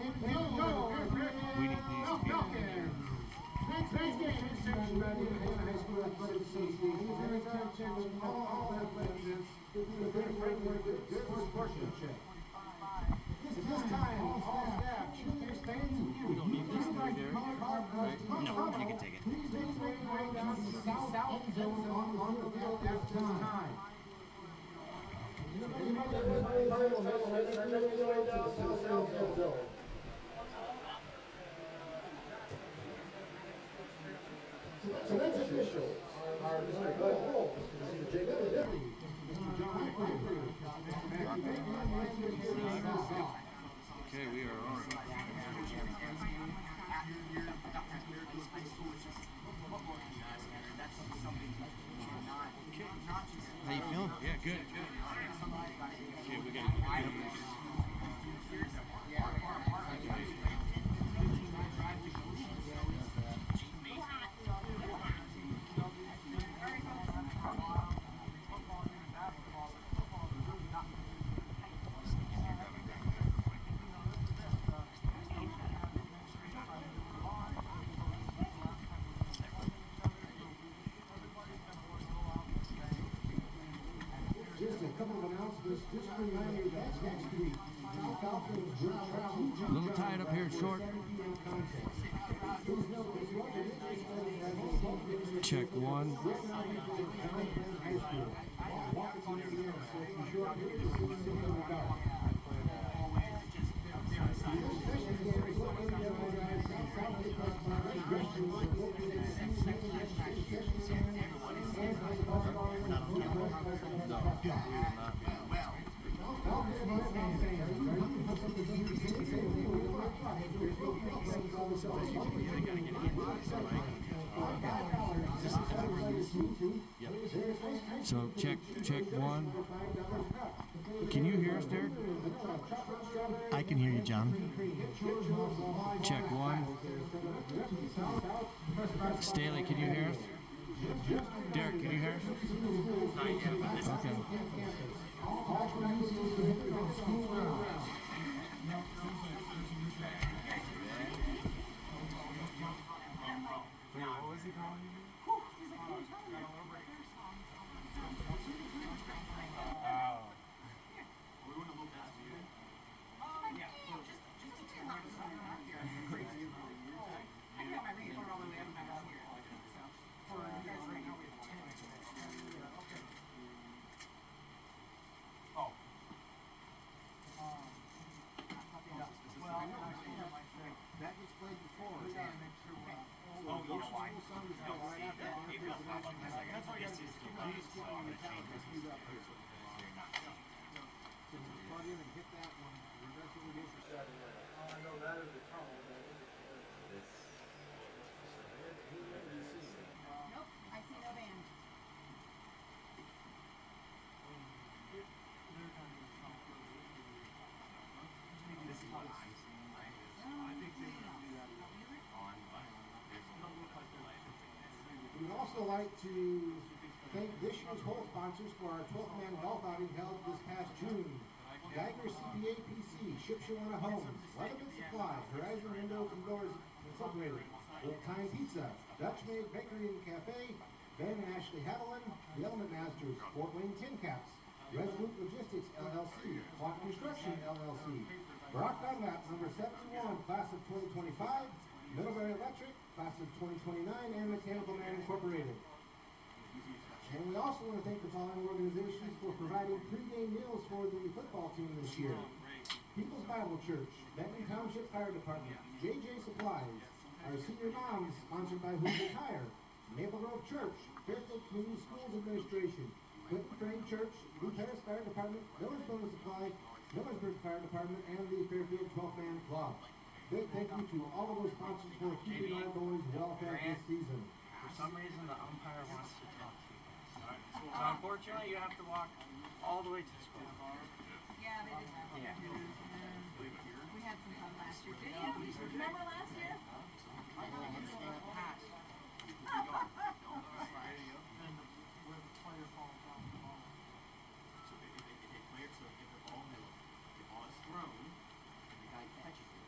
We need these people. Let's get attention by the Indiana High School Athletic Association. There's our attention all athletics with their framework of good sportsmanship. This time, all staff, choose your stands and views. We don't need this through there, right? No, you can take it. Please make your way down to the south end zone on the field at this time. So that's official. Our Mr. Bud Holmes, Mr. Jacob Dilly, Mr. John Piper, Okay, we are on. How you feeling? Yeah, good. Okay, we got to get the numbers. Just a couple of announcements. Just a reminder that next week, the Falcons will travel to A little tied up here short. Check one. So check one. Can you hear us, Derek? I can hear you, John. Check one. Staley, can you hear us? Derek, can you hear us? Okay. What was he calling you? He's like, "Can you tell me your favorite song?" We went a little past you. Yeah, just to turn on something out here. I got my recorder all the way up and back here. So, for you guys right now, we have 10 minutes. Okay. Oh. Well, that was played before. We gotta make sure we're not. Oh, you know why? Right after our presentation. That's why I got to just keep on the so I'm going to change this. So just plug in and hit that one. The rest of it is I know that is the tone. Nope, I see no band. This is what I'm seeing. I think they're going to do that on, but there's no look like they're like it. We'd also like to thank this year's whole sponsors for our 12th man golf outing held this past June. Geiger CPA PC, Shipshawana Homes, Weatherman Supply, Horizon Windows and Doors Incorporated, Old Time Pizza, Dutch Made Bakery and Cafe, Ben and Ashley Haviland, The Element Masters, Fort Wayne Tin Caps, Resolute Logistics LLC, Quant Construction LLC, Brock Dunlap, number 71, class of 2025, Middlebury Electric, class of 2029, and Mechanical Man Incorporated. And we also want to thank the following organizations for providing pre-game meals for the football team this year. People's Bible Church, Benton Township Fire Department, JJ Supplies, our senior moms, sponsored by Who's Tire, Maple Grove Church, Fairfield Community Schools Administration, Clinton Frame Church, Blue Terrace Fire Department, Miller's Building Supply, Millersburg Fire Department, and the Fairfield 12th Man Club. Big thank you to all of those sponsors for keeping our boys well fed this season. For some reason, the umpire wants to talk to you guys. So unfortunately, you have to walk all the way to the school. Yeah, they did. Yeah. We had some fun last year. Yeah, we remember last year? And where the player falls off the ball. So if the ball is thrown, and the guy catches it,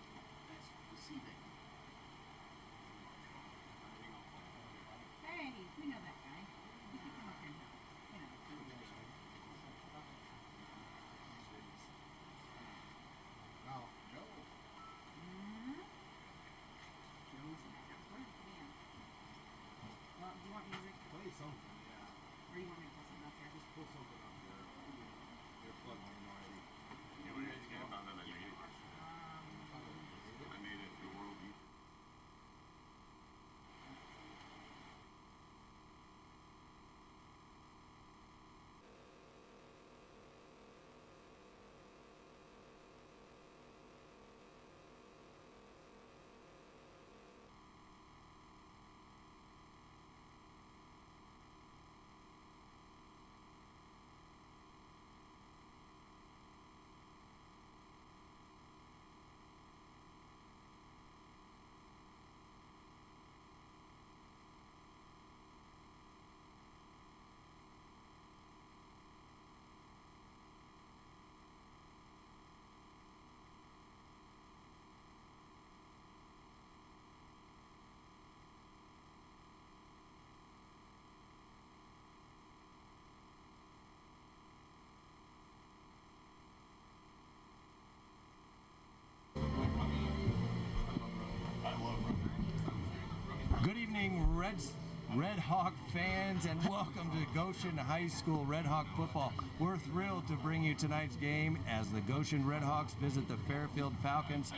RedHawk fans, and welcome to Goshen High School RedHawk football. We're thrilled to bring you tonight's game as the Goshen RedHawks visit the Fairfield Falcons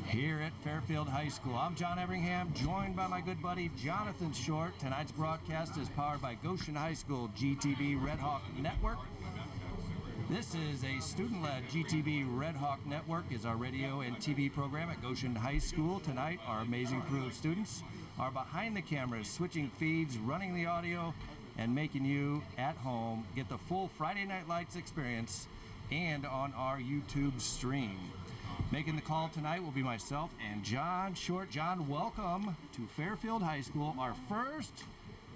here at Fairfield High School. I'm John Everingham, joined by my good buddy Jonathan Short. Tonight's broadcast is powered by Goshen High School GTV RedHawk Network. This is a student-led GTV RedHawk Network is our radio and TV program at Goshen High School. Tonight, our amazing crew of students are behind the cameras, switching feeds, running the audio, and making you at home get the full Friday Night Lights experience and on our YouTube stream. Making the call tonight will be myself and John Short. John, welcome to Fairfield High School, our first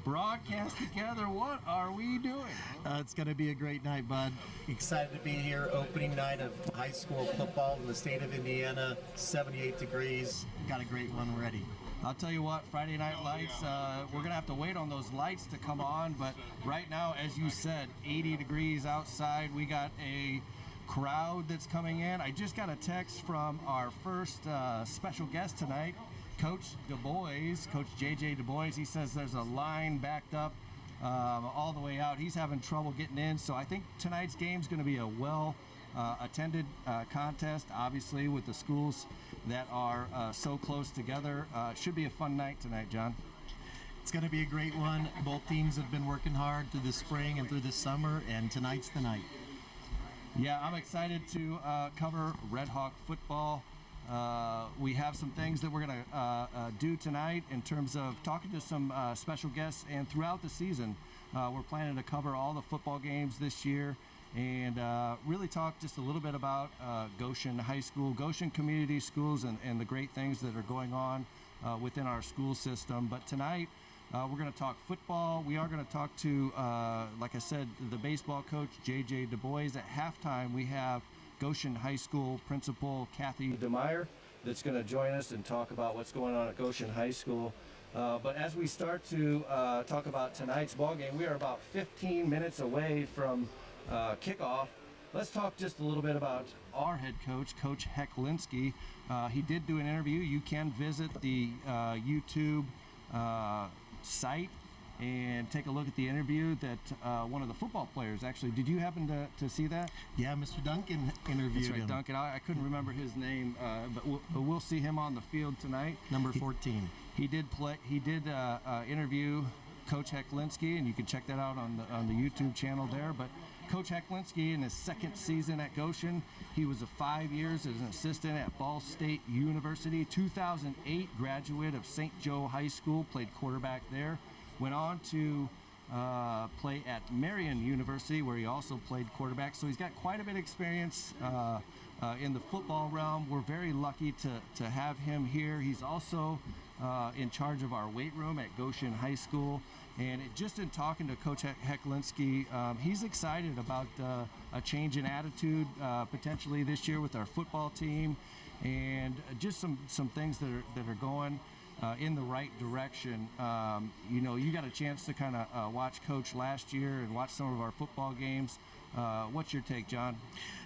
broadcast together. What are we doing? It's going to be a great night, bud. Excited to be here. Opening night of high school football in the state of Indiana. 78 degrees. Got a great one ready. I'll tell you what, Friday Night Lights, we're going to have to wait on those lights to come on, but right now, as you said, 80 degrees outside. We got a crowd that's coming in. I just got a text from our first special guest tonight, Coach Du Bois, Coach JJ Du Bois. He says there's a line backed up all the way out. He's having trouble getting in, so I think tonight's game's going to be a attended contest, obviously, with the schools that are so close together. Should be a fun night tonight, John. It's going to be a great one. Both teams have been working hard through the spring and through the summer, and tonight's the night. Yeah, I'm excited to cover RedHawk football. We have some things that we're going to do tonight in terms of talking to some special guests, and throughout the season, we're planning to cover all the football games this year and really talk just a little bit about Goshen High School, Goshen Community Schools, and the great things that are going on within our school system. But tonight, we're going to talk football. We are going to talk to, like I said, the baseball coach, JJ Du Bois. At halftime, we have Goshen High School Principal Kathy DeMeyer that's going to join us and talk about what's going on at Goshen High School. But as we start to talk about tonight's ball game, we are about 15 minutes away from kickoff. Let's talk just a little bit about our head coach, Coach Hecklinski. He did do an interview. You can visit the YouTube site and take a look at the interview that one of the football players actually. Did you happen to see that? Yeah, Mr. Duncan interviewed That's right, him. Duncan. I couldn't remember his name, but we'll see him on the field tonight. Number 14. He did interview Coach Hecklinski, and you can check that out on the YouTube channel there. But Coach Hecklinski, in his second season at Goshen, he was 5 years as an assistant at Ball State University. 2008 graduate of St. Joe High School, played quarterback there. Went on to play at Marion University, where he also played quarterback. So he's got quite a bit of experience in the football realm. We're very lucky to have him here. He's also in charge of our weight room at Goshen High School. And just in talking to Coach Hecklinski, he's excited about a change in attitude potentially this year with our football team, and just some things that are going in the right direction. You got a chance to kind of watch Coach last year and watch some of our football games. What's your take, John?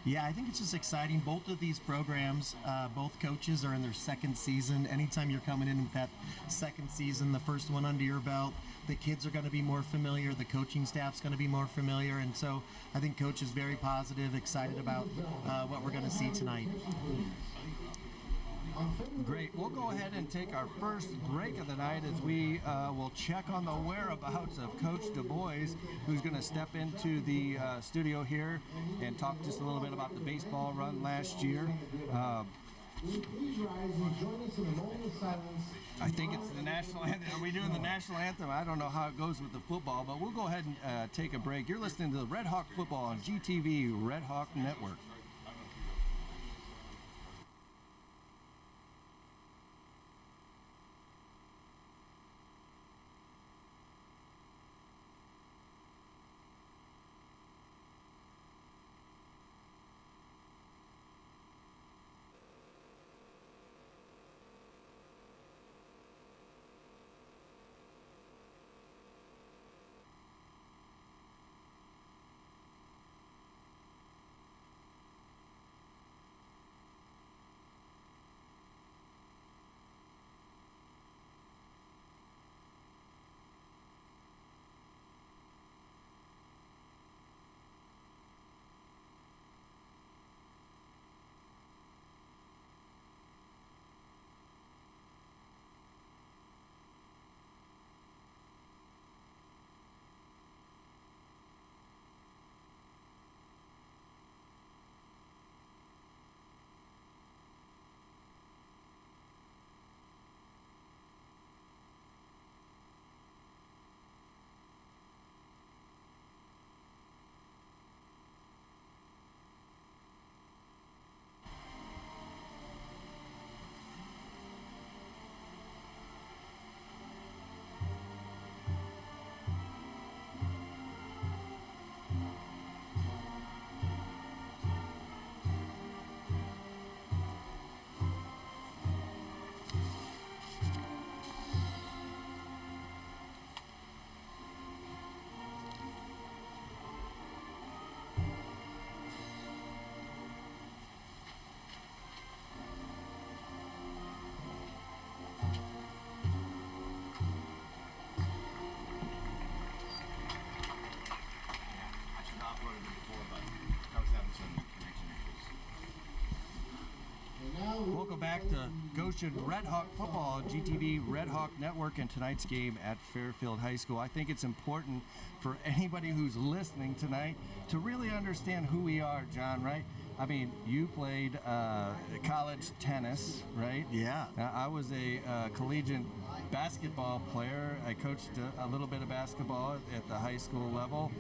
Yeah, I think it's just exciting. Both of these programs, both coaches are in their second season. Anytime you're coming in with that second season, the first one under your belt, the kids are going to be more familiar, the coaching staff's going to be more familiar, and so I think Coach is very positive, excited about what we're going to see tonight. Great. We'll go ahead and take our first break of the night as we will check on the whereabouts of Coach Du Bois, who's going to step into the studio here and talk just a little bit about the baseball run last year. Please rise and join us in a moment of silence. I think it's the national anthem. Are we doing the national anthem? I don't know how it goes with the football, but we'll go ahead and take a break. You're listening to the RedHawk football on GTV RedHawk Network. welcome back to Goshen RedHawk football on GTV RedHawk Network and tonight's game at Fairfield High School. I think it's important for anybody who's listening tonight to really understand who we are, John, right? I mean, you played college tennis, right? Yeah. I was a collegiate basketball player. I coached a little bit of basketball at the high school level.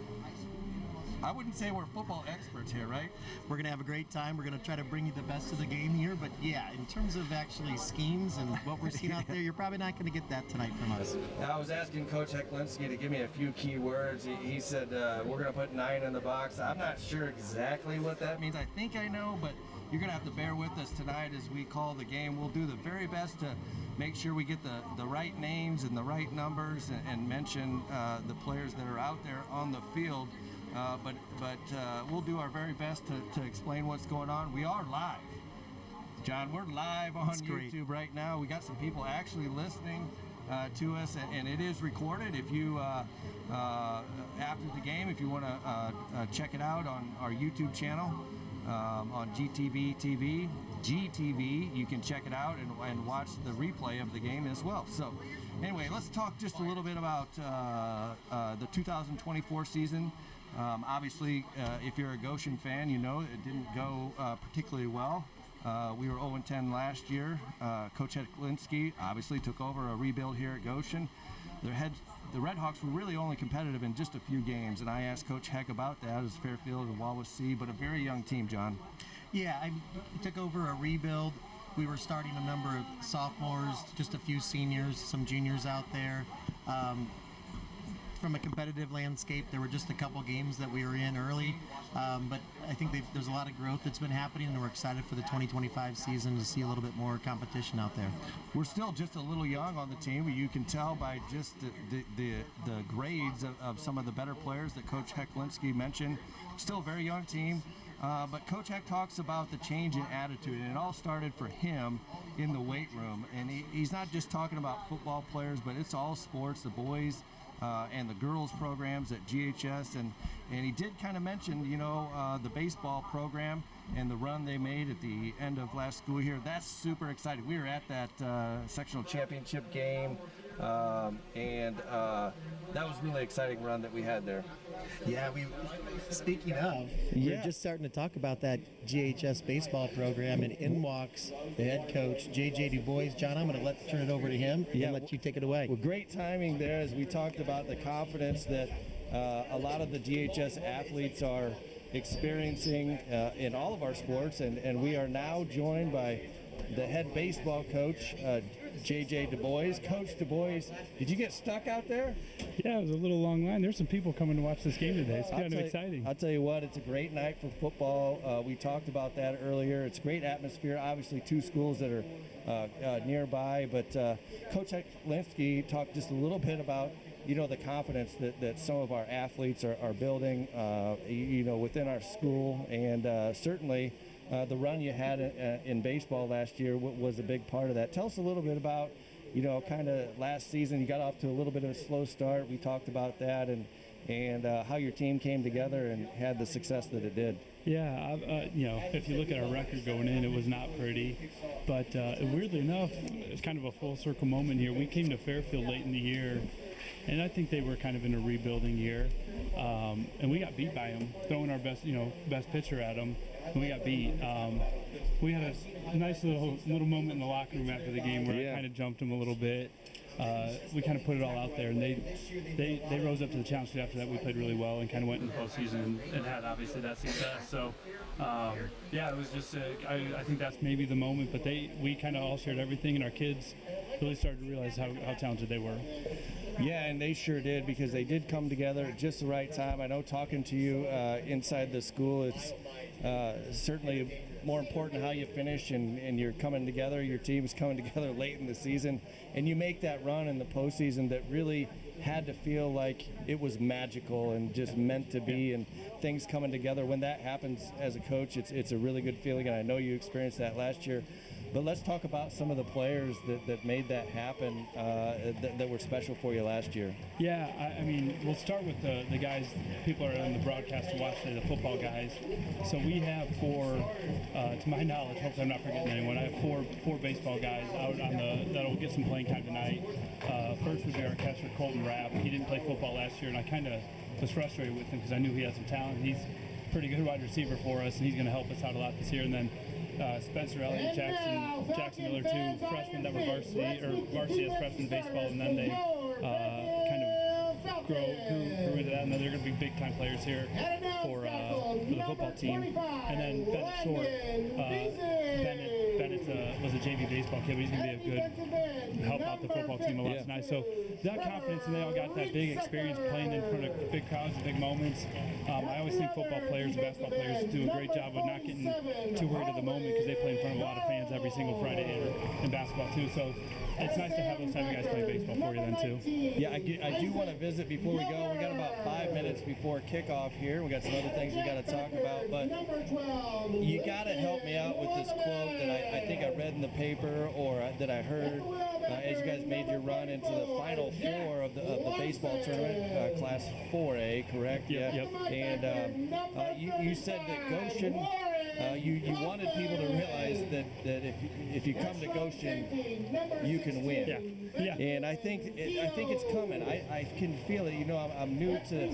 I wouldn't say we're football experts here, right? We're going to have a great time. We're going to try to bring you the best of the game here. But yeah, in terms of actually schemes and what we're seeing out there, you're probably not going to get that tonight from us. I was asking Coach Hecklinski to give me a few key words. He said, we're going to put 9 in the box. I'm not sure exactly what that means. I think I know, but you're going to have to bear with us tonight as we call the game. We'll do the very best to make sure we get the right names and the right numbers and mention the players that are out there on the field. But we'll do our very best to explain what's going on. We are live. John, we're live on YouTube right now. We got some people actually listening to us, and it is recorded. If you, after the game, if you want to check it out on our YouTube channel, on GTV, you can check it out and watch the replay of the game as well. So anyway, let's talk just a little bit about the 2024 season. Obviously, if you're a Goshen fan, you know it didn't go particularly well. We were 0-10 last year. Coach Hecklinski obviously took over a rebuild here at Goshen. The RedHawks were really only competitive in just a few games, and I asked Coach Heck about that as Fairfield and Wawasee, but a very young team, John. Yeah, I took over a rebuild. We were starting a number of sophomores, just a few seniors, some juniors out there. From a competitive landscape, there were just a couple games that we were in early, but I think there's a lot of growth that's been happening, and we're excited for the 2025 season to see a little bit more competition out there. We're still just a little young on the team. You can tell by just the grades of some of the better players that Coach Hecklinski mentioned. Still a very young team, but Coach Heck talks about the change in attitude, and it all started for him in the weight room. And he's not just talking about football players, but it's all sports, the boys and the girls programs at GHS, and he did kind of mention, the baseball program and the run they made at the end of last school year. That's super exciting. We were at that sectional championship game, and that was a really exciting run that we had there. Yeah, speaking of, we're just starting to talk about that GHS baseball program, and in walks the head coach, JJ Du Bois. John, I'm going to turn it over to him and let you take it away. Well, great timing there as we talked about the confidence that a lot of the GHS athletes are experiencing in all of our sports, and we are now joined by the head baseball coach, JJ Du Bois. Coach Du Bois, did you get stuck out there? Yeah, it was a little long line. There's some people coming to watch this game today. It's kind of exciting. I'll tell you what, it's a great night for football. We talked about that earlier. It's a great atmosphere. Obviously, 2 schools that are nearby, but Coach Hecklinski talked just a little bit about the confidence that some of our athletes are building, within our school, and certainly the run you had in baseball last year was a big part of that. Tell us a little bit about, kind of last season. You got off to a little bit of a slow start. We talked about that and how your team came together and had the success that it did. Yeah, if you look at our record going in, it was not pretty. But weirdly enough, it's kind of a full circle moment here. We came to Fairfield late in the year, and I think they were kind of in a rebuilding year. And we got beat by them, throwing our best pitcher at them, and we got beat. We had a nice little moment in the locker room after the game where I kind of jumped them a little bit. We kind of put it all out there, and they rose up to the challenge. After that, we played really well and kind of went into the postseason and had obviously that success. So, it was just I think that's maybe the moment. But we kind of all shared everything, and our kids really started to realize how talented they were. Yeah, and they sure did, because they did come together at just the right time. I know talking to you inside the school, it's certainly more important how you finish, and you're coming together, your team's coming together late in the season, and you make that run in the postseason that really had to feel like it was magical and just meant to be, and things coming together. When that happens as a coach, it's a really good feeling, and I know you experienced that last year. But let's talk about some of the players that made that happen, that were special for you last year. Yeah, I mean, we'll start with the guys, people are on the broadcast to watch the football guys. So we have four, to my knowledge, hopefully I'm not forgetting anyone, I have four baseball guys out that'll get some playing time tonight. First would be our catcher, Colton Rapp. He didn't play football last year, and I kind of was frustrated with him because I knew he had some talent. He's a pretty good wide receiver for us, and he's going to help us out a lot this year. And then Spencer Elliott, Jackson Miller, two freshmen that were varsity as freshmen in baseball, and then they kind of grew into that, and then they're going to be big time players here for the football team. And then Bennett Short, Bennett was a JV baseball kid, but he's going to be a good help out the football team a lot tonight. So that confidence, and they all got that big experience playing in front of big crowds and big moments. I always think football players and basketball players do a great job of not getting too worried of the moment because they play in front of a lot of fans every single Friday in basketball too. So it's nice to have those type of guys play baseball for you then too. Yeah, I do want to visit before we go. We got about 5 minutes before kickoff here. We got some other things we got to talk about, but you got to help me out with this quote that I think I read in the paper or that I heard as you guys made your run into the final four of the baseball tournament, Class 4A, correct? Yep, yeah. yep. And you said that Goshen. You wanted people to realize that if you come to Goshen, you can win. Yeah. Yeah. And I think it's coming. I can feel it. You know, I'm new to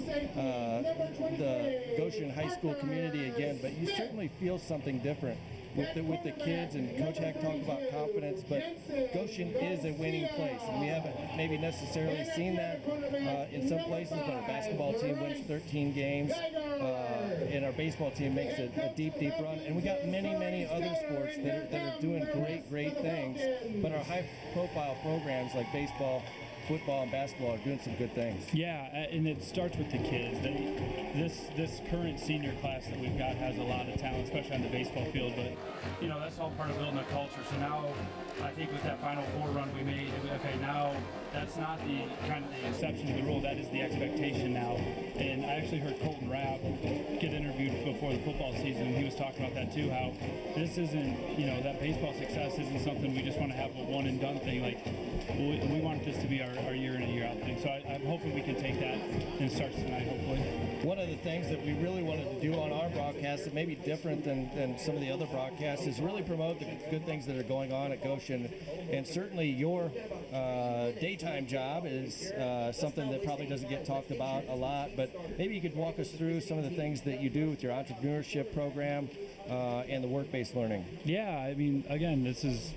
the Goshen High School community again, but you certainly feel something different with the kids. And Coach Heck talked about confidence, but Goshen is a winning place, and we haven't maybe necessarily seen that in some places. But our basketball team wins 13 games, and our baseball team makes a deep run. And we got many other sports that are doing great things. But our high-profile programs like baseball, football, and basketball are doing some good things. Yeah, and it starts with the kids. This current senior class that we've got has a lot of talent, especially on the baseball field. But you know, that's all part of building a culture. So now, I think with that Final Four run we made, okay, now that's not the kind of the exception to the rule. That is the expectation now. And I actually heard Colton Rapp get interviewed before the football season, and he was talking about that too. How this isn't, you know, that baseball success isn't something we just want to have a one and done thing. Like we want this to be our year in and year out thing. So I'm hoping we can take that and start tonight, hopefully. One of the things that we really wanted to do on our broadcast that may be different than some of the other broadcasts is really promote the good things that are going on at Goshen. And certainly your daytime job is something that probably doesn't get talked about a lot, but maybe you could walk us through some of the things that you do with your entrepreneurship program and the work-based learning. Yeah, I mean, again, this is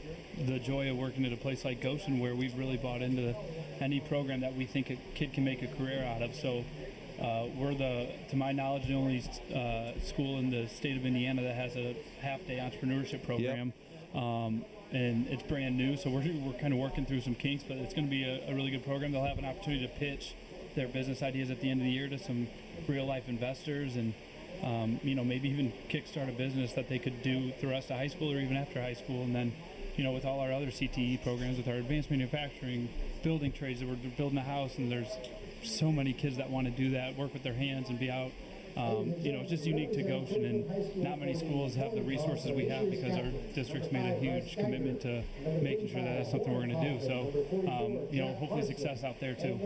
the joy of working at a place like Goshen, where we've really bought into any program that we think a kid can make a career out of. So we're to my knowledge, the only school in the state of Indiana that has a half-day entrepreneurship program. Yep. And it's brand new, so we're kind of working through some kinks, but it's going to be a really good program. They'll have an opportunity to pitch their business ideas at the end of the year to some real-life investors, and you know, maybe even kickstart a business that they could do through the rest of high school or even after high school. And then, you know, with all our other CTE programs, with our advanced manufacturing, building trades, that we're building a house, and there's so many kids that want to do that, work with their hands and be out. You know, it's just unique to Goshen, and not many schools have the resources we have because our district's made a huge commitment to making sure that that's something we're going to do. So, you know, hopefully success out there too.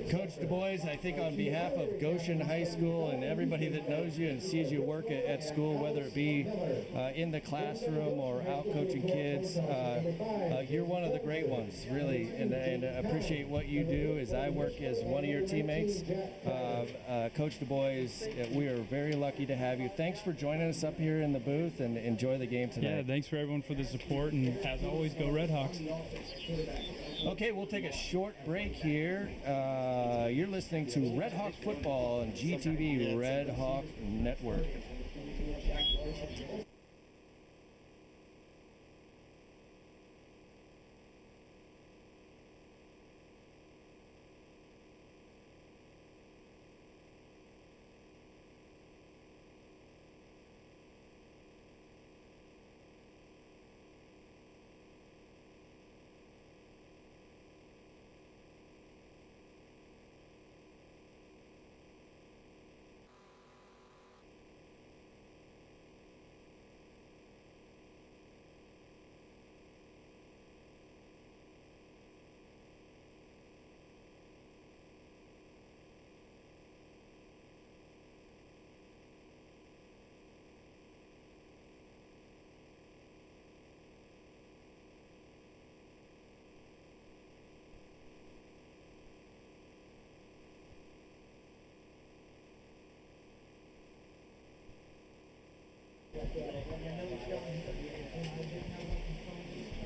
Coach Du Bois, I think on behalf of Goshen High School and everybody that knows you and sees you work at school, whether it be in the classroom or out coaching kids, you're one of the great ones, really, and I appreciate what you do. As I work as one of your teammates, Coach Du Bois, we are very lucky to have you. Thanks for joining us up here in the booth, and enjoy the game tonight. Yeah, thanks for everyone for the support, and as always, go RedHawks. Okay, we'll take a short break here. You're listening to RedHawk Football on GTV Red Hawk Network.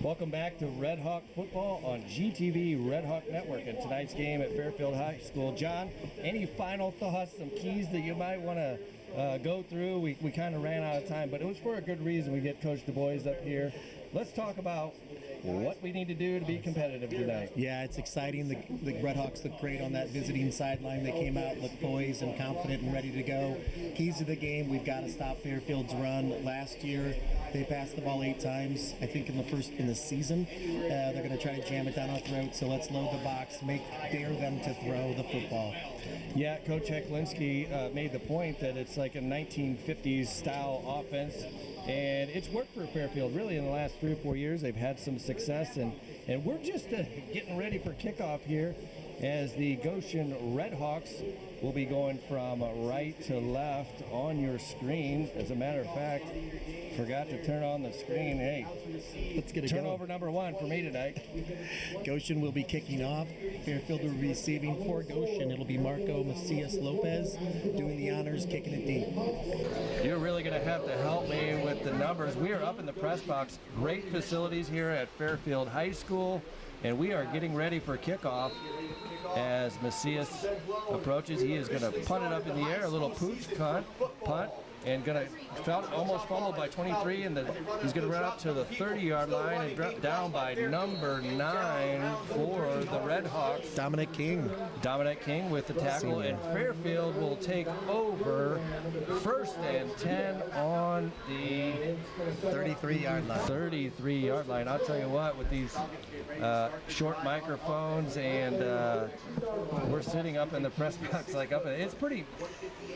Welcome back to Red Hawk football on GTV Red Hawk Network and tonight's game at Fairfield High School. John, any final thoughts, some keys that you might want to go through? We kind of ran out of time, but it was for a good reason we get Coach Du Bois up here. Let's talk about what we need to do to be competitive tonight. Yeah, it's exciting. The RedHawks look great on that visiting sideline. They came out, looked poised and confident and ready to go. Keys to the game, we've got to stop Fairfield's run. Last year, they passed the ball 8 times, I think, in the season. They're going to try to jam it down our throat, so let's load the box, dare them to throw the football. Yeah, Coach Hecklinski made the point that it's like a 1950s style offense, and it's worked for Fairfield really in the last 3 or 4 years. They've had some success, and we're just getting ready for kickoff here as the Goshen RedHawks will be going from right to left on your screen. As a matter of fact, forgot to turn on the screen. Hey, let's get it turnover number 1 for me tonight. Goshen will be kicking off. Fairfield will be receiving for Goshen. It'll be Marco Macias Lopez doing the honors, kicking it deep. You're really going to have to help me with the numbers. We are up in the press box. Great facilities here at Fairfield High School, and we are getting ready for kickoff. As Macias approaches, he is going to punt it up in the air, a little pooch punt, and going to almost followed by 23, and he's going to run up to the 30-yard line and drop down by number 9 for the RedHawks. Dominic King with the tackle, and Fairfield will take over 1st and 10 on the 33-yard line. 33-yard line. I'll tell you what, with these short microphones and we're sitting up in the press box it's pretty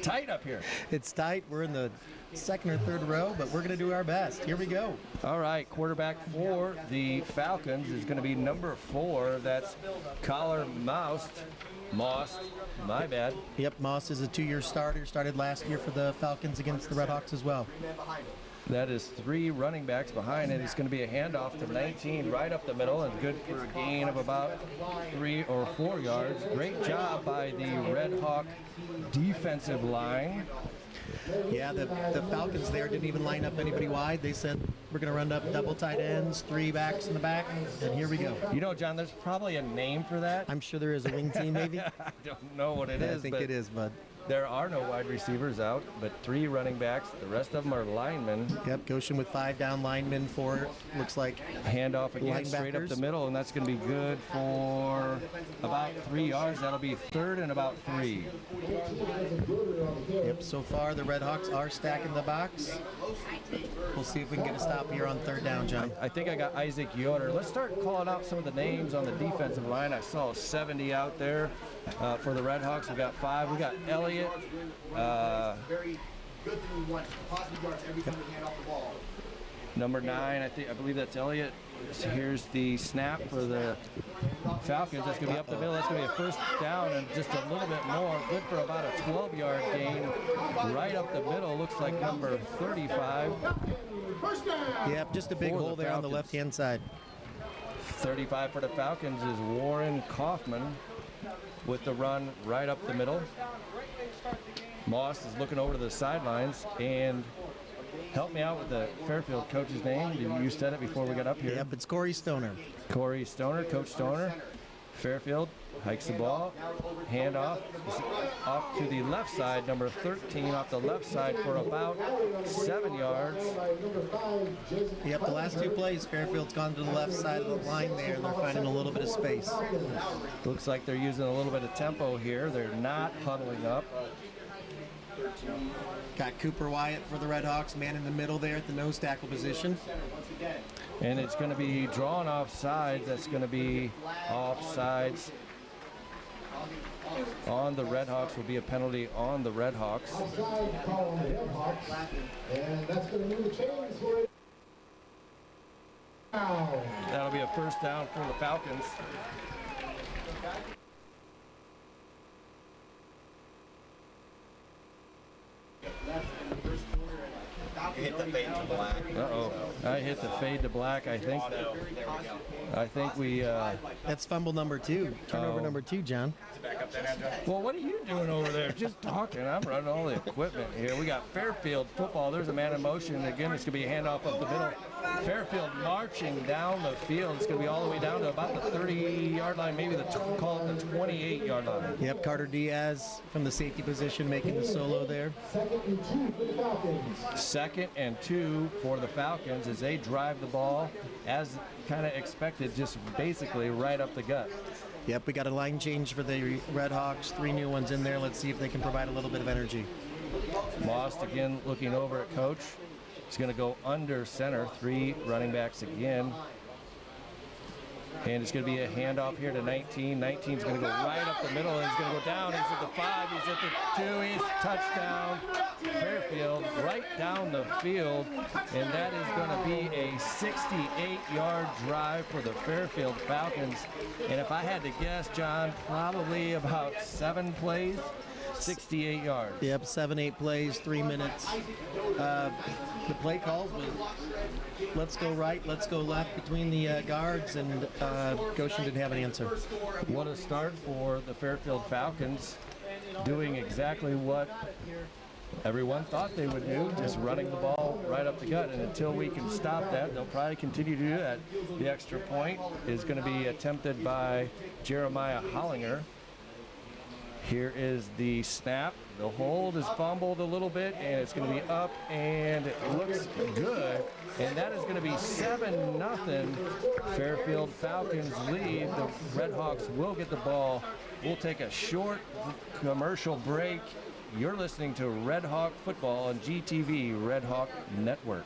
tight up here. It's tight. We're in the 2nd or 3rd row, but we're going to do our best. Here we go. All right, quarterback for the Falcons is going to be number 4. That's Collar Moss, my bad. Yep, Moss is a 2-year starter. Started last year for the Falcons against the RedHawks as well. That is 3 running backs behind it. It's going to be a handoff to 19 right up the middle and good for a gain of about 3 or 4 yards. Great job by the Red Hawk defensive line. Yeah, the Falcons there didn't even line up anybody wide. They said, we're going to run up double tight ends, 3 backs in the back, and here we go. You know, John, there's probably a name for that. I'm sure there is a wing team, maybe. I don't know what it is. I think it is, bud. There are no wide receivers out, but 3 running backs. The rest of them are linemen. Yep, Goshen with 5 down linemen, 4 looks like handoff again, straight up the middle, and that's going to be good for about 3 yards. That'll be 3rd and about 3. Yep, so far the RedHawks are stacking the box. We'll see if we can get a stop here on 3rd down, John. I think I got Isaac Yoder. Let's start calling out some of the names on the defensive line. I saw 70 out there for the RedHawks. We got 5. We got Elliott. Very good thing we want. Positive yards every time we hand off the ball. Number 9, I believe that's Elliott. Here's the snap for the Falcons. That's going to be up the middle. That's going to be a 1st down and just a little bit more. Good for about a 12-yard gain. Right up the middle. Looks like number 35. Yep, just a big hole there on the left-hand side. 35 for the Falcons is Warren Kaufman with the run right up the middle. Moss is looking over to the sidelines, and help me out with the Fairfield coach's name. You said it before we got up here. Yep, it's Corey Stoner. Corey Stoner, Coach Stoner. Fairfield hikes the ball, handoff off to the left side, number 13 off the left side for about 7 yards. Yep, the last 2 plays, Fairfield's gone to the left side of the line there, and they're finding a little bit of space. Looks like they're using a little bit of tempo here. They're not huddling up. Got Cooper Wyatt for the RedHawks, man in the middle there at the nose tackle position. And it's going to be drawn offsides. That's going to be offsides on the RedHawks. Will be a penalty on the RedHawks. And that's going to move the chains for it. That'll be a 1st down for the Falcons. Hit the fade to black. Uh-oh. I hit the fade to black, I think. I think we... That's fumble number 2. Turnover number 2, John. up there now, John. Well, what are you doing over there? Just talking. I'm running all the equipment here. We got Fairfield football. There's a man in motion. Again, it's going to be a handoff up the middle. Fairfield marching down the field. It's going to be all the way down to about the 30-yard line, maybe call it the 28-yard line. Yep, Carter Diaz from the safety position making the solo there. 2nd and 2 for the Falcons. 2nd and 2 for the Falcons as they drive the ball as kind of expected, just basically right up the gut. Yep, we got a line change for the RedHawks. 3 new ones in there. Let's see if they can provide a little bit of energy. Most again looking over at coach. He's going to go under center. 3 running backs again. And it's going to be a handoff here to 19. 19's going to go right up the middle, and he's going to go down. He's at the 5, he's at the 2, he's touchdown. Fairfield right down the field, and that is going to be a 68-yard drive for the Fairfield Falcons. And if I had to guess, John, probably about 7 plays, 68 yards. Yep, 7-8 plays, 3 minutes. The play calls was let's go right, let's go left between the guards, and Goshen didn't have an answer. What a start for the Fairfield Falcons, doing exactly what everyone thought they would do, just running the ball right up the gut. And until we can stop that, they'll probably continue to do that. The extra point is going to be attempted by Jeremiah Hollinger. Here is the snap. The hold is fumbled a little bit, and it's going to be up, and it looks good. And that is going to be 7-0. Fairfield Falcons lead. The RedHawks will get the ball. We'll take a short commercial break. You're listening to RedHawk Football on GTV RedHawk Network.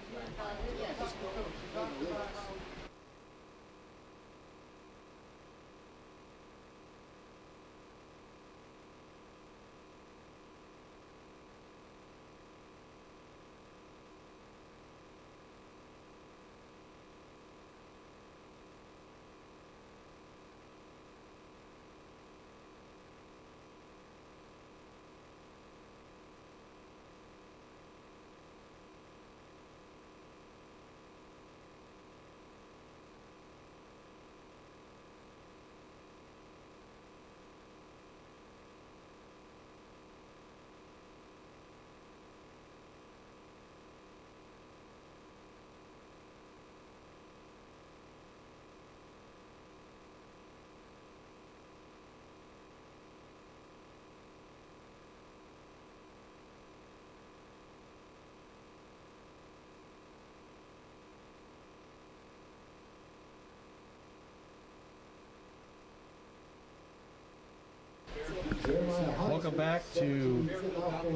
Welcome back to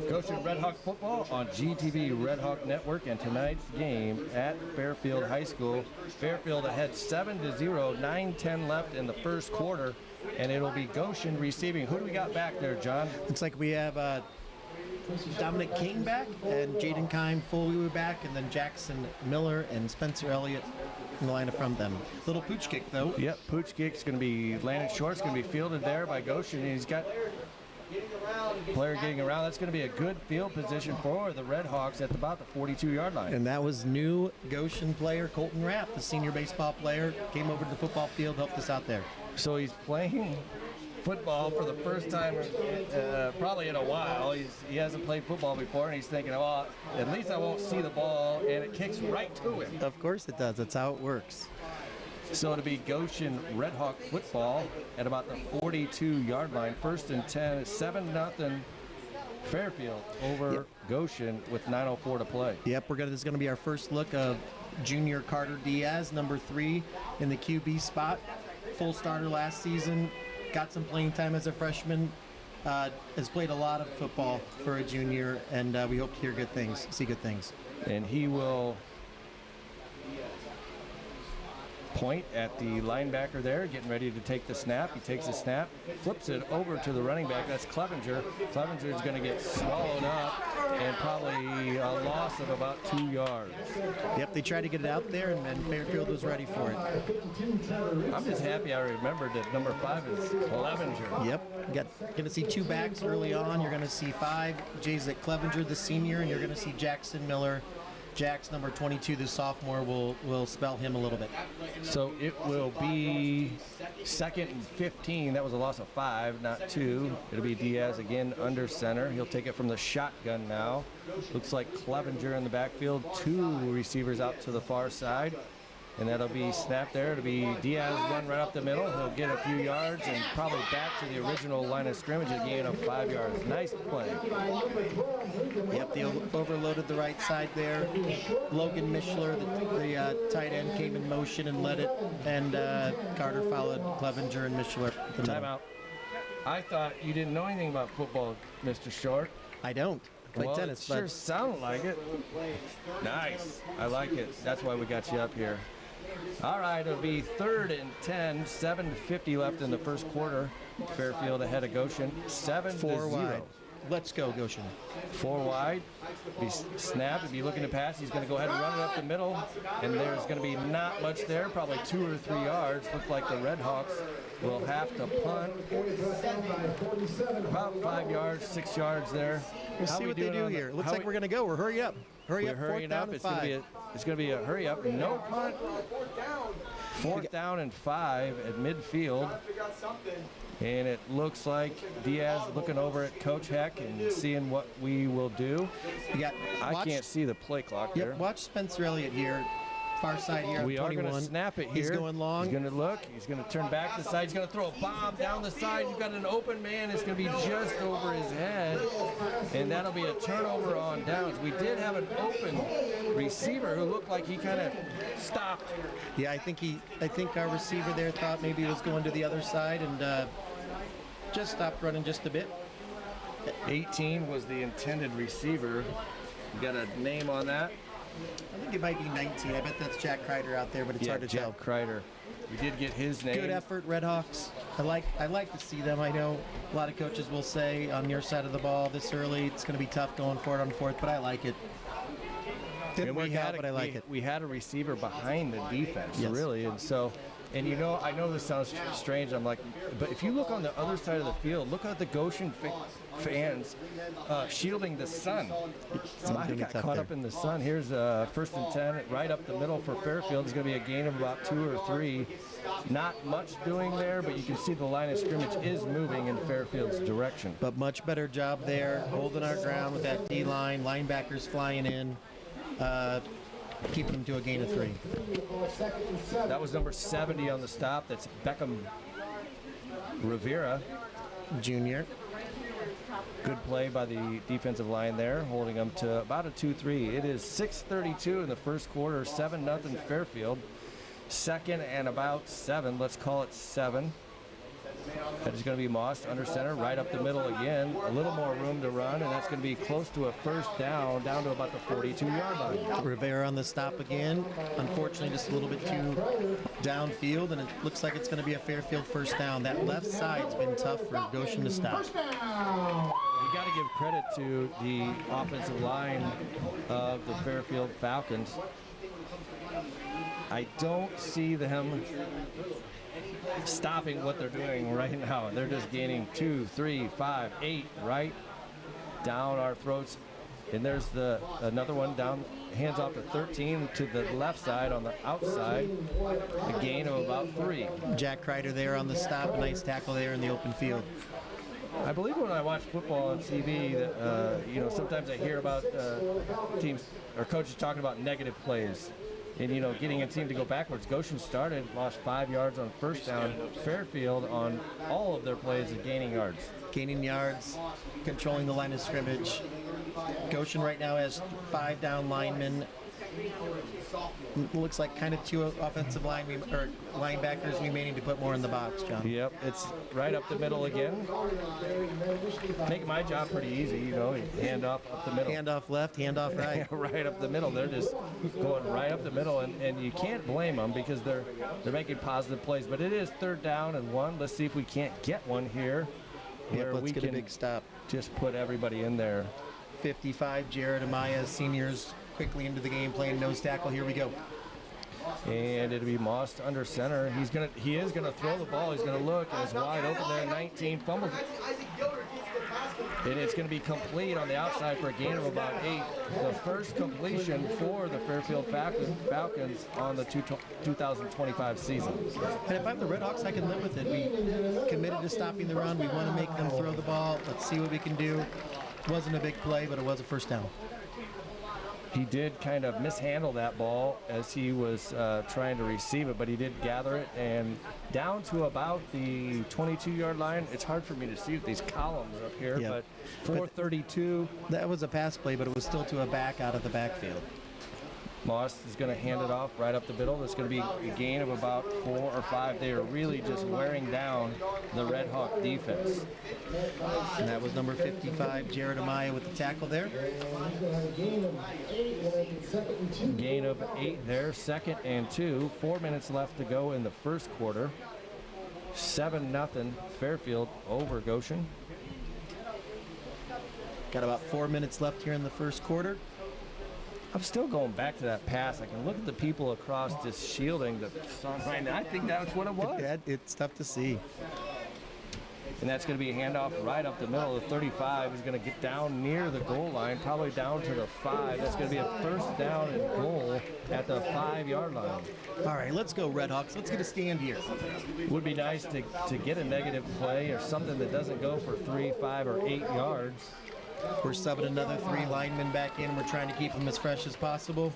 Goshen RedHawk Football on GTV RedHawk Network, and tonight's game at Fairfield High School. Fairfield ahead 7-0, 9:10 left in the first quarter, and it'll be Goshen receiving. Who do we got back there, John? Looks like we have Dominic King back, and Jaden Kime fully back, and then Jackson Miller and Spencer Elliott in the lineup from them. Little pooch kick, though. Yep, pooch kick's going to be landed short. It's going to be fielded there by Goshen, and he's got player getting around. That's going to be a good field position for the RedHawks at about the 42-yard line. And that was new Goshen player Colton Rapp, the senior baseball player, came over to the football field, helped us out there. So he's playing football for the first time probably in a while. He hasn't played football before, and he's thinking, well, at least I won't see the ball, and it kicks right to him. Of course it does. That's how it works. So it'll be Goshen RedHawk football at about the 42-yard line. 1st and 10. It's 7-0 Fairfield over Goshen with 9:04 to play. Yep, this is going to be our first look of junior Carter Diaz, number 3 in the QB spot. Full starter last season. Got some playing time as a freshman. Has played a lot of football for a junior, and we hope to hear good things, see good things. And he will point at the linebacker there, getting ready to take the snap. He takes the snap, flips it over to the running back. That's Clevenger. Clevenger is going to get swallowed up, and probably a loss of about 2 yards. Yep, they tried to get it out there, and Fairfield was ready for it. I'm just happy I remembered that number 5 is Clevenger. Yep, going to see 2 backs early on. You're going to see 5, Jason Clevenger, the senior, and you're going to see Jackson Miller, Jack's number 22, the sophomore, will spell him a little bit. So it will be 2nd and 15. That was a loss of 5, not 2. It'll be Diaz again under center. He'll take it from the shotgun now. Looks like Clevenger in the backfield. 2 receivers out to the far side. And that'll be snapped there. It'll be Diaz run right up the middle. He'll get a few yards and probably back to the original line of scrimmage, a gain of 5 yards. Nice play. Yep, they overloaded the right side there. Logan Mishler, the tight end, came in motion and led it. And Carter followed Clevenger and Mishler. Timeout. I thought you didn't know anything about football, Mr. Short. I don't. Play Well, tennis, it sure but sounded like it. Nice. I like it. That's why we got you up here. All right, it'll be 3rd and 10, 7:50 left in the first quarter. Fairfield ahead of Goshen, 7-0. 4 wide. Let's go, Goshen. 4 wide. Be snapped. If you're looking to pass, he's going to go ahead and run it up the middle. And there's going to be not much there, probably 2 or 3 yards. Looks like the RedHawks will have to punt. About 5 yards, 6 yards there. We'll see what they do here. Looks like we're going to go. We're hurry up. Hurry up. We're hurrying down up. and It's going to be a hurry up. No punt. 4th down and 5 at midfield. And it looks like Diaz looking over at Coach Heck and seeing what we will do. I can't see the play clock there. Yep, watch Spencer Elliott here. Far side here. We are going to snap it here. He's going long. He's going to look. He's going to turn back to the side. He's going to throw a bomb down the side. You've got an open man. It's going to be just over his head. And that'll be a turnover on downs. We did have an open receiver who looked like he kind of stopped. Yeah, I think our receiver there thought maybe he was going to the other side and just stopped running just a bit. 18 was the intended receiver. You got a name on that? I think it might be 19. I bet that's Jack Kreider out there, but it's hard to tell. Jack Kreider. We did get his name. Good effort, RedHawks. I like to see them. I know a lot of coaches will say on your side of the ball this early, it's going to be tough going for it on 4th, but I like it. Didn't work out, but I like it. We had a receiver behind the defense, Yes. really, and so. And you know, I know this sounds strange. I'm like, but if you look on the other side of the field, look at the Goshen fans shielding the sun. Somebody got caught up in the sun. Here's 1st and 10, right up the middle for Fairfield. It's going to be a gain of about 2 or 3. Not much doing there, but you can see the line of scrimmage is moving in Fairfield's direction. But much better job there, holding our ground with that D-line, linebackers flying in. Keeping them to a gain of 3. That was number 70 on the stop. That's Beckham Rivera. Junior. Good play by the defensive line there, holding them to about a 2-3. It is 6:32 in the first quarter, 7-0 Fairfield. 2nd and about 7. Let's call it 7. That is going to be Moss under center, right up the middle again. A little more room to run, and that's going to be close to a 1st down to about the 42-yard line. Rivera on the stop again. Unfortunately, just a little bit too downfield, and it looks like it's going to be a Fairfield 1st down. That left side's been tough for Goshen to stop. You got to give credit to the offensive line of the Fairfield Falcons. I don't see them stopping what they're doing right now. They're just gaining 2, 3, 5, 8 right down our throats. And there's another one down, hands off to 13 to the left side on the outside. A gain of about 3. Jack Kreider there on the stop. A nice tackle there in the open field. I believe when I watch football on TV that sometimes I hear about teams or coaches talking about negative plays. And, getting a team to go backwards. Goshen started, lost 5 yards on 1st down. Fairfield on all of their plays is gaining yards. Gaining yards, controlling the line of scrimmage. Goshen right now has 5 down linemen. Looks like kind of 2 offensive linebackers. We may need to put more in the box, John. Yep, it's right up the middle again. Making my job pretty easy, hand off up the middle. Hand off left, hand off right. Right up the middle. They're just going right up the middle, and you can't blame them because they're making positive plays. But it is 3rd down and 1. Let's see if we can't get one here. Yep, let's get a big stop. Just put everybody in there. 55, Jared Amaya, seniors, quickly into the game, playing nose tackle. Here we go. And it'll be Moss under center. He is gonna throw the ball. He's gonna look, and it's wide open there. 19 fumbles. And it's going to be complete on the outside for a gain of about 8. The first completion for the Fairfield Falcons on the 2025 season. And if I'm the RedHawks, I can live with it. We committed to stopping the run. We want to make them throw the ball. Let's see what we can do. Wasn't a big play, but it was a first down. He did kind of mishandle that ball as he was trying to receive it, but he did gather it and down to about the 22-yard line. It's hard for me to see with these columns up here, Yep. but 432. That was a pass play, but it was still to a back out of the backfield. Moss is going to hand it off right up the middle. That's going to be a gain of about 4 or 5. They are really just wearing down the Red Hawk defense. And that was number 55, Jared Amaya with the tackle there. Gain of 8 there, 2nd and 2. 4 minutes left to go in the first quarter. 7-0 Fairfield over Goshen. Got about 4 minutes left here in the first quarter. I'm still going back to that pass. I can look at the people across this shielding the sun right now. I think that's what it was. It's tough to see. And that's going to be a handoff right up the middle. The 35 is going to get down near the goal line, probably down to the 5. That's going to be a first down and goal at the 5-yard line. All right, let's go Redhawks. Let's get a stand here. Would be nice to get a negative play or something that doesn't go for 3, 5, or 8 yards. We're subbing another 3 linemen back in. We're trying to keep them as fresh as possible.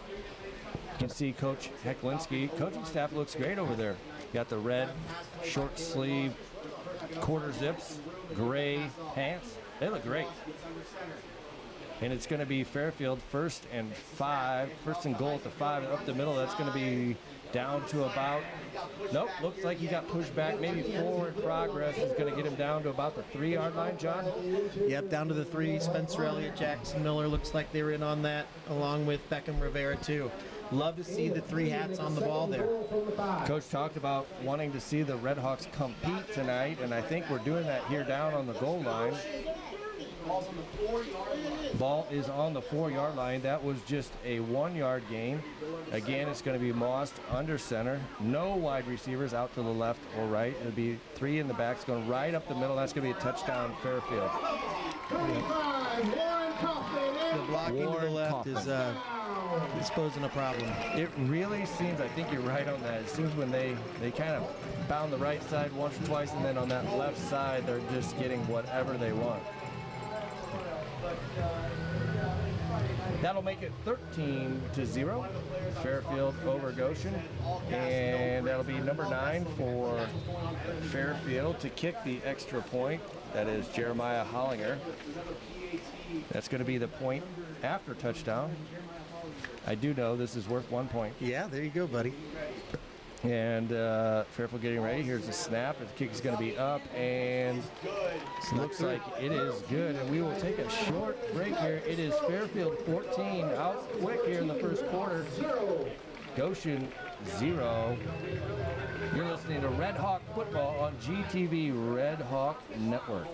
You can see Coach Hecklinski. Coaching staff looks great over there. Got the red short sleeve quarter zips, gray pants. They look great. And it's going to be Fairfield 1st and 5. 1st and goal at the 5. Up the middle, that's going to be down to about, nope, looks like he got pushed back. Maybe forward progress is going to get him down to about the 3-yard line, John. Yep, down to the 3. Spencer Elliott, Jackson Miller looks like they were in on that, along with Beckham Rivera too. Love to see the 3 hats on the ball there. Coach talked about wanting to see the RedHawks compete tonight, and I think we're doing that here down on the goal line. Ball is on the 4-yard line. That was just a 1-yard gain. Again, it's going to be Moss under center. No wide receivers out to the left or right. It'll be 3 in the back. It's going right up the middle. That's going to be a touchdown, Fairfield. The blocking to the left is posing a problem. It really seems, I think you're right on that. It seems when they kind of bound the right side once or twice, and then on that left side, they're just getting whatever they want. That'll make it 13-0. Fairfield over Goshen. And that'll be number 9 for Fairfield to kick the extra point. That is Jeremiah Hollinger. That's going to be the point after touchdown. I do know this is worth 1 point. Yeah, there you go, buddy. And Fairfield getting ready. Here's the snap. The kick is going to be up, and looks like it is good. And we will take a short break here. It is Fairfield 14 out quick here in the first quarter. Goshen 0. You're listening to Red Hawk football on GTV Red Hawk Network.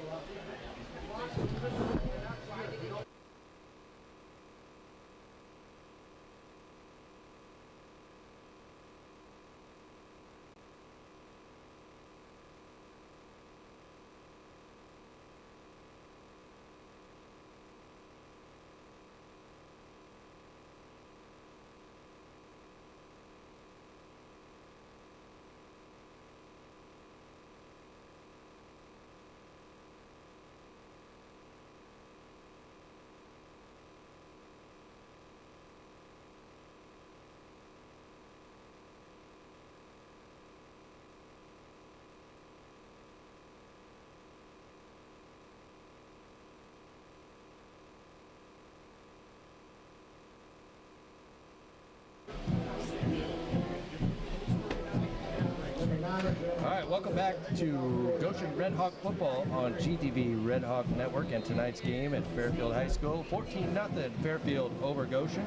All right, welcome back to Goshen Red Hawk football on GTV Red Hawk Network, and tonight's game at Fairfield High School. 14-0 Fairfield over Goshen.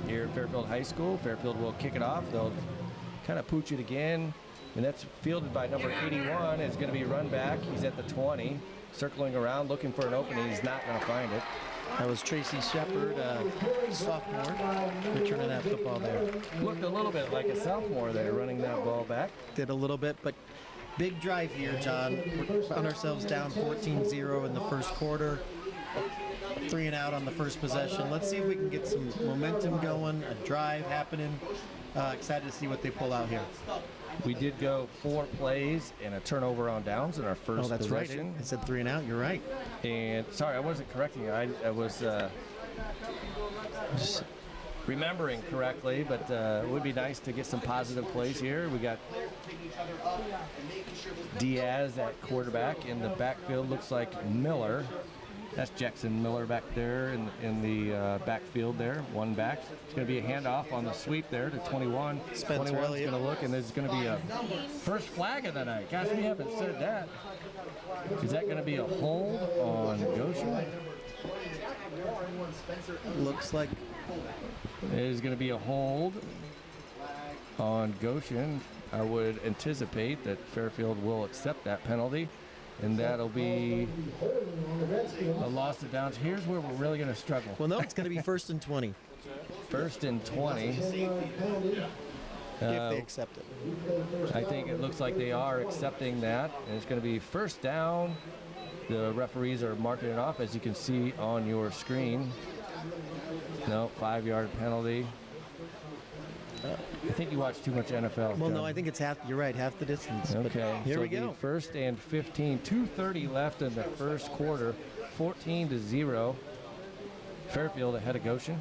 Here at Fairfield High School, Fairfield will kick it off. They'll kind of pooch it again, and that's fielded by number 81. It's going to be run back. He's at the 20, circling around, looking for an opening. He's not going to find it. That was Tracy Shepard, sophomore, returning that football there. Looked a little bit like a sophomore there, running that ball back. Did a little bit, but Big drive here, John. We found ourselves down 14-0 in the first quarter. 3 and out on the first possession. Let's see if we can get some momentum going, a drive happening. Excited to see what they pull out here. We did go 4 plays and a turnover on downs in our first that's possession. right. I said 3 and out. You're right. And sorry, I wasn't correcting you. I was just remembering correctly, but it would be nice to get some positive plays here. We got Diaz at quarterback. In the backfield looks like Miller. That's Jackson Miller back there in the backfield there, one back. It's going to be a handoff on the sweep there to 21. 21's going to look, and there's going to be a first flag of the night. Gosh, we haven't said that. Is that going to be a hold on Goshen? Looks like it is going to be a hold on Goshen. I would anticipate that Fairfield will accept that penalty. And that'll be a loss of downs. Here's where we're really going to struggle. Well, no, it's going to be 1st and 20. 1st and 20. If they accept it. I think it looks like they are accepting that. And it's going to be 1st down. The referees are marking it off, as you can see on your screen. No, 5-yard penalty. I think you watch too much NFL. Well, John. no, I think it's half. You're right, half the distance. Okay, here so we go. 1st and 15. 2:30 left in the first quarter. 14-0. Fairfield ahead of Goshen.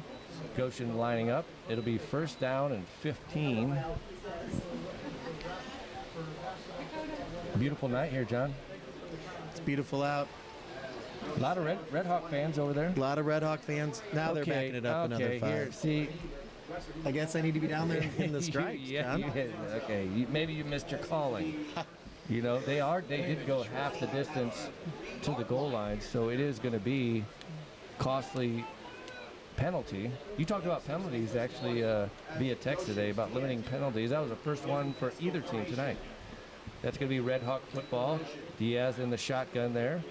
Goshen lining up. It'll be 1st down and 15. Beautiful night here, John. It's beautiful out. A lot of RedHawk fans over there. A lot of RedHawk fans. Now they're backing it up another 5. Here, see. I guess I need to be down there in the stripes, John. Okay, maybe you missed your calling. You know, they did go half the distance to the goal line, so it is going to be costly penalty. You talked about penalties actually via text today about limiting penalties. That was the first one for either team tonight. That's going to be RedHawk football. Diaz in the shotgun there,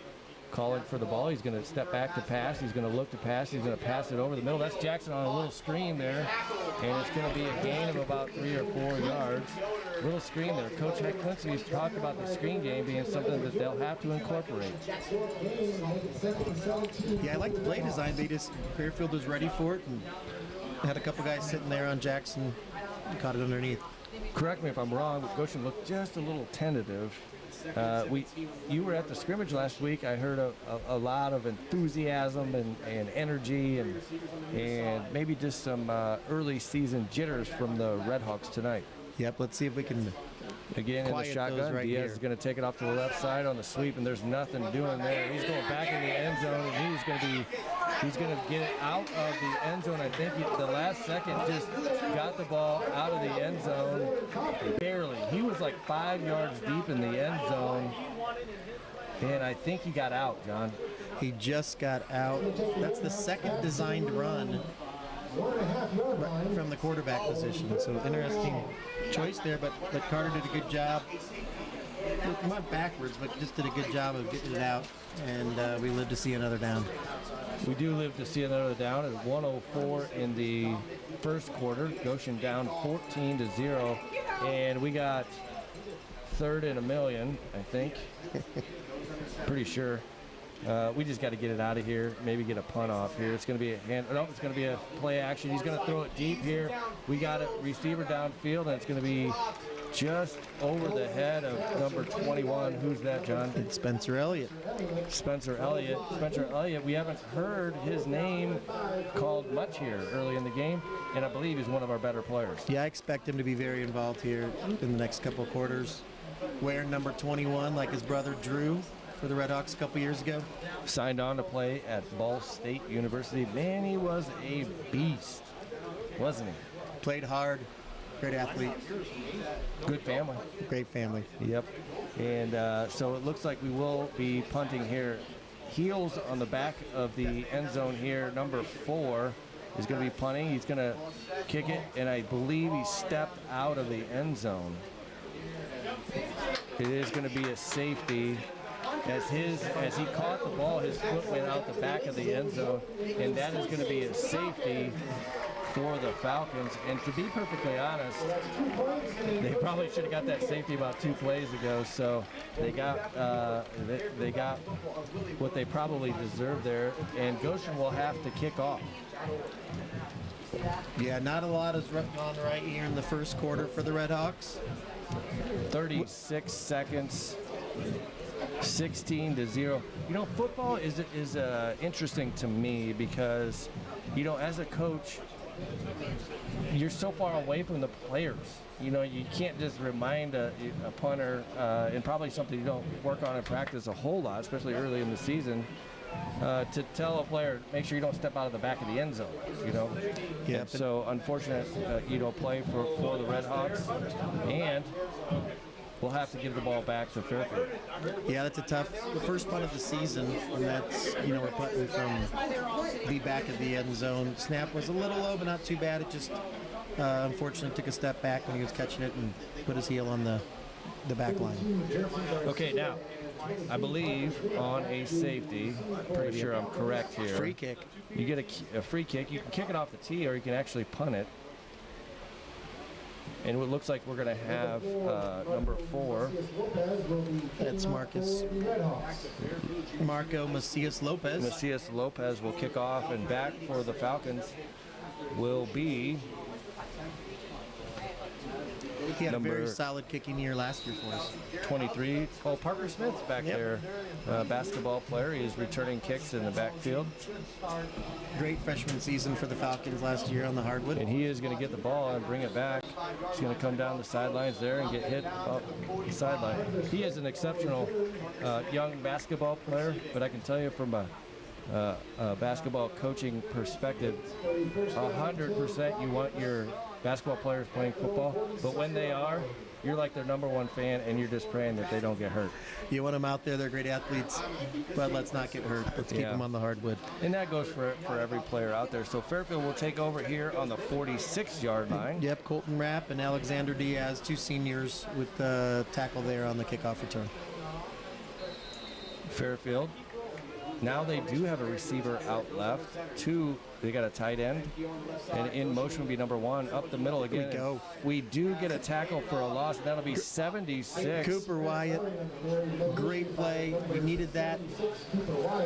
calling for the ball. He's going to step back to pass. He's going to look to pass. He's going to pass it over the middle. That's Jackson on a little screen there, and it's going to be a gain of about 3 or 4 yards. Little screen there. Coach Quincy's talked about the screen game being something that they'll have to incorporate. Yeah, I like the play design. Fairfield was ready for it and had a couple guys sitting there on Jackson, caught it underneath. Correct me if I'm wrong, but Goshen looked just a little tentative. You were at the scrimmage last week. I heard a lot of enthusiasm and energy and maybe just some early season jitters from the RedHawks tonight. Yep, let's see if we can again in the shotgun. Right Diaz here. is going to take it off to the left side on the sweep, and there's nothing doing there. He's going back in the end zone, and he's going to get it out of the end zone. I think the last second just got the ball out of the end zone barely. He was like 5 yards deep in the end zone, and I think he got out, John. He just got out. That's the second designed run from the quarterback position. So interesting choice there, but Carter did a good job. He went backwards, but just did a good job of getting it out, and we live to see another down. We do live to see another down at 1:04 in the first quarter. Goshen down 14-0, and we got 3rd and 1,000,000, I think. Pretty sure. We just got to get it out of here. Maybe get a punt off here. It's going to be it's going to be a play action. He's going to throw it deep here. We got a receiver downfield, and it's going to be just over the head of number 21. Who's that, John? It's Spencer Elliott. Spencer Elliott. We haven't heard his name called much here early in the game, and I believe he's one of our better players. Yeah, I expect him to be very involved here in the next couple of quarters. Wearing number 21 like his brother Drew for the RedHawks a couple years ago. Signed on to play at Ball State University. Man, he was a beast, wasn't he? Played hard. Great athlete. Good family. Great family. Yep. And so it looks like we will be punting here. Heels on the back of the end zone here. Number 4 is going to be punting. He's going to kick it, and I believe he stepped out of the end zone. It is going to be a safety. As he caught the ball, his foot went out the back of the end zone, and that is going to be a safety for the Falcons. And to be perfectly honest, they probably should have got that safety about 2 plays ago. So they got they got what they probably deserved there, and Goshen will have to kick off. Yeah, not a lot has gone right here in the first quarter for the RedHawks. 36 seconds. 16-0. You know, football is interesting to me because, you know, as a coach, you're so far away from the players. You know, you can't just remind a punter, and probably something you don't work on in practice a whole lot, especially early in the season, to tell a player, make sure you don't step out of the back of the end zone, you know? Yeah. And so, unfortunate, you know, play for the RedHawks, and we'll have to give the ball back to Fairfield. Yeah, that's a tough first punt of the season, and that's, you know, we're putting from the back of the end zone. Snap was a little low, but not too bad. It just, unfortunately, took a step back when he was catching it and put his heel on the back line. Okay, now, I believe on a safety, pretty sure I'm correct here. Free kick. You get a free kick. You can kick it off the tee, or you can actually punt it. And it looks like we're going to have number 4. That's Marco Macias Lopez. Macias Lopez will kick off, and back for the Falcons will be. He had a very solid kicking year last year for us. 23. Oh, Parker Smith's back there, basketball player. He is returning kicks in the backfield. Great freshman season for the Falcons last year on the hardwood. And he is going to get the ball and bring it back. He's going to come down the sidelines there and get hit up the sideline. He is an exceptional young basketball player, but I can tell you from a basketball coaching perspective, 100% you want your basketball players playing football, but when they are, you're like their number 1 fan, and you're just praying that they don't get hurt. You want them out there, they're great athletes, but let's not get hurt. Let's keep them on the hardwood. And that goes for every player out there. So Fairfield will take over here on the 46-yard line. Yep, Colton Rapp and Alexander Diaz, 2 seniors with the tackle there on the kickoff return. Fairfield. Now they do have a receiver out left. 2, they got a tight end. And in motion will be number 1 up the middle again. We go. We do get a tackle for a loss. That'll be 76. Cooper Wyatt, great play. We needed that.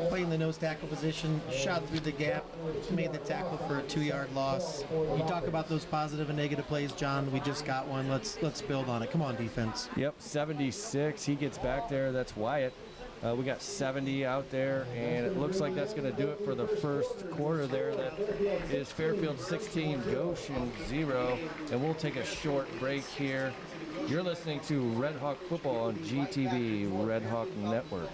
Playing the nose tackle position, shot through the gap, made the tackle for a 2-yard loss. You talk about those positive and negative plays, John. We just got one. Let's build on it. Come on, defense. Yep, 76. He gets back there. That's Wyatt. We got 70 out there, and it looks like that's going to do it for the first quarter there. That is Fairfield 16, Goshen 0, and we'll take a short break here. You're listening to Red Hawk Football on GTV, Red Hawk Network.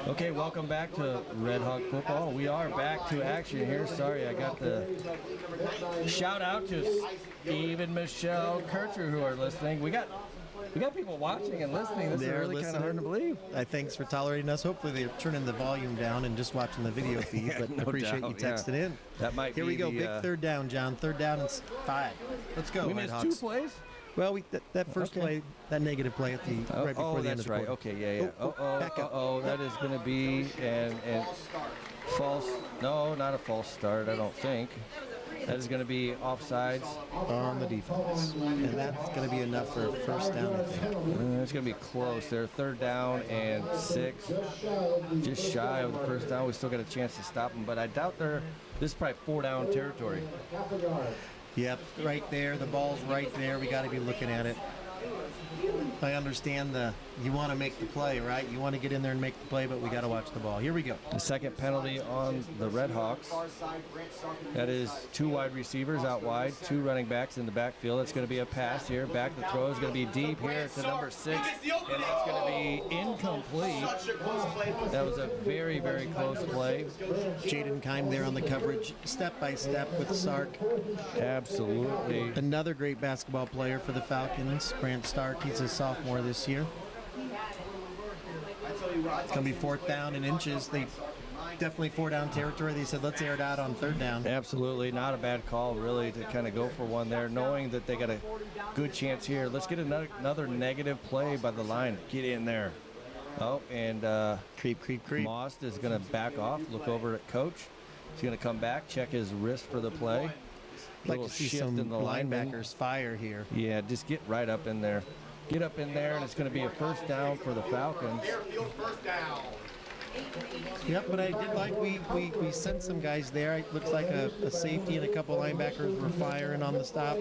Okay, welcome back to Red Hawk Football. We are back to action here. Sorry, I got the shout out to Steve and Michelle Kircher who are listening. We got people watching and listening. This is really kind of hard to believe. Thanks for tolerating us. Hopefully they're turning the volume down and just watching the video feed, but no appreciate doubt, you texting in. That might Here be we go, the, big third down, John. 3rd down and 5. Let's go, we Red missed Hawks. 2 plays? Well, that first Okay. play, that negative play at the right before the end that's of the right. quarter. Okay, yeah. Back up. That is going to be and false. No, not a false start. I don't think. That is going to be offsides. On the defense. And that's going to be enough for a first down, I think. It's going to be close. They're 3rd down and 6. Just shy of the first down. We still got a chance to stop them, but I doubt this is probably 4-down territory. Yep, right there. The ball's right there. We got to be looking at it. I understand you want to make the play, right? You want to get in there and make the play, but we got to watch the ball. Here we go. The second penalty on the RedHawks. That is 2 wide receivers out wide, 2 running backs in the backfield. It's going to be a pass here. Back the throw is going to be deep here to number 6, and it's going to be incomplete. That was a very, very close play. Jaden Kime there on the coverage, step by step with Sark. Absolutely. Another great basketball player for the Falcons, Brant Stark. He's a sophomore this year. It's going to be 4th down and inches. They definitely 4-down territory. They said, let's air it out on 3rd down. Absolutely. Not a bad call, really, to kind of go for one there, knowing that they got a good chance here. Let's get another negative play by the line. Get in there. Oh, and Creep. Moss is going to back off, look over at Coach. He's going to come back, check his wrist for the play. Like to see some linebackers fire here. Yeah, just get right up in there. Get up in there, and it's going to be a first down for the Falcons. Yep, but I did like we sent some guys there. It looks like a safety and a couple linebackers were firing on the stop.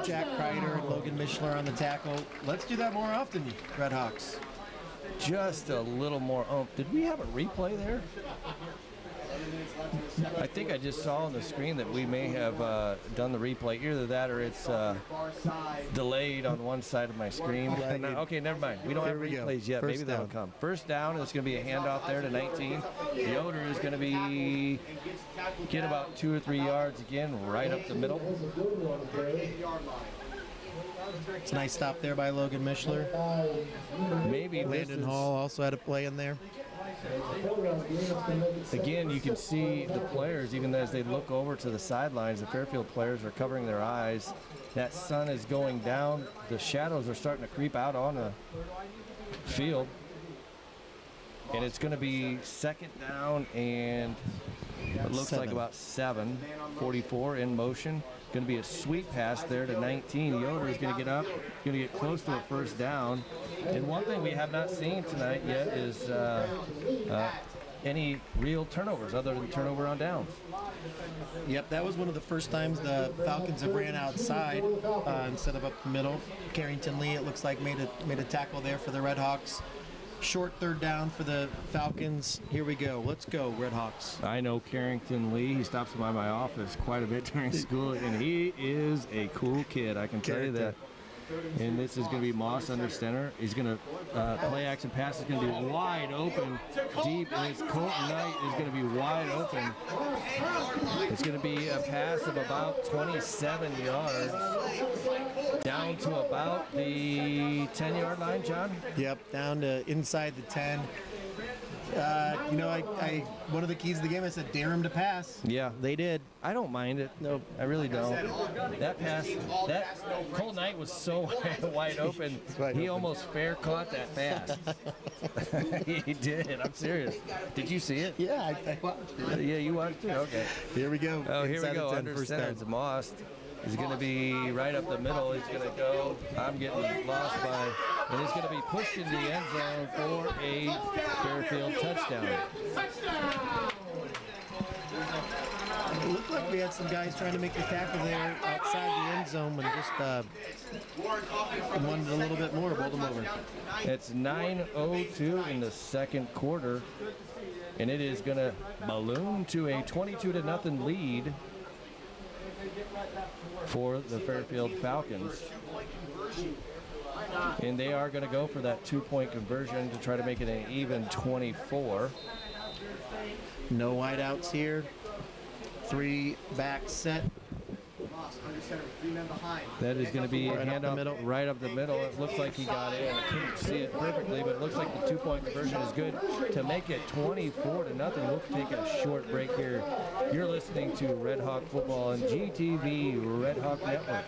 Jack Kreider and Logan Mishler on the tackle. Let's do that more often, RedHawks. Just a little more oomph. Did we have a replay there? I think I just saw on the screen that we may have done the replay. Either that or it's delayed on one side of my screen. Okay, never mind. We don't have replays yet. Maybe that'll come. First down, it's going to be a handoff there to 19. Yoder is going to get about 2 or 3 yards again, right up the middle. It's a nice stop there by Logan Mishler. Maybe Landon Hall also had a play in there. Again, you can see the players, even as they look over to the sidelines, the Fairfield players are covering their eyes. That sun is going down. The shadows are starting to creep out on the field. And it's going to be 2nd down and it looks like about 7. 44 in motion. Going to be a sweep pass there to 19. Yoder is going to get up, going to get close to a first down. And one thing we have not seen tonight yet is any real turnovers other than turnover on downs. Yep, that was one of the first times the Falcons have ran outside instead of up the middle. Carrington Lee, it looks like, made a tackle there for the RedHawks. Short 3rd down for the Falcons. Here we go. Let's go, RedHawks. I know Carrington Lee. He stops by my office quite a bit during school, and he is a cool kid. I can tell you that. And this is going to be Moss under center. He's going to play action pass is going to be wide open, deep, and it's Colton Knight is going to be wide open. It's going to be a pass of about 27 yards down to about the 10-yard line, John. Yep, down to inside the 10. I one of the keys of the game, I said, dare him to pass. Yeah. They did. I don't mind it. No, I really don't. That pass, Cole Knight was so wide open, he almost fair caught that pass. He did. I'm serious. Did you see it? Yeah, I watched it. Yeah, you watched it? Okay. Here we go. Oh, here we Inside go. the 10, Under first center, down. it's Moss. He's going to be right up the middle. He's going to go. I'm getting lost by. And he's going to be pushed into the end zone for a Fairfield touchdown. It looked like we had some guys trying to make the tackle there outside the end zone, and just wanted a little bit more, rolled them over. It's 9:02 in the 2nd quarter, and it is going to balloon to a 22-0 lead for the Fairfield Falcons. And they are going to go for that 2-point conversion to try to make it an even 24. No wideouts here. 3 back set. That is going to be a handoff right up the middle. It looks like he got in. I couldn't see it perfectly, but it looks like the 2-point conversion is good to make it 24-0. We'll take a short break here. You're listening to Red Hawk Football on GTV Red Hawk Network.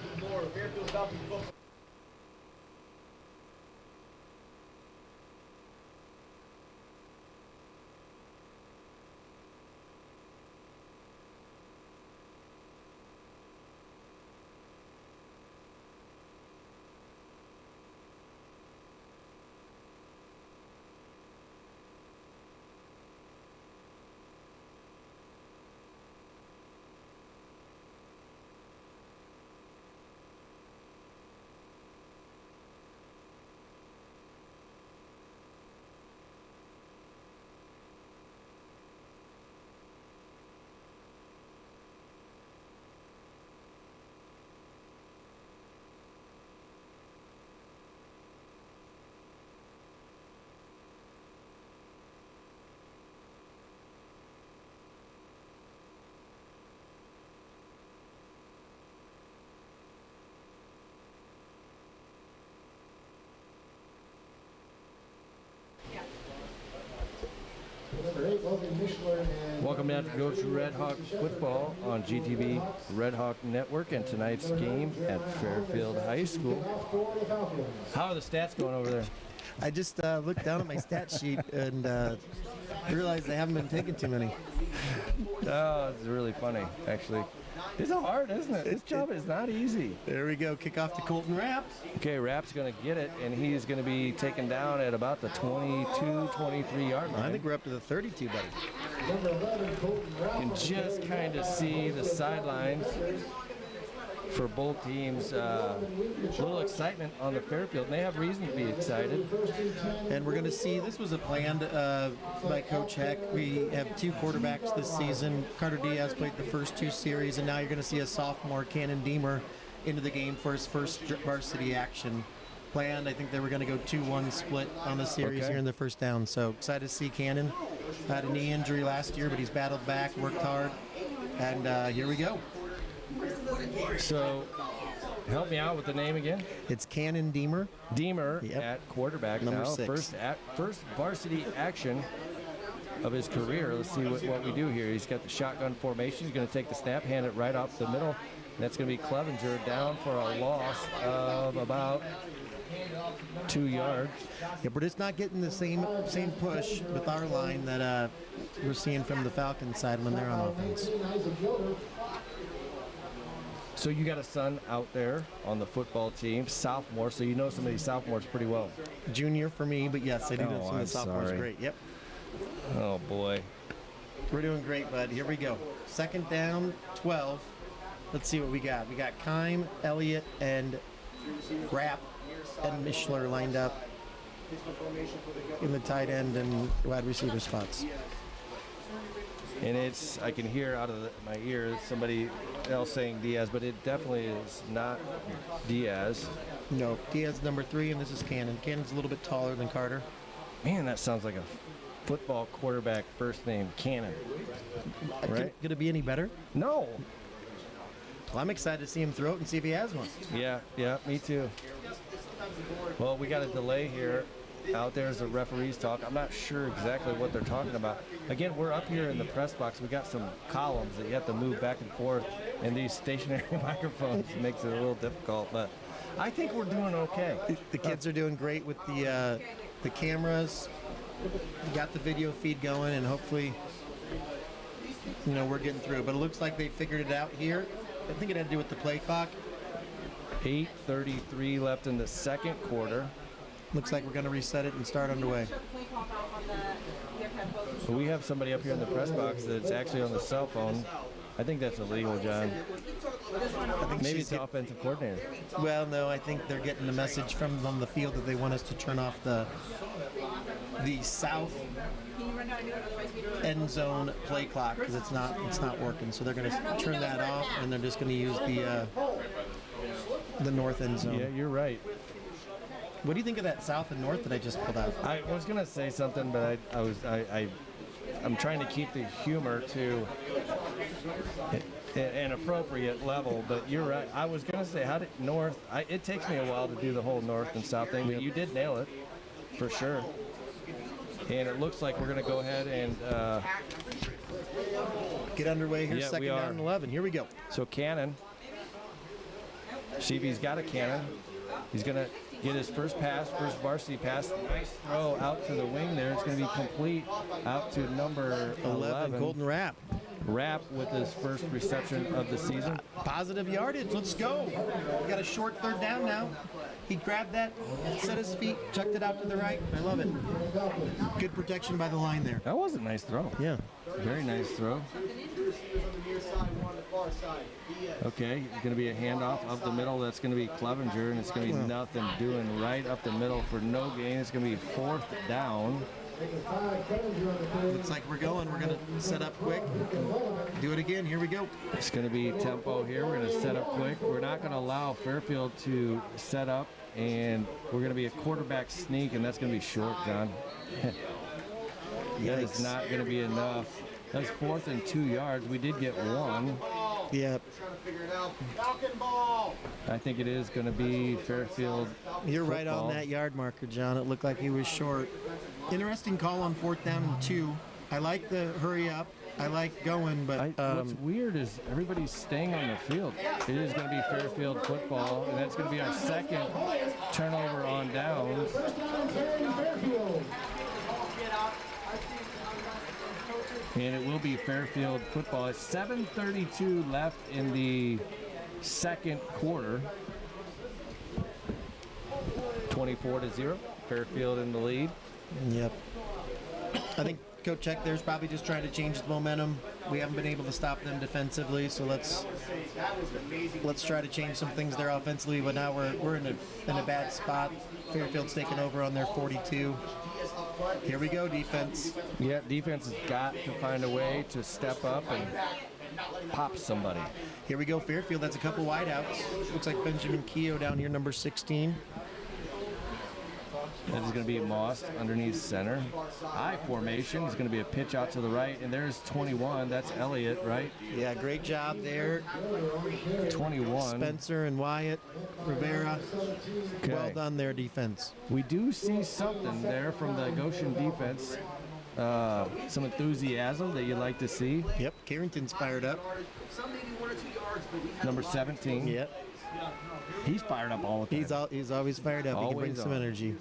Welcome down to Goshen RedHawks football on GTV RedHawk Network and tonight's game at Fairfield High School. How are the stats going over there? I just looked down at my stat sheet and realized I haven't been taking too many. Oh, it's really funny, actually. It's hard, isn't it? This job is not easy. There we go. Kick off to Colton Rapp. Okay, Rapp's going to get it, and he's going to be taken down at about the 22, 23-yard line. I think we're up to the 32, buddy. You can just kind of see the sidelines for both teams. A little excitement on the Fairfield, and they have reason to be excited. And we're going to see, this was a planned by Coach Heck. We have two quarterbacks this season. Carter Diaz played the first two series, and now you're going to see a sophomore, Cannon Deemer, into the game for his first varsity action. Planned, I think they were going to go 2-1 split on the series here in the first down. So excited to see Cannon. Had a knee injury last year, but he's battled back, worked hard, and here we go. So, help me out with the name again. It's Cannon Deemer. Deemer at quarterback Number now. 6. First varsity action of his career. Let's see what we do here. He's got the shotgun formation. He's going to take the snap, hand it right off the middle. And that's going to be Clevenger down for a loss of about 2 yards. Yeah, we're just not getting the same push with our line that we're seeing from the Falcons side when they're on offense. So you got a son out there on the football team, sophomore, so you know some of these sophomores pretty well. Junior for me, but yes, I do know some of the sophomores sorry. great. Yep. Oh, boy. We're doing great, bud. Here we go. Second down, 12. Let's see what we got. We got Kime, Elliott, and Rapp and Mishler lined up in the tight end and wide receiver spots. And I can hear out of my ears somebody else saying Diaz, but it definitely is not Diaz. No, Diaz number 3, and this is Cannon. Cannon's a little bit taller than Carter. Man, that sounds like a football quarterback first name, Cannon. Right? Could it be any better? No. Well, I'm excited to see him throw it and see if he has one. Yeah, me too. Well, we got a delay here. Out there as the referees talk. I'm not sure exactly what they're talking about. Again, we're up here in the press box. We got some columns that you have to move back and forth, and these stationary microphones makes it a little difficult, but I think we're doing okay. The kids are doing great with the cameras. We got the video feed going, and hopefully, we're getting through. But it looks like they figured it out here. I think it had to do with the play clock. 8:33 left in the second quarter. Looks like we're going to reset it and start underway. Well, we have somebody up here in the press box that's actually on the cell phone. I think that's illegal, John. Maybe it's the offensive coordinator. Well, no, I think they're getting a message from on the field that they want us to turn off the south end zone play clock because it's not working. So they're going to turn that off, and they're just going to use the north end zone. Yeah, you're right. What do you think of that south and north that I just pulled out? I was gonna say something, but I'm trying to keep the humor to an appropriate level. But you're right. I was gonna say how did north. It takes me a while to do the whole north and south thing, but you did nail it for sure. And it looks like we're gonna go ahead and get underway here. Yeah, second we down are. and 11. Here we go. So Cannon. See if he's got a cannon. He's gonna get his first varsity pass. Nice throw out to the wing there. It's going to be complete out to number 11. Colton Rapp. Rapp with his first reception of the season. Positive yardage. Let's go. We got a short third down now. He grabbed that, set his feet, chucked it out to the right. I love it. Good protection by the line there. That was a nice throw. Yeah. Very nice throw. Okay, it's going to be a handoff up the middle. That's going to be Clevenger, and it's going to be nothing doing right up the middle for no gain. It's going to be fourth down. Looks like we're going. We're going to set up quick. Do it again. Here we go. It's going to be tempo here. We're going to set up quick. We're not going to allow Fairfield to set up, and we're going to be a quarterback sneak, and that's going to be short, John. That is not going to be enough. That's 4th and 2 yards. We did get one. Yep. I think it is going to be Fairfield. You're football. right on that yard marker, John. It looked like he was short. Interesting call on 4th down and 2. I like the hurry up. I like going, but What's weird is everybody's staying on the field. It is going to be Fairfield football, and that's going to be our second turnover on downs. And it will be Fairfield football. It's 7:32 left in the second quarter. 24-0. Fairfield in the lead. Yep. I think Coach Eck there's probably just trying to change the momentum. We haven't been able to stop them defensively, so let's try to change some things there offensively. But now we're in a bad spot. Fairfield's taking over on their 42. Here we go, defense. Yeah, defense has got to find a way to step up and pop somebody. Here we go, Fairfield. That's a couple wideouts. Looks like Benjamin Keogh down here, number 16. That is going to be Moss underneath center. I formation is going to be a pitch out to the right, and there's 21. That's Elliott, right? Yeah, great job there. 21. Spencer and Wyatt Rivera. Okay. Well done there, defense. We do see something there from the Goshen defense. Some enthusiasm that you like to see. Yep, Carrington's fired up. Number 17. Yep. He's fired up all the time. He's always fired up. He can bring Always some on. energy.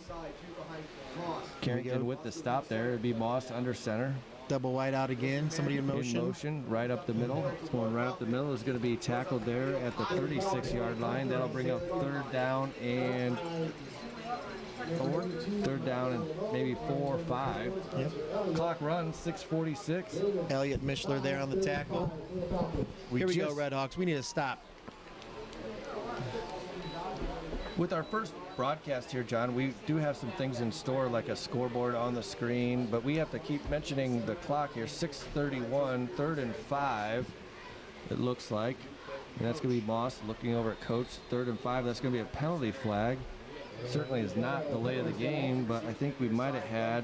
Carrington with the stop there. It'd be Moss under center. Double wide out again. Somebody in motion. In motion, right up the middle. It's going right up the middle. It's going to be tackled there at the 36-yard line. That'll bring up third down and 4. Third down and maybe 4 or 5. Yep. Clock runs 6:46. Elliott Mishler there on the tackle. Here we go, RedHawks. We need to stop. With our first broadcast here, John, we do have some things in store, like a scoreboard on the screen, but we have to keep mentioning the clock here. 6:31, 3rd and 5, it looks like. And that's going to be Moss looking over at Coach. 3rd and 5, that's going to be a penalty flag. Certainly is not the lay of the game, but I think we might have had,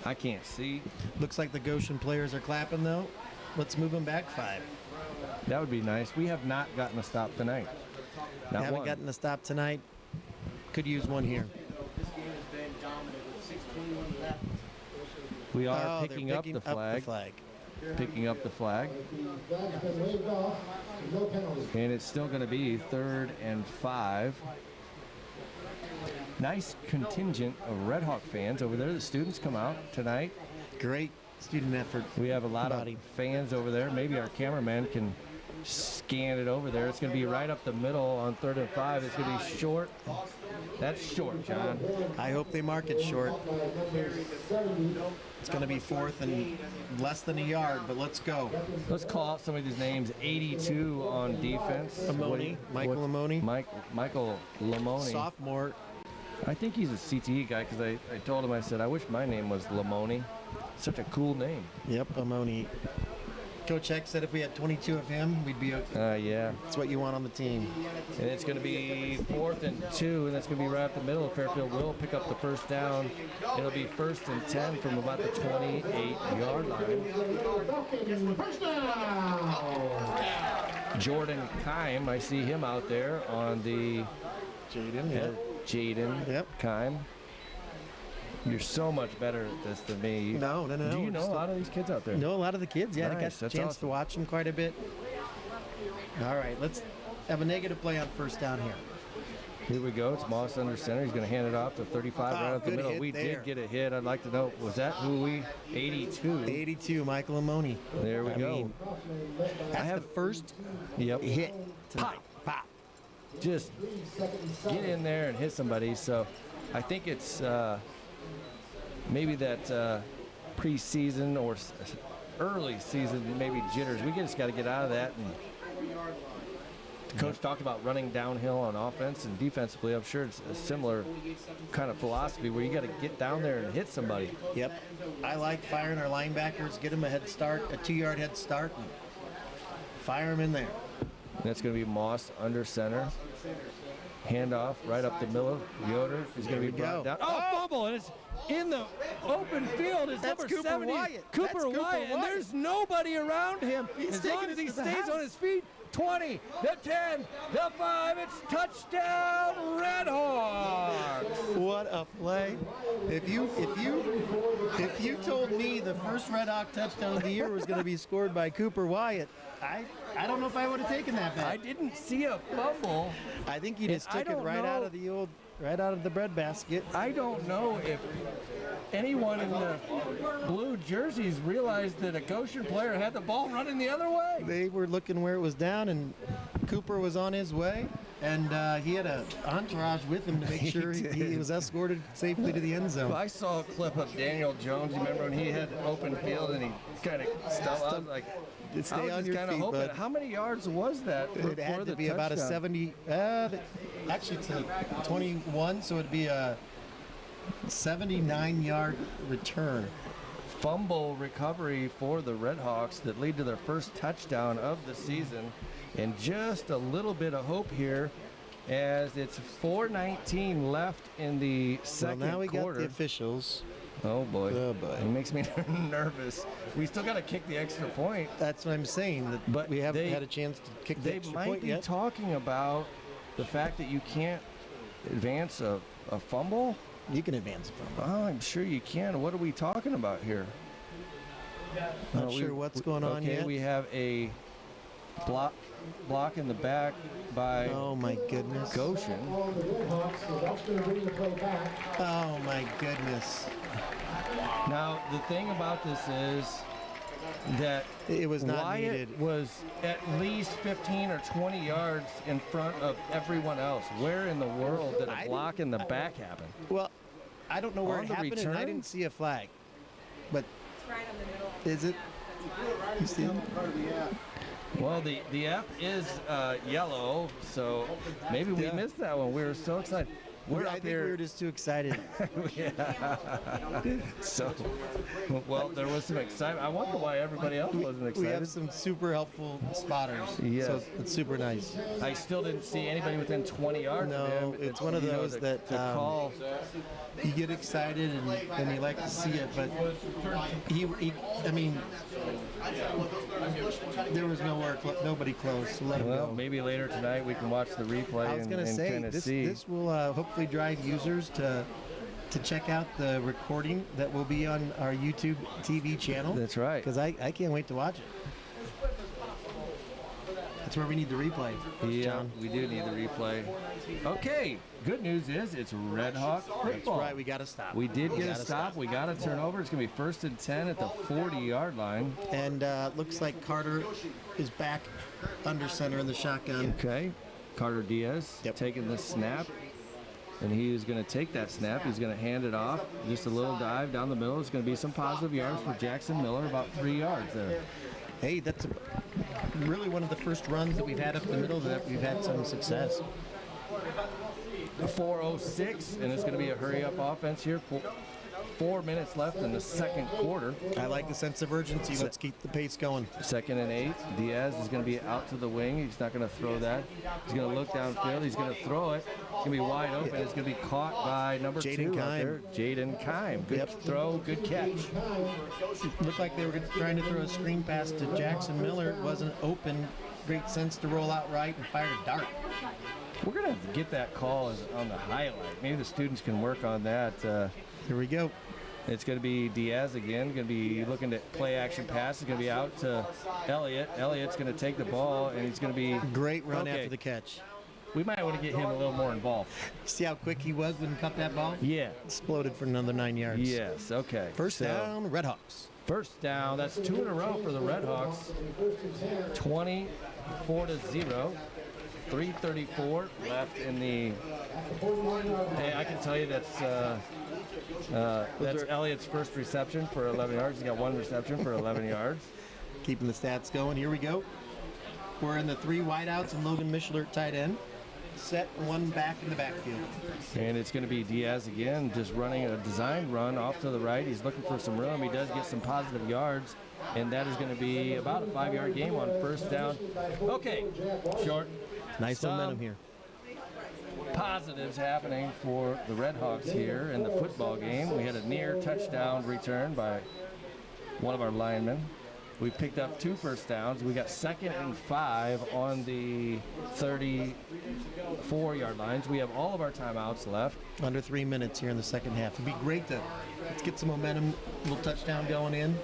I can't see. Looks like the Goshen players are clapping, though. Let's move them back 5. That would be nice. We have not gotten a stop tonight. Not Haven't one. gotten a stop tonight. Could use one here. We are They're picking up the flag. Picking up the flag. And it's still going to be 3rd and 5. Nice contingent of RedHawk fans over there. The students come out tonight. Great student effort. We have a lot of fans over there. Maybe our cameraman can scan it over there. It's going to be right up the middle on 3rd and 5. It's going to be short. That's short, John. I hope they mark it short. It's going to be 4th and less than a yard, but let's go. Let's call out some of these names. 82 on defense. Lamoni, Michael Lamoni. Michael Lamoni. Sophomore. I think he's a CTE guy because I told him, I said, I wish my name was Lamoni. Such a cool name. Yep, Lamoni. Coach Eck said if we had 22 of him, we'd be okay. Yeah. That's what you want on the team. And it's going to be 4th and 2, and that's going to be right up the middle. Fairfield will pick up the first down. It'll be 1st and 10 from about the 28-yard line. Jordan Kime, I see him out there on the Jaden Kime. You're so much better at this than me. No. Do you know a lot of these kids out there? Know a lot of the kids. Yeah, Nice, I got a chance to watch them quite a bit. All right, let's have a negative play on first down here. Here we go. It's Moss under center. He's going to hand it off to 35 right up the middle. We did get a hit. I'd like to know, was that who we? 82. 82, Michael Lamoni. There we go. That's the first hit. Pop. Just get in there and hit somebody. So I think it's maybe that preseason or early season, maybe jitters. We just got to get out of that. And the coach talked about running downhill on offense and defensively. I'm sure it's a similar kind of philosophy where you got to get down there and hit somebody. Yep. I like firing our linebackers, get them a head start, a 2-yard head start, and fire them in there. And that's going to be Moss under center. Handoff right up the middle. Yoder is going to be brought down. Oh, fumble! And it's in the open field. It's That's number Cooper 70, Wyatt. Cooper Wyatt. And there's nobody around him. As long as he stays on his feet. 20, the 10, the 5. It's touchdown, RedHawks. What a play. If you told me the first Red Hawk touchdown of the year was going to be scored by Cooper Wyatt, I don't know if I would have taken that bet. I didn't see a fumble. I think he just I took it don't right know. out of the breadbasket. I don't know if anyone in the blue jerseys realized that a Goshen player had the ball running the other way. They were looking where it was down, and Cooper was on his way, and he had an entourage with him to make sure he was escorted safely to the end zone. I saw a clip of Daniel Jones. You remember when he had open field and he kind of stumped like. Stay I was on just your kind of feet, hoping. bud. How many yards was that? It had to be about a 70. Actually, it's a 21, so it'd be a 79-yard return. Fumble recovery for the RedHawks that lead to their first touchdown of the season, and just a little bit of hope here, as it's 4:19 left in the second Well, now we quarter. got the officials. Oh boy. Oh, boy. It makes me nervous. We still got to kick the extra point. That's what I'm saying. That But we haven't they- had a chance to kick the They extra might point be yet. talking about the fact that you can't advance a fumble. You can advance from. Oh, I'm sure you can. What are we talking about here? Not sure what's going on okay, yet. we have a block in the back by Oh my goodness. Goshen. Oh my goodness. Now, the thing about this is that It was not Wyatt needed. was at least 15 or 20 yards in front of everyone else. Where in the world did a block in the back happen? Well, I don't know where On it the happened, and I return? didn't see a flag. But It's right on the middle. is it? You see it? Well, the F is yellow, so maybe we Yeah. missed that one. We were so excited. We're I up think here. we were just too excited. So, well, there was some excitement. I wonder why everybody else wasn't We excited. have some super helpful spotters. Yes. So it's super nice. I still didn't see anybody within 20 yards No, of him. it's one of you know, those to that, to call. You get excited and you like to see it, but I mean, there was nobody close. So let him Well, go. maybe later tonight we can watch the replay I was going to and say kind of this. see. This will hopefully drive users to check out the recording that will be on our YouTube TV channel. That's right. Because I can't wait to watch it. That's where we need the replay. Yeah, John. we do need the replay. Okay, good news is it's Red Hawk That's football. right. We got to stop. We did get a gotta stop. We got a turnover. It's going to be 1st and 10 at the 40-yard line. And looks like Carter is back under center in the shotgun. Okay, Carter Diaz Yep. taking the snap. And he's going to take that snap. He's going to hand it off. Just a little dive down the middle. It's going to be some positive yards for Jackson Miller, about 3 yards there. Hey, that's really one of the first runs that we've had up the middle that we've had some success. 4:06, and it's going to be a hurry-up offense here. 4 minutes left in the second quarter. I like the sense of urgency. Let's keep the pace going. 2nd and 8. Diaz is going to be out to the wing. He's not going to throw that. He's going to look downfield. He's going to throw it. It's going to be wide open. It's going to be caught by number Jaden 2 out Kime. there, Jaden Kime. Good Yep. throw, good catch. Looked like they were trying to throw a screen pass to Jackson Miller. It wasn't open. Great sense to roll out right and fire a dart. We're going to get that call on the highlight. Maybe the students can work on that. Here we go. It's going to be Diaz again. Going to be looking to play action pass. It's going to be out to Elliott. Elliott's going to take the ball, and he's going to be Great run Okay. after the catch. We might want to get him a little more involved. See how quick he was when he cut that ball? Yeah. Exploded for another 9 yards. Yes. Okay. First So, down, RedHawks. First down. That's 2 in a row for the RedHawks. 24-0. 3:34 left in the. Hey, I can tell you that's Elliott's first reception for 11 yards. He got 1 reception for 11 yards. Keeping the stats going. Here we go. We're in the 3 wideouts and Logan Mishler at tight end. Set 1 back in the backfield. And it's going to be Diaz again, just running a designed run off to the right. He's looking for some room. He does get some positive yards, and that is going to be about a 5-yard game on first down. Okay, short. Nice Some momentum here. Positives happening for the RedHawks here in the football game. We had a near touchdown return by one of our linemen. We picked up 2 first downs. We got 2nd and 5 on the 34-yard lines. We have all of our timeouts left. Under 3 minutes here in the second half. It'd be great to let's get some momentum, little touchdown going in.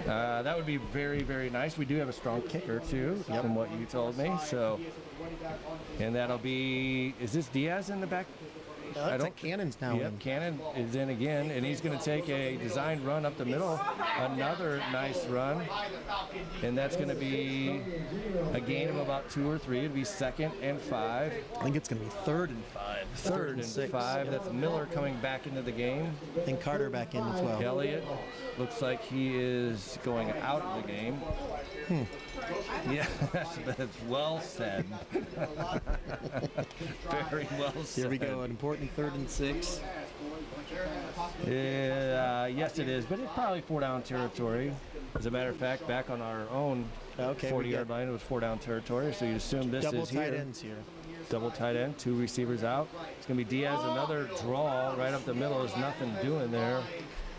That would be very, very nice. We do have a strong kicker too, from what you told me. So, and that'll be. Is this Diaz in the back? I don't. Cannon's now in. Cannon is in again, and he's going to take a designed run up the middle. Another nice run, and that's going to be a gain of about 2 or 3. It'd be 2nd and 5. I think it's going to be 3rd and 5. 3rd and 6. 5. That's Miller coming back into the game. And Carter back in as well. Elliott looks like he is going out of the game. Yeah, that's well said. Very well said. Here we go, an important 3rd and 6. Yes, it is, but it's probably 4-down territory. As a matter of fact, back on our own 40-yard line, it was 4-down territory, so you assume this double is here. tight ends here. Double tight end, 2 receivers out. It's going to be Diaz, another draw right up the middle. There's nothing doing there,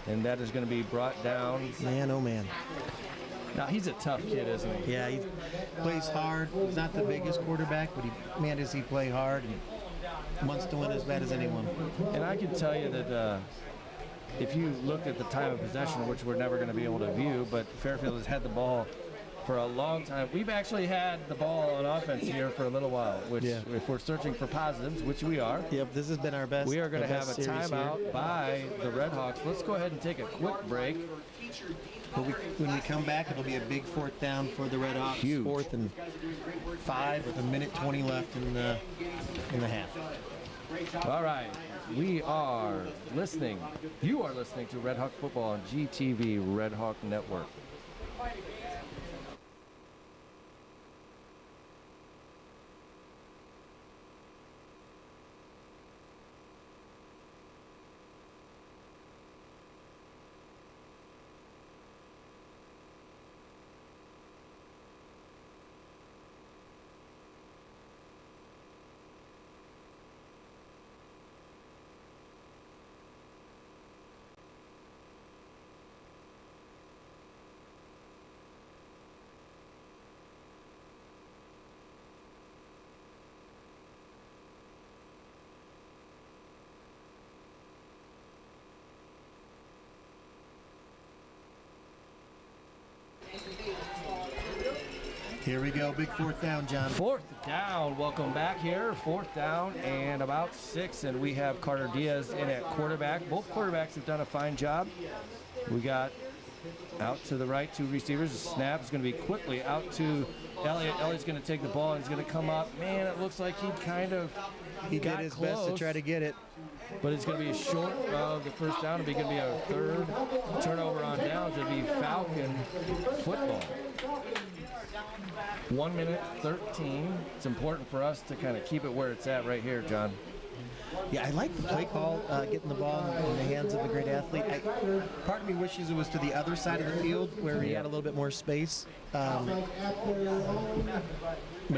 and that is going to be brought down. Man, oh man. Now, he's a tough kid, isn't he? Yeah, he plays hard. He's not the biggest quarterback, but man, does he play hard and wants to win as bad as anyone. And I can tell you that if you looked at the time of possession, which we're never going to be able to view, but Fairfield has had the ball for a long time. We've actually had the ball on offense here for a little while, which if we're searching for positives, which we are. Yep, this has been our best. We are going to have a timeout here by the RedHawks. Let's go ahead and take a quick break. But when we come back, it'll be a big 4th down for the RedHawks. Huge. 4th and 5 with 1:20 left in the half. All right, we are listening. You are listening to Red Hawk Football on GTV Red Hawk Network. Here we go, big 4th down, John. 4th down, welcome back here. 4th down and about 6, and we have Carter Diaz in at quarterback. Both quarterbacks have done a fine job. We got out to the right, 2 receivers. The snap is going to be quickly out to Elliott. Elliott's going to take the ball and he's going to come up. Man, it looks like he did his best to try to get it. But it's going to be short of the first down. It'll be going to be a 3rd turnover on downs. It'll be Falcon football. 1 minute 13. It's important for us to kind of keep it where it's at right here, John. Yeah, I like the play call, getting the ball in the hands of a great athlete. Part of me wishes it was to the other side of the field where he had a little bit more space. But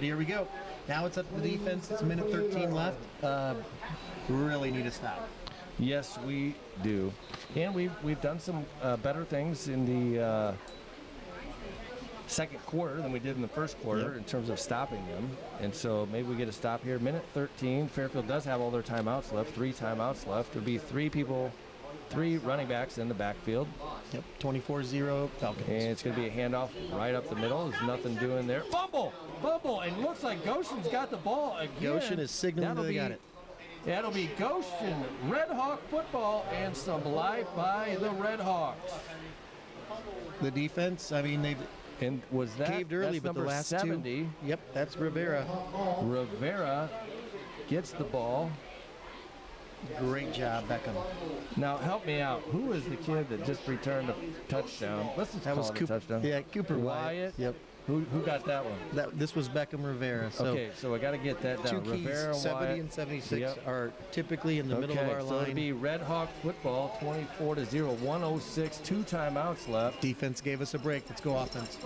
here we go. Now it's up to the defense. It's 1:13 left. Really need to stop. Yes, we do. And we've done some better things in the second quarter than we did in the first quarter in terms of stopping them. And so maybe we get a stop here. 1:13. Fairfield does have all their timeouts left. 3 timeouts left. There'll be 3 running backs in the backfield. Yep, 24-0 Falcons. And it's going to be a handoff right up the middle. There's nothing doing there. Fumble! And looks like Goshen's got the ball again. Goshen is signaling they got it. That'll be Goshen, Red Hawk football, and some life by the Red Hawks. The defense, I mean, they've caved early, but the last 70. 2. Yep, that's Rivera. Rivera gets the ball. Great job, Beckham. Now, help me out. Who is the kid that just returned a touchdown? Let's just call it a touchdown. Yeah, Cooper Wyatt. Yep. Who got that one? This was Beckham Rivera. So okay, so I got to get that down. 2 keys, Rivera, 70 Wyatt. and 76 are typically in the middle of our so line. it'll be Red Hawk football, 24-0, 106, 2 timeouts left. Defense gave us a break. Let's go offense.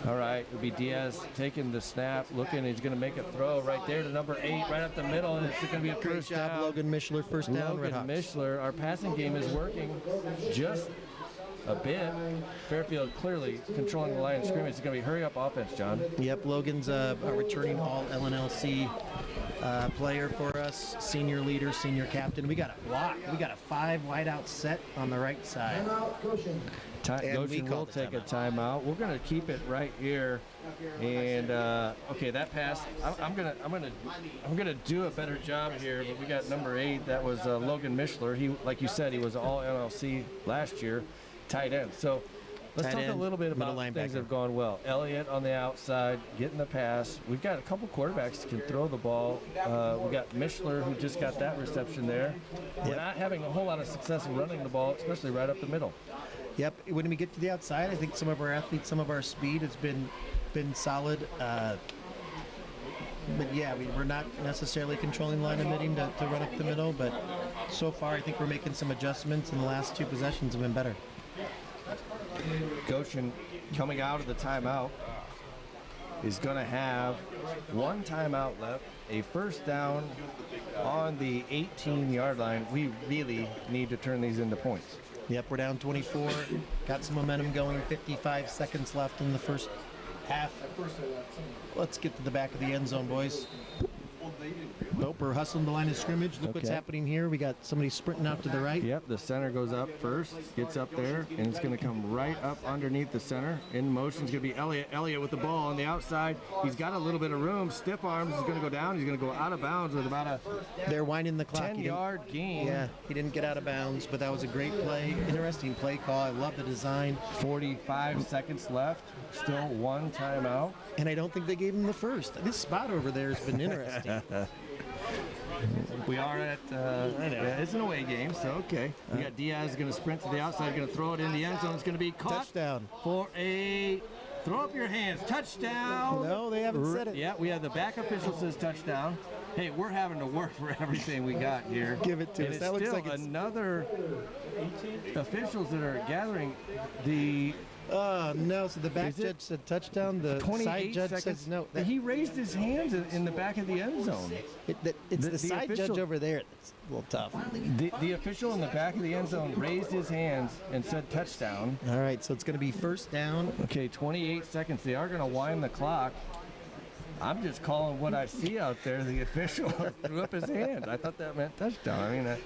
All right, it'll be Diaz taking the snap, looking. He's going to make a throw right there to number 8, right up the middle, and it's going to be a Great first job, down. Logan Mishler, first down, Logan RedHawks. Mishler, our passing game is working just a bit. Fairfield clearly controlling the line of scrimmage. It's going to be hurry up offense, John. Yep, Logan's a returning all LNLC player for us, senior leader, senior captain. We got a block. We got a 5 wideout set on the right side. And we Goshen will called the take a timeout. We're going to keep it right here. And okay, that pass. I'm gonna do a better job here. But we got number 8. That was Logan Mishler. He, like you said, he was all NLC last year, tight end. So let's Tight talk a end, little bit middle about things linebacker. that have gone well. Elliott on the outside, getting the pass. We've got a couple quarterbacks that can throw the ball. We got Mishler, who just got that reception there. We're not having a whole lot of success running the ball, especially right up the middle. Yep, when we get to the outside, I think some of our athletes, some of our speed has been solid. But yeah, we're not necessarily controlling line of hitting to run up the middle, but so far I think we're making some adjustments, and the last 2 possessions have been better. Goshen, coming out of the timeout, is going to have 1 timeout left, a first down on the 18-yard line. We really need to turn these into points. Yep, we're down 24. Got some momentum going. 55 seconds left in the first half. Let's get to the back of the end zone, boys. Nope, we're hustling the line of scrimmage. Look what's Okay. happening here. We got somebody sprinting out to the right. Yep, the center goes up first, gets up there, and it's going to come right up underneath the center. In motion is going to be Elliott. Elliott with the ball on the outside. He's got a little bit of room. Stiff arms is going to go down. He's going to go out of bounds with about a They're winding the clock. 10-yard gain. Yeah, he didn't get out of bounds, but that was a great play. Interesting play call. I love the design. 45 seconds left. Still 1 timeout. And I don't think they gave him the first. This spot over there has been interesting. We are at, it's an away game, so okay. We got Diaz going to sprint to the outside, going to throw it in the end zone. It's going to be caught Touchdown. for a throw up your hands. Touchdown. No, they haven't said it. Yeah, we have the back official says touchdown. Hey, we're having to work for everything we got here. Give it to And us. it's That looks still like it's- another officials that are gathering. The No, so the back Is it judge said touchdown. The 28 side judge seconds. says no. He raised his hands in the back of the end zone. It's the side official- judge over there that's a little tough. The official in the back of the end zone raised his hands and said touchdown. All right, so it's going to be first down. Okay, 28 seconds. They are going to wind the clock. I'm just calling what I see out there. The official threw up his hand. I thought that meant touchdown. I mean,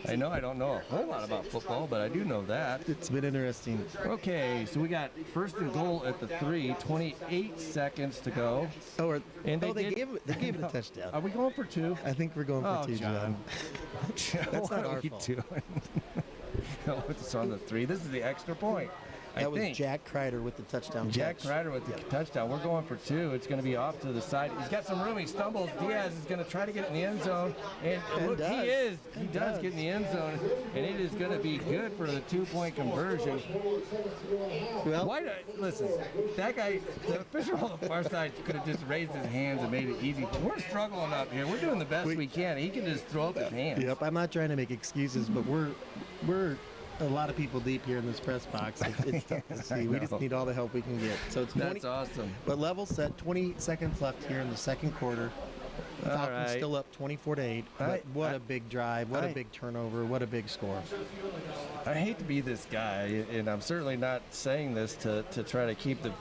I know I don't know a whole lot about football, but I do know that. It's been interesting. Okay, so we got first and goal at the 3, 28 seconds to go. And they they did- gave it a touchdown. Are we going for 2? I think we're going for Oh, 2, John. That's not our fault. No, it's on the 3. This is the extra point. That was Jack Kreider with the touchdown Jack catch. Kreider with the touchdown. We're going for 2. It's going to be off to the side. He's got some room. He stumbles. Diaz is going to try to get it in the end zone. And look, he does get in the end zone. And it is going to be good for the 2-point conversion. Well, Listen, that guy, the official on the far side could have just raised his hands and made it easy. We're struggling up here. We're doing the best we can. He can just throw up his hands. Yep, I'm not trying to make excuses, but we're a lot of people deep here in this press box. It's tough to see. We just need all the help we can get. So it's 20, That's awesome. But level set, 20 seconds left here in the second quarter. Falcons right. still up 24-8. But what a big drive, what a big turnover, what a big score. I hate to be this guy, and I'm certainly not saying this to try to keep the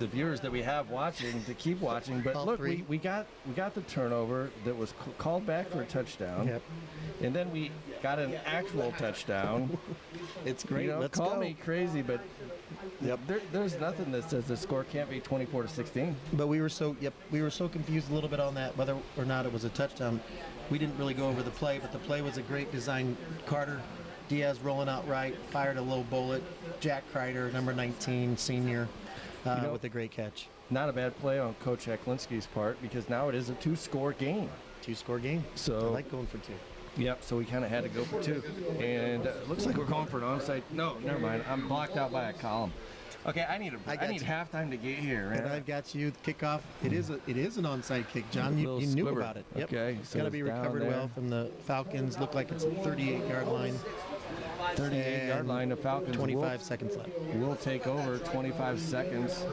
viewers that we have watching to keep watching. But All look, three. we got the turnover that was called back for a touchdown. Yep. And then we got an actual touchdown. It's great. You know, Let's call go. me crazy, but Yep. there's nothing that says the score can't be 24-16. But we were so confused a little bit on that, whether or not it was a touchdown. We didn't really go over the play, but the play was a great design. Carter Diaz rolling out right, fired a low bullet. Jack Kreider, number 19, senior, with a great catch. Not a bad play on Coach Heklinski's part, because now it is a 2-score game. 2-score game. So I like going for 2. Yep, so we kind of had to go for 2. And looks like we're going for an onside. No, never mind. I'm blocked out by a column. Okay, I need halftime to get here. And I've got you. Kickoff. It is an onside kick, John. You knew squibber. about it. Yep. Okay, It's so got to it's be down recovered there. well from the Falcons. Look like it's a 38-yard line. 38-yard line. The Falcons 25 seconds left. will take over 25 seconds.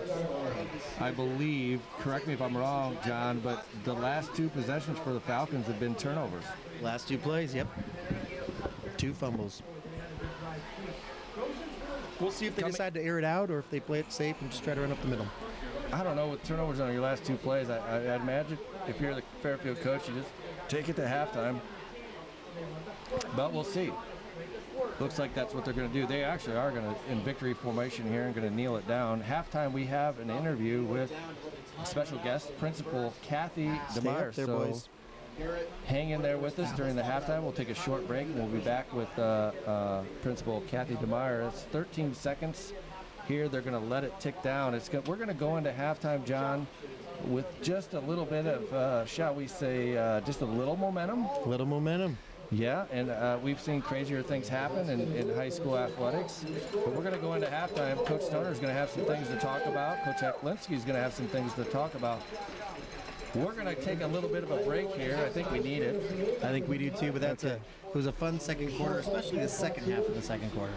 I believe, correct me if I'm wrong, John, but the last 2 possessions for the Falcons have been turnovers. Last 2 plays, yep. 2 fumbles. We'll see if they decide to air it out or if they play it safe and just try to run up the middle. I don't know, with turnovers on your last 2 plays, I'd imagine if you're the Fairfield coach, you just take it to halftime. But we'll see. Looks like that's what they're going to do. They actually are going to, in victory formation here, and going to kneel it down. Halftime, we have an interview with special guest, Principal Kathy DeMeyer. There, so boys. hang in there with us during the halftime. We'll take a short break, and we'll be back with Principal Kathy DeMeyer. It's 13 seconds here. They're going to let it tick down. We're going to go into halftime, John, with just a little bit of, shall we say, just a little momentum. Little momentum. Yeah, and we've seen crazier things happen in high school athletics. But we're going to go into halftime. Coach Stoner is going to have some things to talk about. Coach Eklinski is going to have some things to talk about. We're going to take a little bit of a break here. I think we need it. I think we do too, but it was a fun second quarter, especially the second half of the second quarter.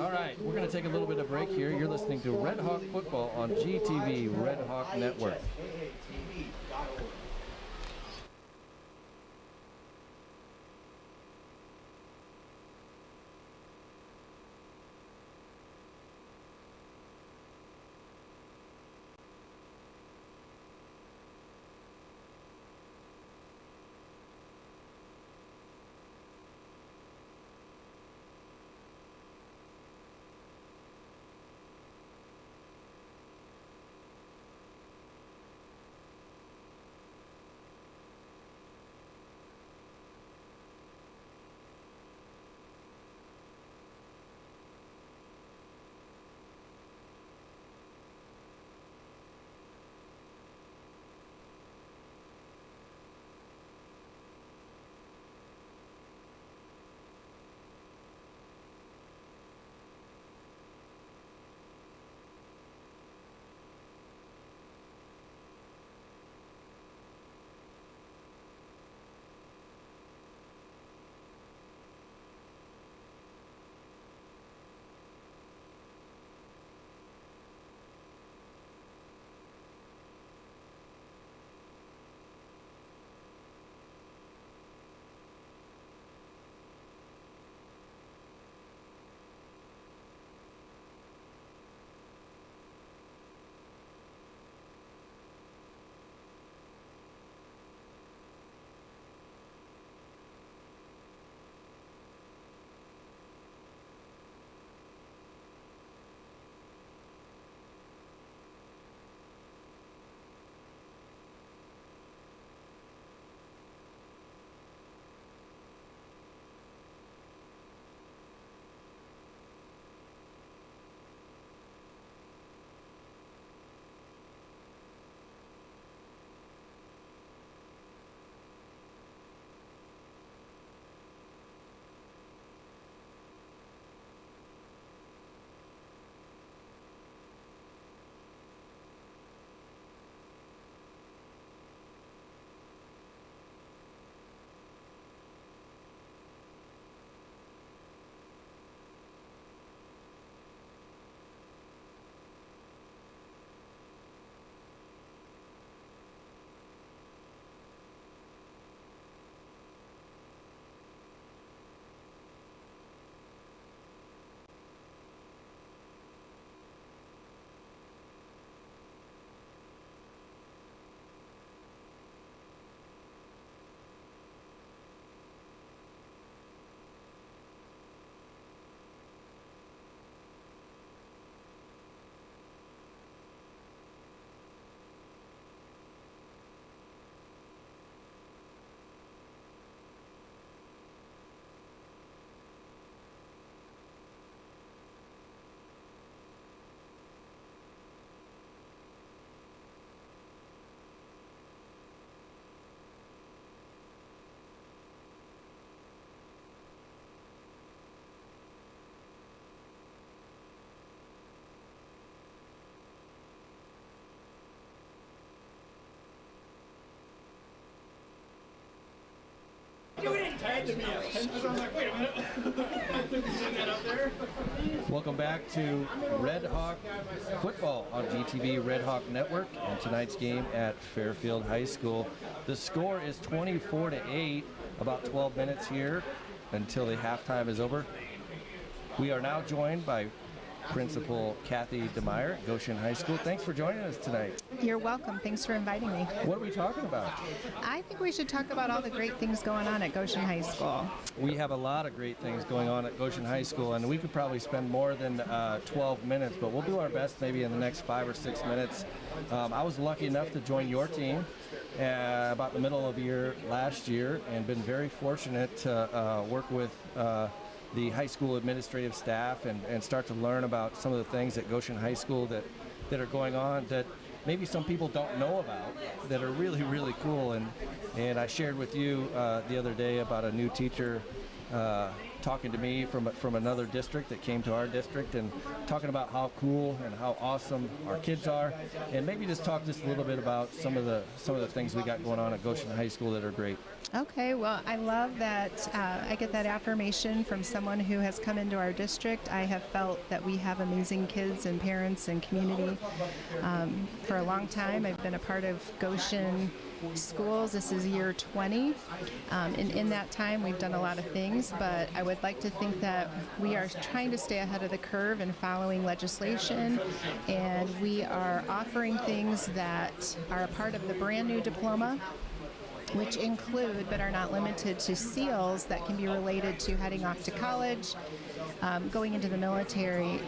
All right, we're going to take a little bit of break here. You're listening to Red Hawk Football on GTV Red Hawk Network. Welcome back to Red Hawk football on GTV Red Hawk Network, and tonight's game at Fairfield High School. The score is 24-8, about 12 minutes here until the halftime is over. We are now joined by Principal Kathy DeMeyer at Goshen High School. Thanks for joining us tonight. You're welcome. Thanks for inviting me. What are we talking about? I think we should talk about all the great things going on at Goshen High School. We have a lot of great things going on at Goshen High School, and we could probably spend more than 12 minutes, but we'll do our best maybe in the next 5 or 6 minutes. I was lucky enough to join your team about the middle of the year last year, and been very fortunate to work with the high school administrative staff and start to learn about some of the things at Goshen High School that are going on that maybe some people don't know about, that are really, really cool. And I shared with you the other day about a new teacher talking to me from another district that came to our district, and talking about how cool and how awesome our kids are, and maybe just talk just a little bit about some of the things we got going on at Goshen High School that are great. Okay, well, I love that I get that affirmation from someone who has come into our district. I have felt that we have amazing kids and parents and community for a long time. I've been a part of Goshen schools. This is year 20. And in that time, we've done a lot of things, but I would like to think that we are trying to stay ahead of the curve and following legislation, and we are offering things that are a part of the brand new diploma, which include but are not limited to SEALs that can be related to heading off to college, going into the military,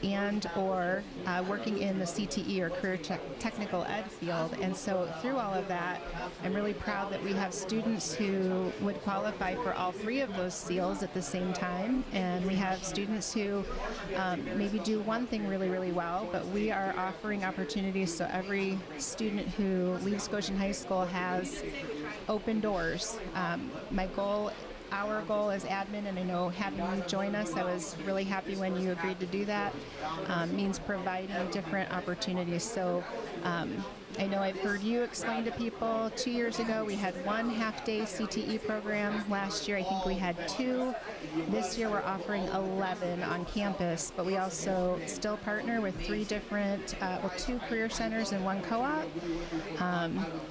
and or working in the CTE or career technical ed field. And so through all of that, I'm really proud that we have students who would qualify for all three of those SEALs at the same time. And we have students who maybe do one thing really, really well, but we are offering opportunities so every student who leaves Goshen High School has open doors. Our goal as admin, and I know having you join us, I was really happy when you agreed to do that, means providing different opportunities. So I know I've heard you explain to people 2 years ago we had one half-day CTE program. Last year I think we had 2. This year we're offering 11 on campus, but we also still partner with 3 different, 2 career centers and 1 co-op.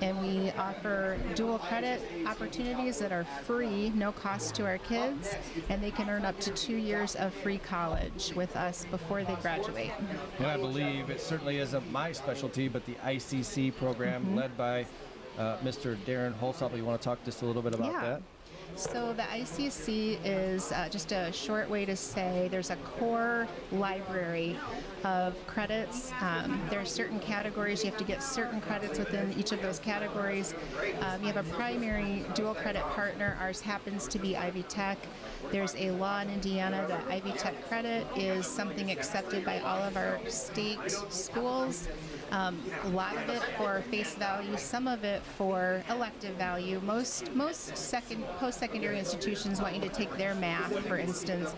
And we offer dual credit opportunities that are free, no cost to our kids, and they can earn up to 2 years of free college with us before they graduate. And I believe it certainly isn't my specialty, but the ICC program led by Mr. Darren Holsop. You want to talk just a little bit about that? So the ICC is just a short way to say there's a core library of credits. There are certain categories. You have to get certain credits within each of those categories. You have a primary dual credit partner. Ours happens to be Ivy Tech. There's a law in Indiana that Ivy Tech credit is something accepted by all of our state schools. A lot of it for face value, some of it for elective value. Most post-secondary institutions want you to take their math, for instance.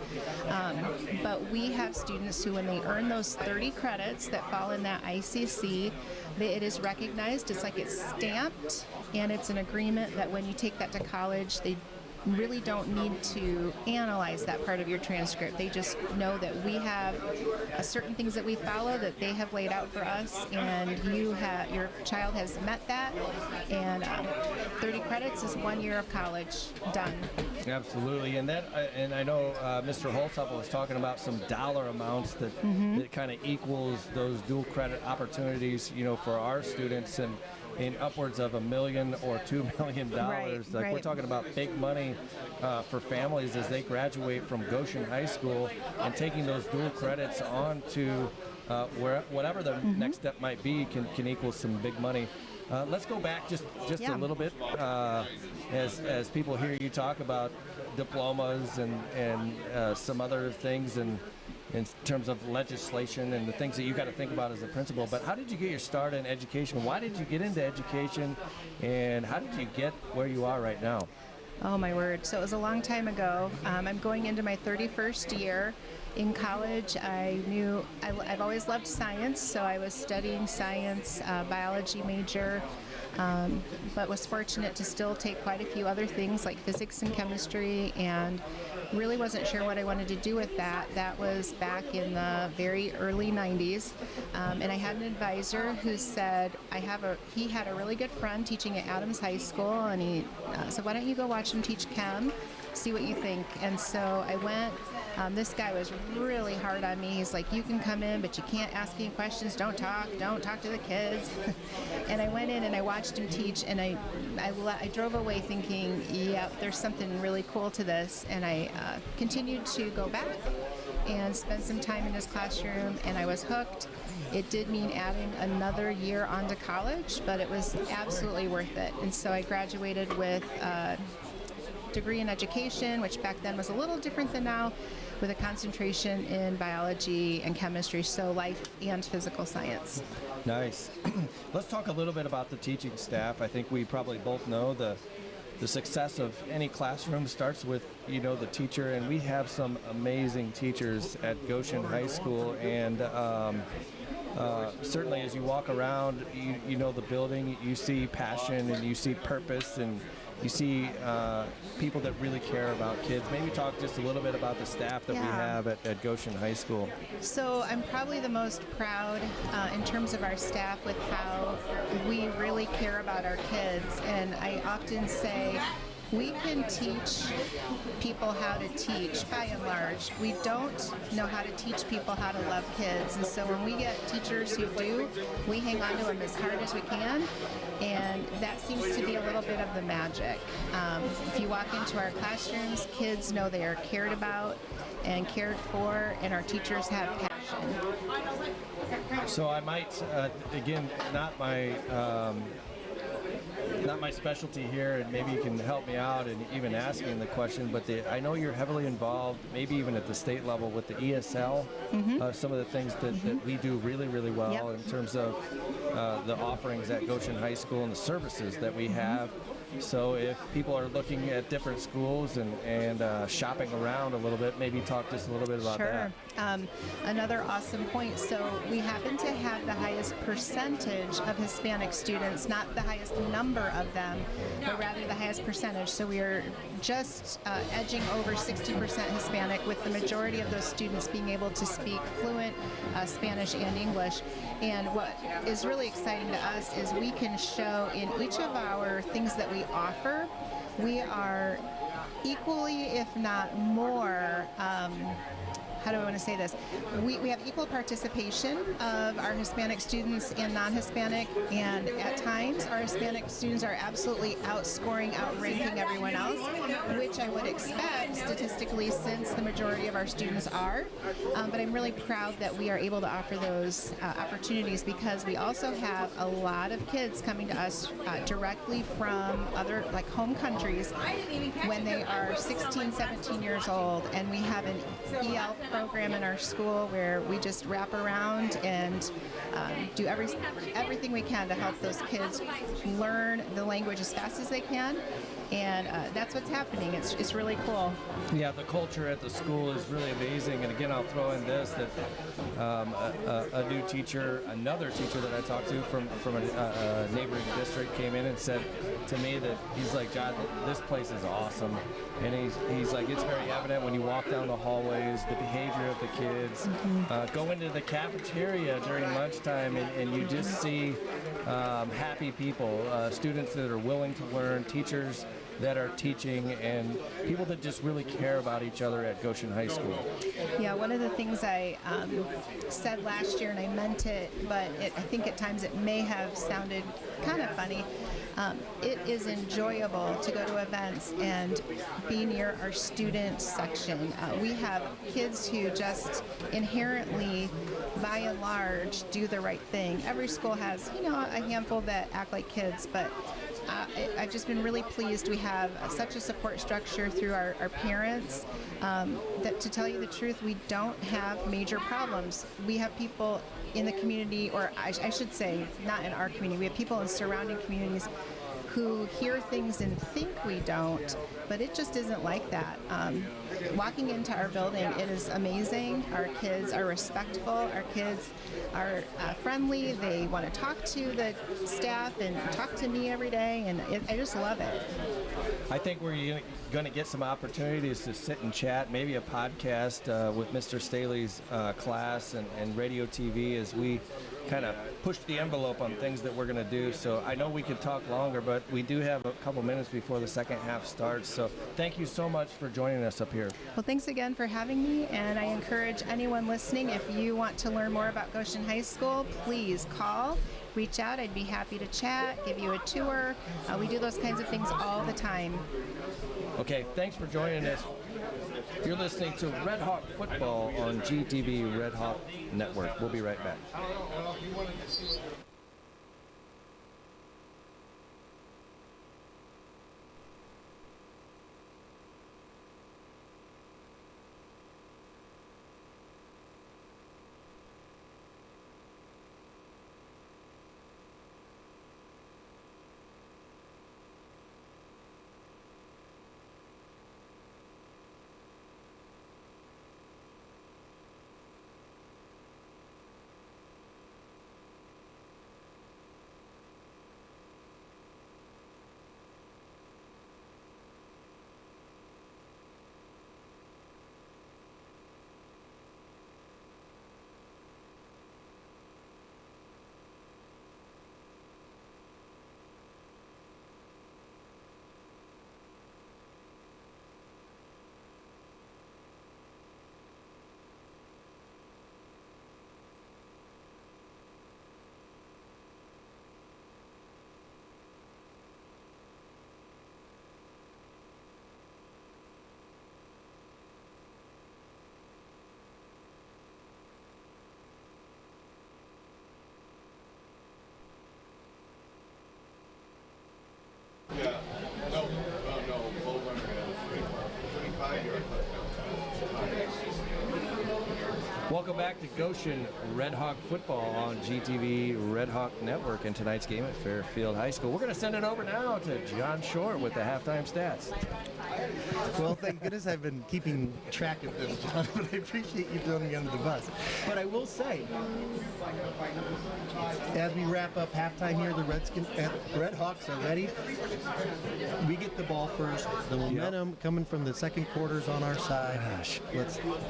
But we have students who, when they earn those 30 credits that fall in that ICC, it is recognized. It's like it's stamped, and it's an agreement that when you take that to college, they really don't need to analyze that part of your transcript. They just know that we have certain things that we follow that they have laid out for us, and your child has met that, and 30 credits is 1 year of college done. Absolutely, and I know Mr. Holtop was talking about some dollar amounts that kind of equals those dual credit opportunities, for our students, and in upwards of $1 million or $2 million. Right. We're talking about big money for families as they graduate from Goshen High School, and taking those dual credits on to whatever the next step might be can equal some big money. Let's go back just a little bit as people hear you talk about diplomas and some other things in terms of legislation and the things that you got to think about as a principal. But how did you get your start in education? Why did you get into education, and how did you get where you are right now? Oh, my word. So it was a long time ago. I'm going into my 31st year. In college, I've always loved science, so I was studying science, biology major. but was fortunate to still take quite a few other things like physics and chemistry, and really wasn't sure what I wanted to do with that. That was back in the very early 90s, and I had an advisor who said, he had a really good friend teaching at Adams High School, and he said, why don't you go watch him teach chem, see what you think. And so I went. This guy was really hard on me. He's like, you can come in, but you can't ask any questions. Don't talk to the kids. And I went in and I watched him teach, and I drove away thinking, yeah, there's something really cool to this. And I continued to go back and spend some time in his classroom, and I was hooked. It did mean adding another year onto college, but it was absolutely worth it. And so I graduated with a degree in education, which back then was a little different than now, with a concentration in biology and chemistry, so life and physical science. Nice. Let's talk a little bit about the teaching staff. I think we probably both know the success of any classroom starts with, the teacher, and we have some amazing teachers at Goshen High School, and certainly as you walk around, you know the building, you see passion and you see purpose, and you see people that really care about kids. Maybe talk just a little bit about the staff that we have at Goshen High School. So I'm probably the most proud in terms of our staff with how we really care about our kids. And I often say, we can teach people how to teach, by and large. We don't know how to teach people how to love kids. And so when we get teachers who do, we hang on to them as hard as we can. And that seems to be a little bit of the magic. If you walk into our classrooms, kids know they are cared about and cared for, and our teachers have passion. So I might, again, not my specialty here, and maybe you can help me out in even asking the question, but I know you're heavily involved, maybe even at the state level, with the ESL, some of the things that we do really, really well in terms of the offerings at Goshen High School and the services that we have. So if people are looking at different schools and shopping around a little bit, maybe talk just a little bit about that. Another awesome point. So we happen to have the highest percentage of Hispanic students, not the highest number of them, but rather the highest percentage. So we are just edging over 60% Hispanic, with the majority of those students being able to speak fluent Spanish and English. And what is really exciting to us is we can show in each of our things that we offer, we are equally, if not more, how do I want to say this? We have equal participation of our Hispanic students and non-Hispanic, and at times our Hispanic students are absolutely outscoring, outranking everyone else, which I would expect statistically, since the majority of our students are. But I'm really proud that we are able to offer those opportunities, because we also have a lot of kids coming to us directly from other, like, home countries when they are 16, 17 years old, and we have an EL program in our school where we just wrap around and do everything we can to help those kids learn the language as fast as they can. And that's what's happening. It's really cool. Yeah, the culture at the school is really amazing. And again, I'll throw in this, that a new teacher, another teacher that I talked to from a neighboring district, came in and said to me that he's like, John, this place is awesome. And he's like, it's very evident when you walk down the hallways, the behavior of the kids. Go into the cafeteria during lunchtime, and you just see happy people, students that are willing to learn, teachers that are teaching, and people that just really care about each other at Goshen High School. Yeah, one of the things I said last year, and I meant it, but I think at times it may have sounded kind of funny. It is enjoyable to go to events and be near our student section. We have kids who just inherently, by and large, do the right thing. Every school has, a handful that act like kids, but I've just been really pleased. We have such a support structure through our parents that, to tell you the truth, we don't have major problems. We have people in the community, or I should say not in our community, we have people in surrounding communities who hear things and think we don't, but it just isn't like that. Walking into our building, it is amazing. Our kids are respectful. Our kids are friendly. They want to talk to the staff and talk to me every day, and I just love it. I think we're going to get some opportunities to sit and chat, maybe a podcast with Mr. Staley's class and radio TV as we kind of push the envelope on things that we're going to do. So I know we could talk longer, but we do have a couple minutes before the second half starts. So thank you so much for joining us up here. Well, thanks again for having me, and I encourage anyone listening, if you want to learn more about Goshen High School, please call, reach out. I'd be happy to chat, give you a tour. We do those kinds of things all the time. Okay, thanks for joining us. You're listening to Red Hawk Football on GTV Red Hawk Network. We'll be right back. Welcome back to Goshen Red Hawk Football on GTV Red Hawk Network and tonight's game at Fairfield High School. We're going to send it over now to John Short with the halftime stats. Well, thank goodness I've been keeping track of this, John, but I appreciate you throwing me under the bus. But I will say, as we wrap up halftime here, the RedHawks are ready. We get the ball first. The momentum coming from the second quarter is on our side. Gosh,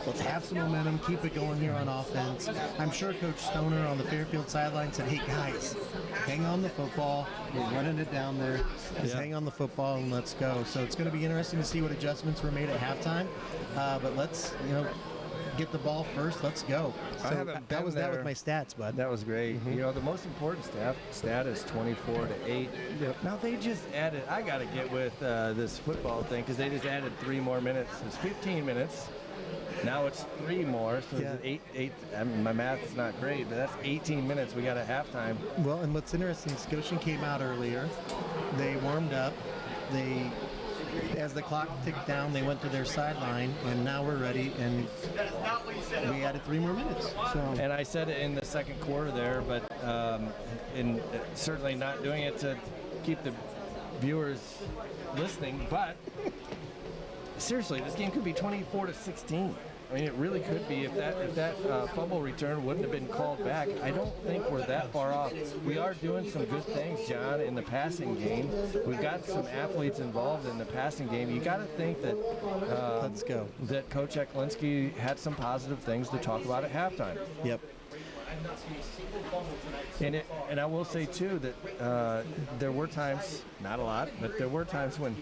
let's have some momentum, keep it going here on offense. I'm sure Coach Stoner on the Fairfield sideline said, hey guys, hang on the football. We're running it down there. Just hang on the football and let's go. So it's going to be interesting to see what adjustments were made at halftime. But let's, get the ball first. Let's go. So that was my stats, bud. That was great. Mm-hmm. The most important stat is 24-8. Yep. Now they just added. I got to get with this football thing because they just added 3 more minutes. It's 15 minutes. Now it's 3 more, so it's eight. I mean, my math is not great, but that's 18 minutes we got at halftime. Well, and what's interesting is Goshen came out earlier. They warmed up. As the clock ticked down, they went to their sideline, and now we're ready, and we added 3 more minutes. So. And I said it in the second quarter there, but certainly not doing it to keep the viewers listening, but seriously, this game could be 24-16. I mean, it really could be if that fumble return wouldn't have been called back. I don't think we're that far off. We are doing some good things, John, in the passing game. We've got some athletes involved in the passing game. You got to think that let's go. That Coach Eklinski had some positive things to talk about at halftime. Yep. And I will say too that there were times, not a lot, but there were times when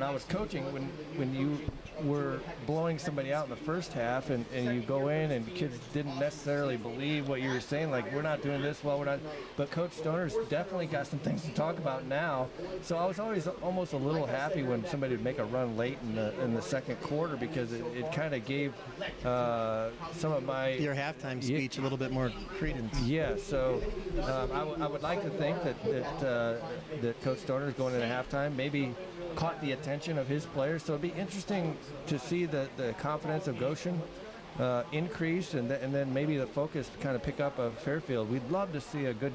I was coaching, when you were blowing somebody out in the first half and you go in and kids didn't necessarily believe what you were saying, like, we're not doing this well, we're not. But Coach Stoner's definitely got some things to talk about now. So I was always almost a little happy when somebody would make a run late in the second quarter because it kind of gave some of your halftime speech a little bit more credence. Yeah, so I would like to think that Coach Stoner is going into halftime, maybe caught the attention of his players. So it'd be interesting to see the confidence of Goshen increase and then maybe the focus kind of pick up of Fairfield. We'd love to see a good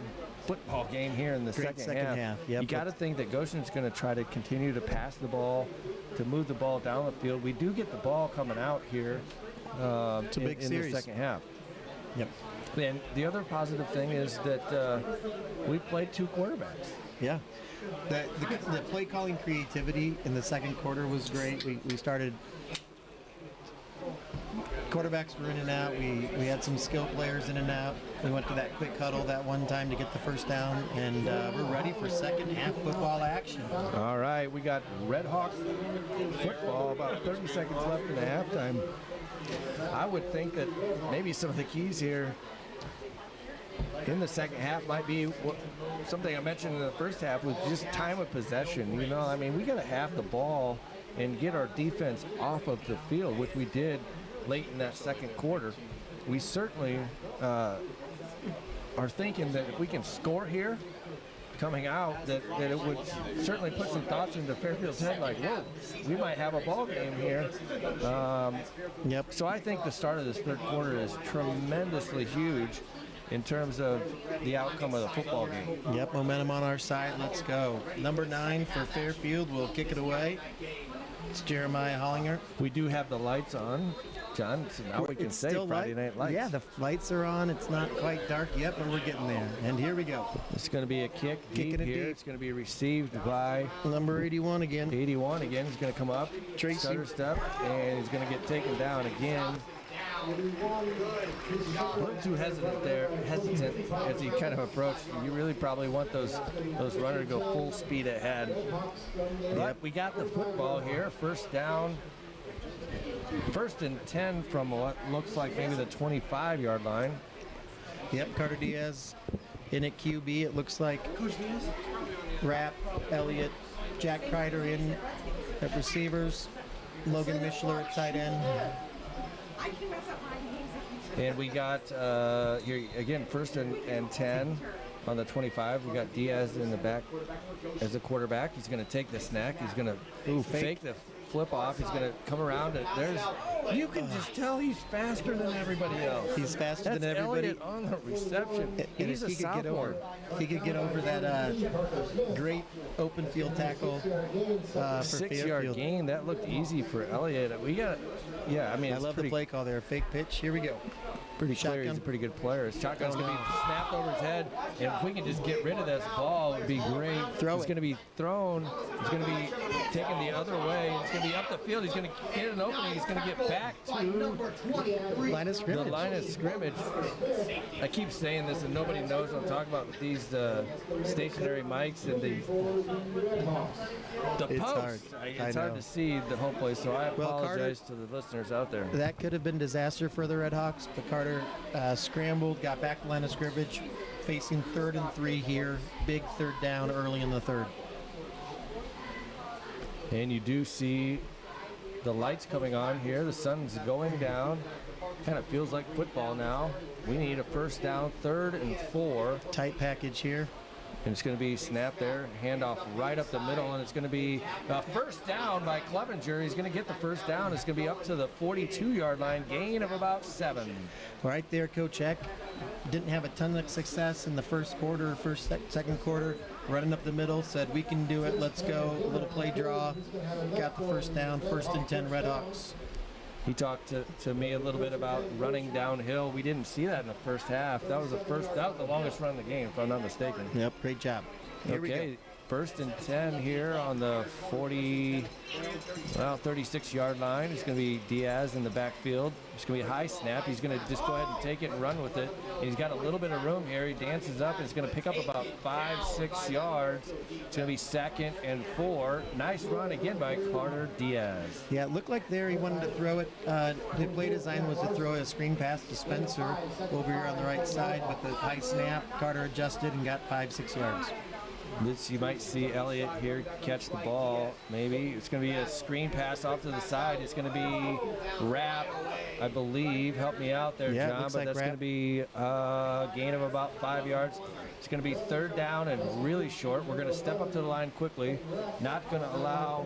football game here in the Great second half. Yep. You got to think that Goshen's going to try to continue to pass the ball, to move the ball down the field. We do get the ball coming out here in the second half. Yep. And the other positive thing is that we played 2 quarterbacks. Yeah. The play calling creativity in the second quarter was great. We started. Quarterbacks were in and out. We had some skilled players in and out. We went to that quick huddle that one time to get the first down, and we're ready for second half football action. All right, we got RedHawks football, about 30 seconds left in the halftime. I would think that maybe some of the keys here in the second half might be something I mentioned in the first half was just time of possession. You know, I mean, we got to have the ball and get our defense off of the field, which we did late in that second quarter. We certainly are thinking that if we can score here coming out, that it would certainly put some thoughts into Fairfield's head like, whoa, we might have a ball game here. Yep. So I think the start of this third quarter is tremendously huge in terms of the outcome of the football game. Yep, momentum on our side. Let's go. Number 9 for Fairfield will kick it away. It's Jeremiah Hollinger. We do have the lights on, John, so now we can say Friday Night Lights. Yeah, the lights are on. It's not quite dark yet, but we're getting there. And here we go. It's going to be a kick Kicking deep it here. deep. It's going to be received by Number 81 again. 81 again. He's going to come up, Tracy. stutter step, and he's going to get taken down again. A little too hesitant as he kind of approached. You really probably want those runners to go full speed ahead. But we got the football here. First down. First and 10 from what looks like maybe the 25-yard line. Yep, Carter Diaz in at QB. It looks like Rapp, Elliott, Jack Kreider in at receivers. Logan Mishler at tight end. And we got here again, first and 10 on the 25. We got Diaz in the back as a quarterback. He's going to take the snack. He's going to fake the flip off. He's going to come around. And you can just tell he's faster than everybody else. He's faster That's than everybody. Elliott on the reception. He's a sophomore. If he could get over that great open field tackle for 6-yard Fairfield. gain. That looked easy for Elliott. I mean, I love the play call there. Fake pitch. Here we go. Pretty clear he's a pretty good player. His shotgun's going to be snapped over his head, and if we can just get rid of this ball, it would be great. It's going to be thrown. He's going to be taken the other way. It's going to be up the field. He's going to get an opening. He's going to get back to line of scrimmage. The line of scrimmage. I keep saying this, and nobody knows what I'm talking about with these stationary mics and the It's post. hard. It's hard to see the whole place, so I apologize to the listeners out there. That could have been disaster for the RedHawks, but Carter scrambled, got back to line of scrimmage, facing 3rd and 3 here. Big third down early in the third. And you do see the lights coming on here. The sun's going down. Kind of feels like football now. We need a first down, 3rd and 4. Tight package here. And it's going to be snapped there, handoff right up the middle, and it's going to be a first down by Clevenger. He's going to get the first down. It's going to be up to the 42-yard line, gain of about 7. Right there, Coach Eck didn't have a ton of success in the first quarter, second quarter. Running up the middle, said we can do it, let's go. A little play draw, got the first down, 1st and 10 RedHawks. He talked to me a little bit about running downhill. We didn't see that in the first half. That was the longest run of the game, if I'm not mistaken. Yep, great job. Here we go. 1st and 10 here on the 36-yard line. It's going to be Diaz in the backfield. It's going to be a high snap. He's going to just go ahead and take it and run with it. And he's got a little bit of room here. He dances up, and it's going to pick up about 5-6 yards. It's going to be 2nd and 4. Nice run again by Carter Diaz. Yeah, it looked like there he wanted to throw it. The play design was to throw a screen pass to Spencer over here on the right side, but the high snap, Carter adjusted and got 5-6 yards. You might see Elliott here catch the ball, maybe. It's going to be a screen pass off to the side. It's going to be Rapp, I believe. Help me out there, yeah, John. But like that's Rapp. going to be a gain of about 5 yards. It's going to be 3rd down and really short. We're going to step up to the line quickly. Not going to allow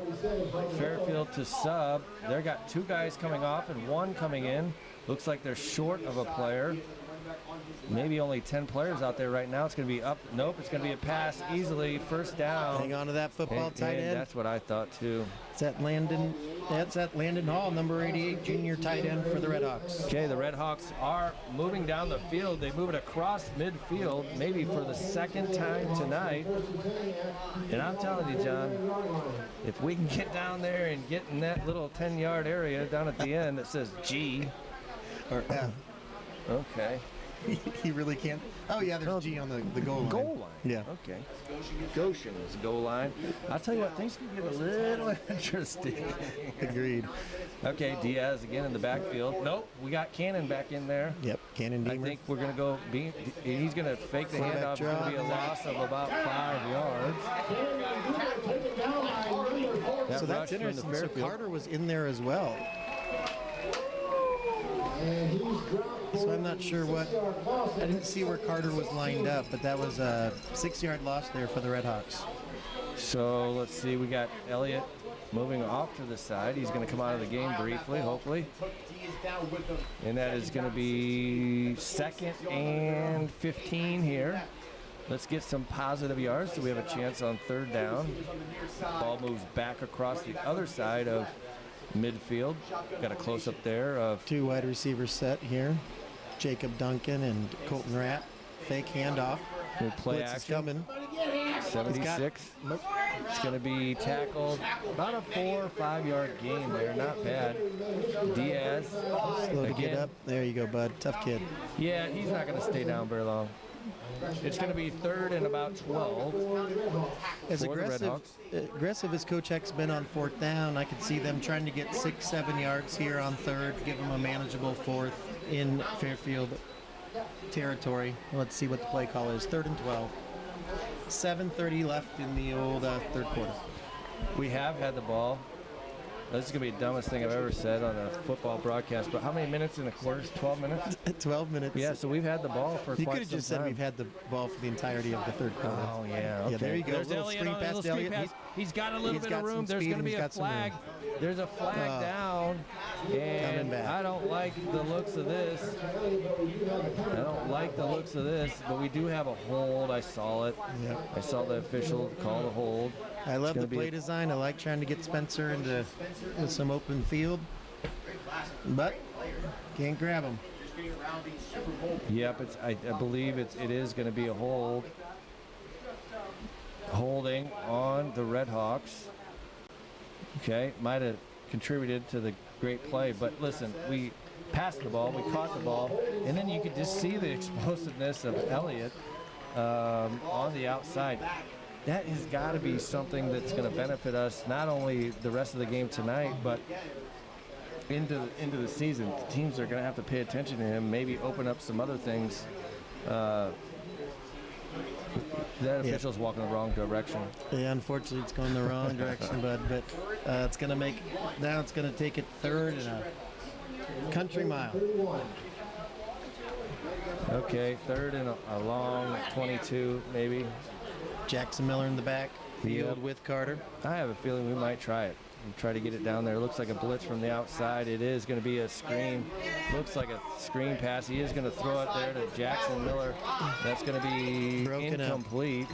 Fairfield to sub. They've got 2 guys coming off and 1 coming in. Looks like they're short of a player. maybe only 10 players out there right now. It's going to be up. Nope, it's going to be a pass easily. First down. Hang on to that football, tight end. That's what I thought too. It's at Landon. That's at Landon Hall, number 88, junior tight end for the RedHawks. Okay, the RedHawks are moving down the field. They move it across midfield, maybe for the second time tonight. And I'm telling you, John, if we can get down there and get in that little 10-yard area down at the end that says G or F. Okay. He really can't. Oh, yeah, there's G on the goal line. Goal line. Yeah. Okay. Goshen is goal line. I'll tell you what, things can get a little interesting. Agreed. Okay, Diaz again in the backfield. Nope, we got Cannon back in there. Yep, Cannon Deemer. I think we're going to go, he's going to fake the handoff. It's going to be a loss of about 5 yards. So that's interesting. So Carter was in there as well. So I'm not sure what. I didn't see where Carter was lined up, but that was a 6-yard loss there for the RedHawks. So let's see. We got Elliott moving off to the side. He's going to come out of the game briefly, hopefully. And that is going to be 2nd and 15 here. Let's get some positive yards so we have a chance on 3rd down. Ball moves back across the other side of midfield. Got a close-up there of 2 wide receivers set here. Jacob Duncan and Colton Rapp. Fake handoff. Good play Blitz action. is coming. 76. It's going to be tackled. About a 4 or 5 yard gain there. Not bad. Diaz. Slow to get up. There you go, bud. Tough kid. Yeah, he's not going to stay down very long. It's going to be 3rd and about 12. As aggressive as Coach Heck's been on 4th down, I could see them trying to get 6-7 yards here on 3rd, give them a manageable 4th in Fairfield territory. Let's see what the play call is. 3rd and 12. 7:30 left in the old 3rd quarter. We have had the ball. This is going to be the dumbest thing I've ever said on a football broadcast, but how many minutes in a quarter? 12 minutes? 12 minutes. Yeah, so we've had the ball for quite some time. You could have just said we've had the ball for the entirety of the 3rd quarter. Oh, yeah. Okay. Yeah, there you go. There's Elliott on a little screen pass. He's got a little bit of room. There's going to be a flag. There's a flag down, and I don't like the looks of this. But we do have a hold. I saw it. Yep. I saw the official call the hold. I love the play design. I like trying to get Spencer into some open field, but can't grab him. Yep, I believe it is going to be a hold. Holding on the RedHawks. Okay, might have contributed to the great play, but listen, we passed the ball, we caught the ball, and then you could just see the explosiveness of Elliott on the outside. That has got to be something that's going to benefit us, not only the rest of the game tonight, but into the season. The teams are going to have to pay attention to him, maybe open up some other things. That official's walking the wrong direction. Yeah, unfortunately, it's going the wrong direction, bud. But it's going to make now. It's going to take it 3rd and a country mile. Okay, 3rd and a long 22, maybe. Jackson Miller in the back. Field with Carter. I have a feeling we might try it. And try to get it down there. It looks like a blitz from the outside. It is going to be a screen. Looks like a screen pass. He is going to throw it there to Jackson Miller. That's going to be incomplete.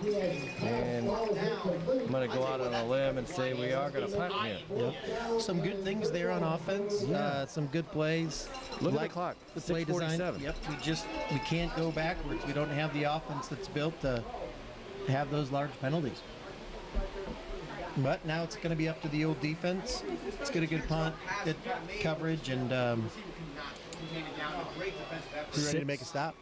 And I'm going to go out on a limb and say we are going to punt here. Yep. Some good things there on offense. Some good plays. Look at the clock. The play design. Yep. We can't go backwards. We don't have the offense that's built to have those large penalties. But now it's going to be up to the old defense. Let's get a good punt, good coverage, and we're ready to make a stop.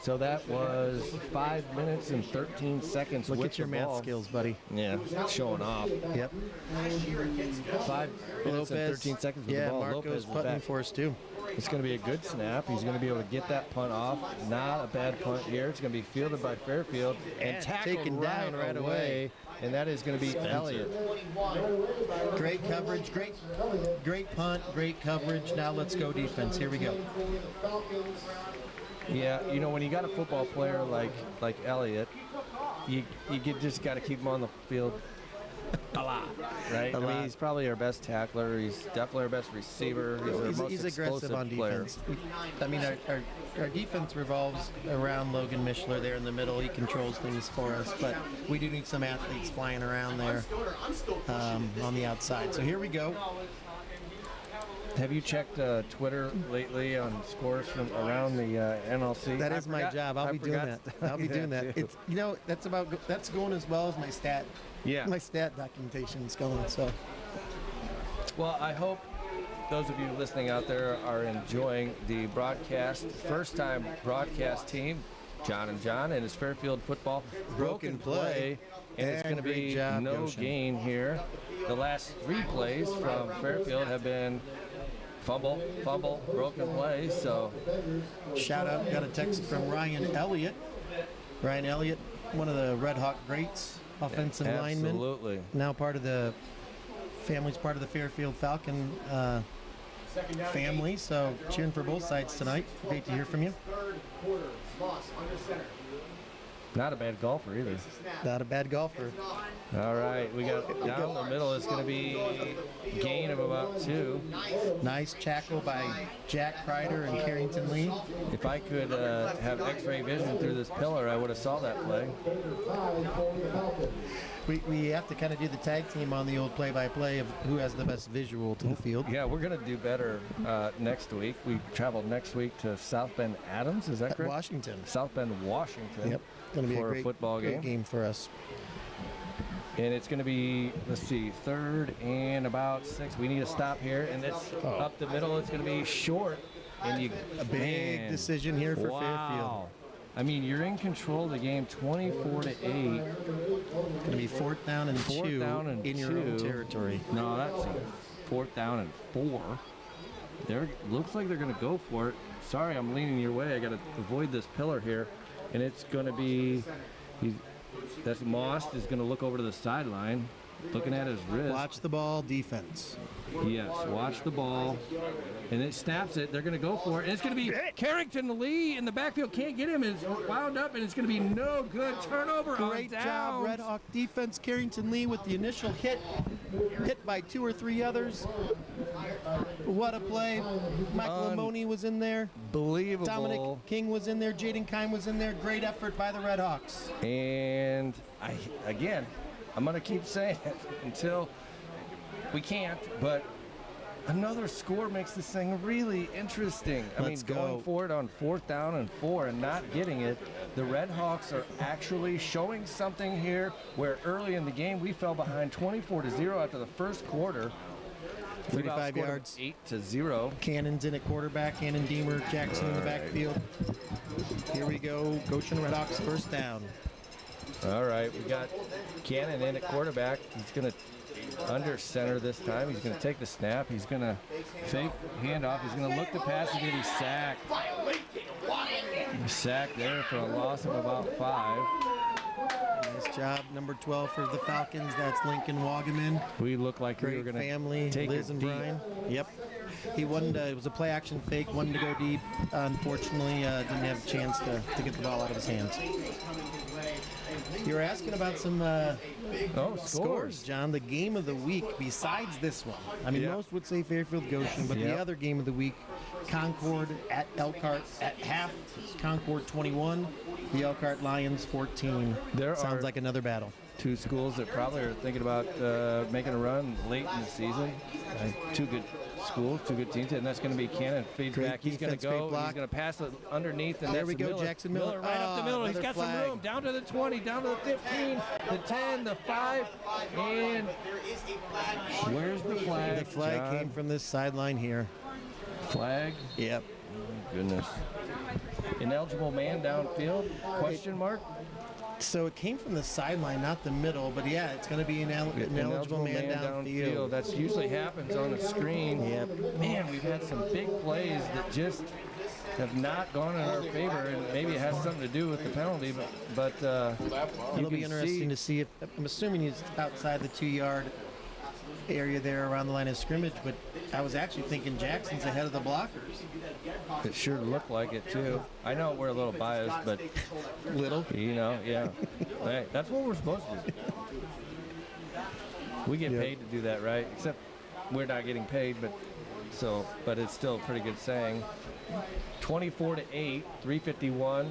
So that was 5 minutes and 13 seconds. Look at your math skills, buddy. Yeah, showing off. Yep. 5 minutes and 13 seconds with the ball. Marco's punting for us too. It's going to be a good snap. He's going to be able to get that punt off. Not a bad punt here. It's going to be fielded by Fairfield and tackled taken down right away. And that is going to be Elliott. Great coverage, great punt, great coverage. Now let's go defense. Here we go. Yeah, you know, when you got a football player like Elliott, you just got to keep him on the field. a lot, right? A I mean, lot. he's probably our best tackler. He's definitely our best receiver. He's our most He's explosive aggressive on player. defense. I mean, our defense revolves around Logan Mishler there in the middle. He controls things for us, but we do need some athletes flying around there on the outside. So here we go. Have you checked Twitter lately on scores from around the NLC? That is my job. I'll be doing that. I'll be doing that. Too. It's that's going as well as my stat. Yeah. My stat documentation is going. So. Well, I hope those of you listening out there are enjoying the broadcast. First-time broadcast team, John and John, and his Fairfield football Broken play. and it's going to Great be job, no Goshen. gain here. The last 3 plays from Fairfield have been fumble, broken play. So Shout out, got a text from Ryan Elliott. Ryan Elliott, one of the RedHawk greats, offensive lineman. absolutely. Now part of the family's part of the Fairfield Falcon family. So cheering for both sides tonight. Great to hear from you. Not a bad golfer either. Not a bad golfer. All right, we got down the middle. It's going to be gain of about 2. Nice tackle by Jack Kreider and Carrington Lee. If I could have X-ray vision through this pillar, I would have saw that play. We have to kind of do the tag team on the old play-by-play of who has the best visual to the field. Yeah, we're going to do better next week. We traveled next week to South Bend Adams. Is that correct? Washington. South Bend, Washington. Yep. Going to be for a great football great game. for us. And it's going to be, let's see, 3rd and about 6. We need to stop here, and it's up the middle. It's going to be short. And A big decision here for Fairfield. I mean, you're in control of the game 24-8. It's going to be 4th down and 2 down and in your own 2. territory. No, that's 4th down and 4. Looks like they're going to go for it. Sorry, I'm leaning your way. I got to avoid this pillar here. And it's going to be, that's Moss is going to look over to the sideline, looking at his wrist. Watch the ball, defense. Yes, watch the ball. And it snaps it. They're going to go for it. And it's going to be Carrington Lee in the backfield. Can't get him. It's wound up, and it's going to be no good. Turnover Great on job, downs. RedHawk defense. Carrington Lee with the initial hit by 2 or 3 others. What a play. Michael Lamoni was in there. Believable. Dominic King was in there. Jaden Kime was in there. Great effort by the RedHawks. And I'm going to keep saying it until we can't, but another score makes this thing really interesting. Let's go. Going for it on 4th down and 4 and not getting it, the RedHawks are actually showing something here where early in the game we fell behind 24-0 after the first quarter. 35 yards. 8-0. Cannon's in at quarterback. Cannon, Deemer, Jackson in the backfield. Here we go. Goshen RedHawks 1st down. All right, we got Cannon in at quarterback. He's going to under center this time. He's going to take the snap. He's going to fake handoff. He's going to look to pass. He's going to be sacked. He's sacked there for a loss of about 5. Nice job, number 12 for the Falcons. That's Lincoln Wagaman. We look like we were Great going to family, take Liz it and deep. Brian. Yep. He wanted it was a play action fake, wanted to go deep. Unfortunately, didn't have a chance to get the ball out of his hands. You were asking about some scores, John. The game of the week besides this one. I mean, most would say Fairfield Goshen, but the other game of the week, Concord at Elkhart at half. It's Concord 21, the Elkhart Lions 14. Sounds like another battle. 2 schools that probably are thinking about making a run late in the season. 2 good schools, 2 good teams, and that's going to be Cannon feeds Great back. He's going to defense, great go. block. He's going to pass it underneath, and There that's we go, Miller. Jackson Miller. Right up the middle. He's Another got some flag. room. Down to the 20, down to the 15, the 10, the 5, and where's the flag? The flag John? came from this sideline here. Flag? Yep. Oh, goodness. Ineligible man downfield? Question mark? So it came from the sideline, not the middle, but yeah, it's going to be an ineligible man downfield. That usually happens on the screen. Yep. Man, we've had some big plays that just have not gone in our favor, and maybe it has something to do with the penalty, but It'll be interesting to see if, I'm assuming he's outside the 2-yard area there around the line of scrimmage, but I was actually thinking Jackson's ahead of the blockers. It sure looked like it too. I know we're a little biased, but little, yeah. Hey, that's what we're supposed to do. We get Yep. paid to do that, right? Except we're not getting paid, but it's still a pretty good saying. 24-8, 3:51.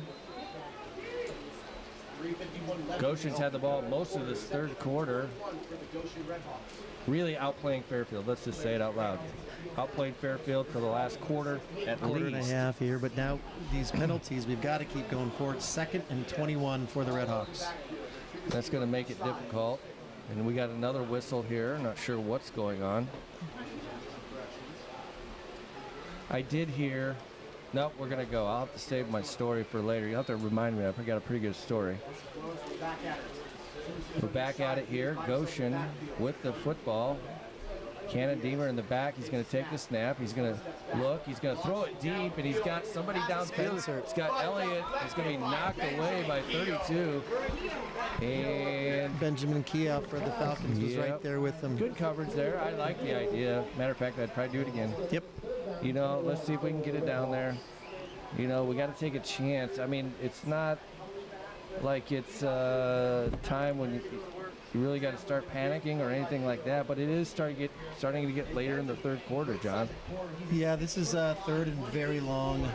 Goshen's had the ball most of this third quarter. Really outplaying Fairfield. Let's just say it out loud. Outplayed Fairfield for the last quarter at Quarter and a least. half here, but now these penalties, we've got to keep going forward. 2nd and 21 for the RedHawks. That's going to make it difficult. And we got another whistle here. Not sure what's going on. I did hear. Nope, we're going to go. I'll have to save my story for later. You'll have to remind me. I've got a pretty good story. We're back at it here. Goshen with the football. Cannon Deemer in the back. He's going to take the snap. He's going to look. He's going to throw it deep, and he's got somebody downfield. It's got Elliott. He's going to be knocked away by 32. And Benjamin Kickoff for the Falcons was right there with them. Good coverage there. I like the idea. Matter of fact, I'd probably do it again. Yep. You know, let's see if we can get it down there. You know, we got to take a chance. I mean, it's not like it's time when you really got to start panicking or anything like that, but it is starting to get later in the third quarter, John. Yeah, this is third and very long.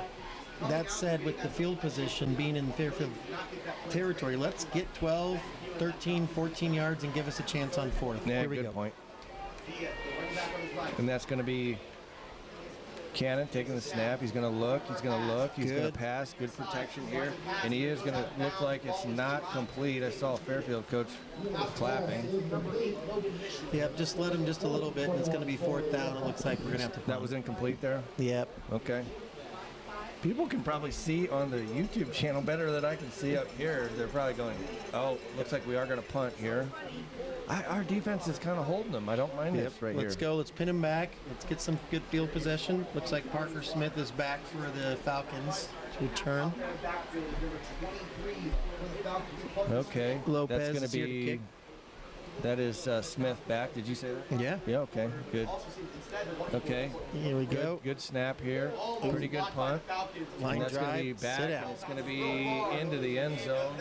That said, with the field position being in Fairfield territory, let's get 12, 13, 14 yards and give us a chance on fourth. Yeah, Here we good go. point. And that's going to be Cannon taking the snap. He's going to look. He's going to look. He's going to pass. Good protection here. And he is going to look like it's not complete. I saw a Fairfield coach clapping. Yep, just let him just a little bit, and it's going to be 4th down. It looks like we're going to have to punt. That was incomplete there? Yep. Okay. People can probably see on the YouTube channel better than I can see up here. They're probably going, oh, looks like we are going to punt here. Our defense is kind of holding them. I don't mind this right here. Let's go. Let's pin him back. Let's get some good field possession. Looks like Parker Smith is back for the Falcons to return. Okay. Lopez That's going is to here to be. kick. That is Smith back. Did you say that? Yeah. Yeah. Okay. Good. Okay. Here we go. Good snap here. Pretty good punt. Line That's going to be drive. back. Sit And out. it's going to be into the end zone.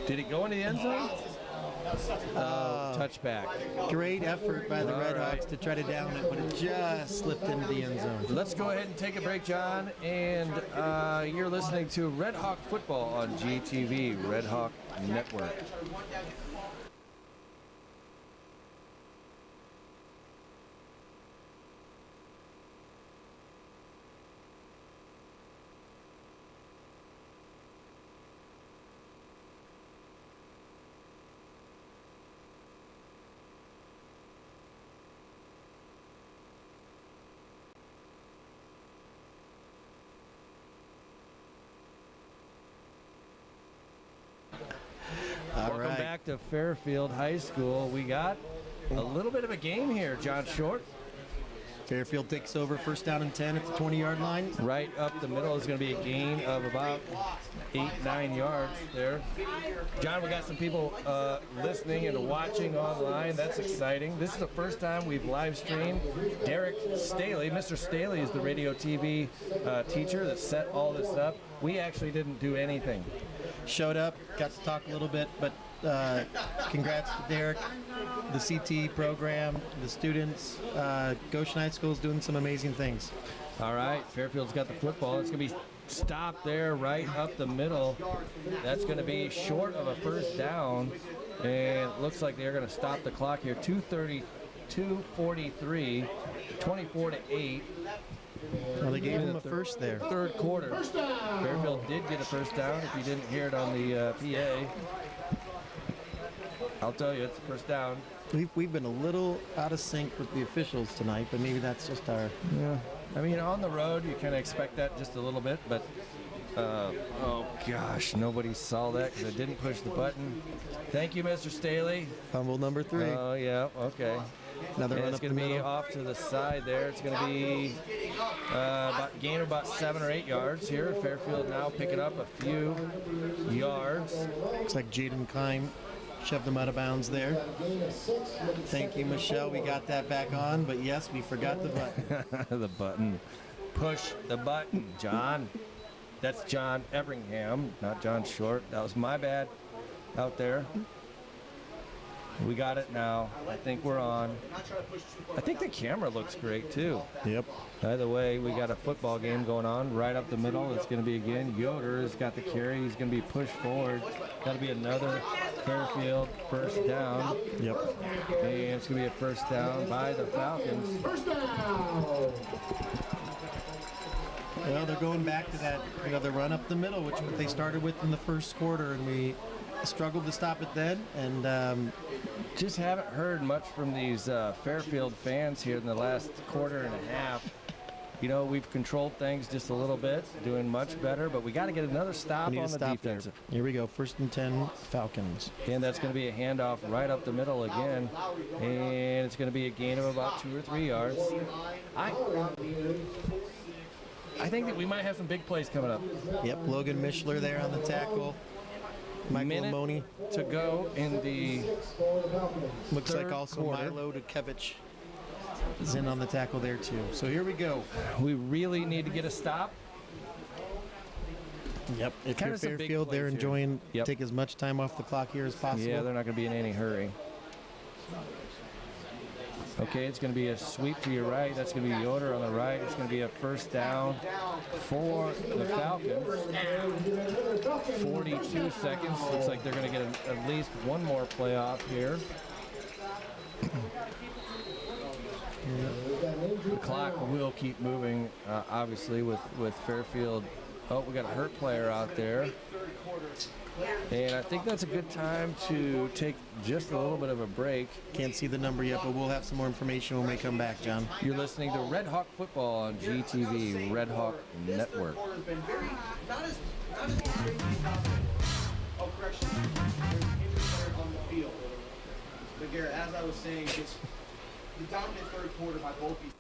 Did it go into the end zone? Touchback. Great effort by the All RedHawks right. to try to down it, but it just slipped into the end zone. Let's go ahead and take a break, John. And you're listening to Red Hawk Football on GTV, Red Hawk Network. Welcome back to Fairfield High School. We got a little bit of a game here, John Short. Fairfield takes over, 1st down and 10 at the 20-yard line. Right up the middle is going to be a gain of about 8-9 yards there. John, we got some people listening and watching online. That's exciting. This is the first time we've live streamed. Derek Staley, Mr. Staley is the radio TV teacher that set all this up. We actually didn't do anything. Showed up, got to talk a little bit, but congrats to Derek, the CT program, the students. Goshen High School is doing some amazing things. All right, Fairfield's got the football. It's going to be stopped there right up the middle. That's going to be short of a 1st down, and it looks like they're going to stop the clock here. 2:43, 24-8. Well, they gave him a first there. Third quarter. Fairfield did get a 1st down. If you didn't hear it on the PA, I'll tell you, it's a 1st down. We've been a little out of sync with the officials tonight, but maybe that's just our... Yeah. I mean, on the road, you kind of expect that just a little bit, but, oh gosh, nobody saw that because I didn't push the button. Thank you, Mr. Staley. Fumble number 3. Oh, yeah, okay. Another And run it's up the going to be middle. off to the side there. It's going to be gain of about 7 or 8 yards here. Fairfield now picking up a few yards. Looks like Jaden Klein shoved them out of bounds there. Thank you, Michelle. We got that back on, but yes, we forgot the button. The button. Push the button, John. That's John Everingham, not John Short. That was my bad out there. We got it now. I think we're on. I think the camera looks great too. Yep. By the way, we got a football game going on right up the middle. It's going to be again. Yoder has got the carry. He's going to be pushed forward. Got to be another Fairfield first down. Yep. And it's going to be a first down by the Falcons. First down. Well, they're going back to that, the run up the middle, which what they started with in the first quarter, and we struggled to stop it then. And just haven't heard much from these Fairfield fans here in the last quarter and a half. We've controlled things just a little bit, doing much better, but we got to get another stop on the defense. Here we go, 1st and 10, Falcons. And that's going to be a handoff right up the middle again, and it's going to be a gain of about 2 or 3 yards. I think that we might have some big plays coming up. Yep, Logan Mishler there on the tackle. Michael Amoni to go in the looks like also quarter. Milo Dukevich is in on the tackle there too. So here we go. We really need to get a stop. Yep. If you're Fairfield, they're enjoying take as much time off the clock here as possible. Yeah, they're not going to be in any hurry. Okay, it's going to be a sweep to your right. That's going to be Yoder on the right. It's going to be a first down for the Falcons. 42 seconds. Looks like they're going to get at least one more playoff here. The clock will keep moving, obviously, with Fairfield. Oh, we got a hurt player out there. And I think that's a good time to take just a little bit of a break. Can't see the number yet, but we'll have some more information when we come back, John. You're listening to Red Hawk Football on GTV, Red Hawk Network. Oh, correction. There's injured player on the field. But Garrett, as I was saying, it's the dominant third quarter by both these.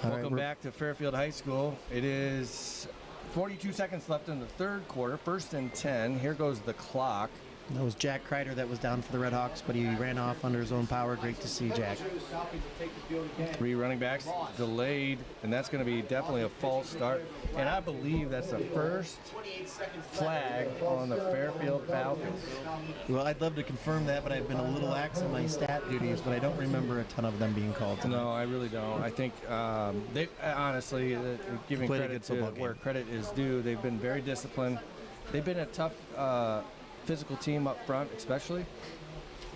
Welcome back to Fairfield High School. It is 42 seconds left in the third quarter. 1st and 10. Here goes the clock. That was Jack Kreider that was down for the RedHawks, but he ran off under his own power. Great to see Jack. 3 running backs delayed, and that's going to be definitely a false start. And I believe that's the first flag on the Fairfield Falcons. Well, I'd love to confirm that, but I've been a little lax in my stat duties, but I don't remember a ton of them being called tonight. No, I really don't. I think they honestly, giving credit to where credit is due, they've been very disciplined. They've been a tough physical team up front, especially,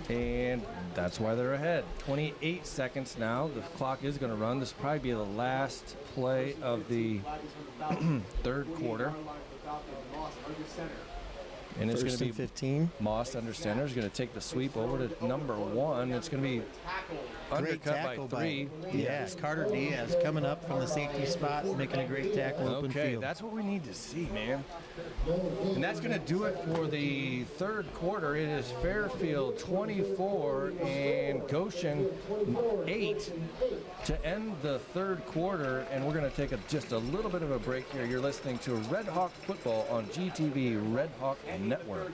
and that's why they're ahead. 28 seconds now. The clock is going to run. This will probably be the last play of the third quarter. And it's going to be 15. Moss under center is going to take the sweep over to number 1. It's going to be undercut by 3. Yes, Carter Diaz coming up from the safety spot, making a great tackle open field. Okay, that's what we need to see, man. And that's going to do it for the third quarter. It is Fairfield 24 and Goshen 8 to end the third quarter. And we're going to take just a little bit of a break here. You're listening to Red Hawk Football on GTV, Red Hawk Network.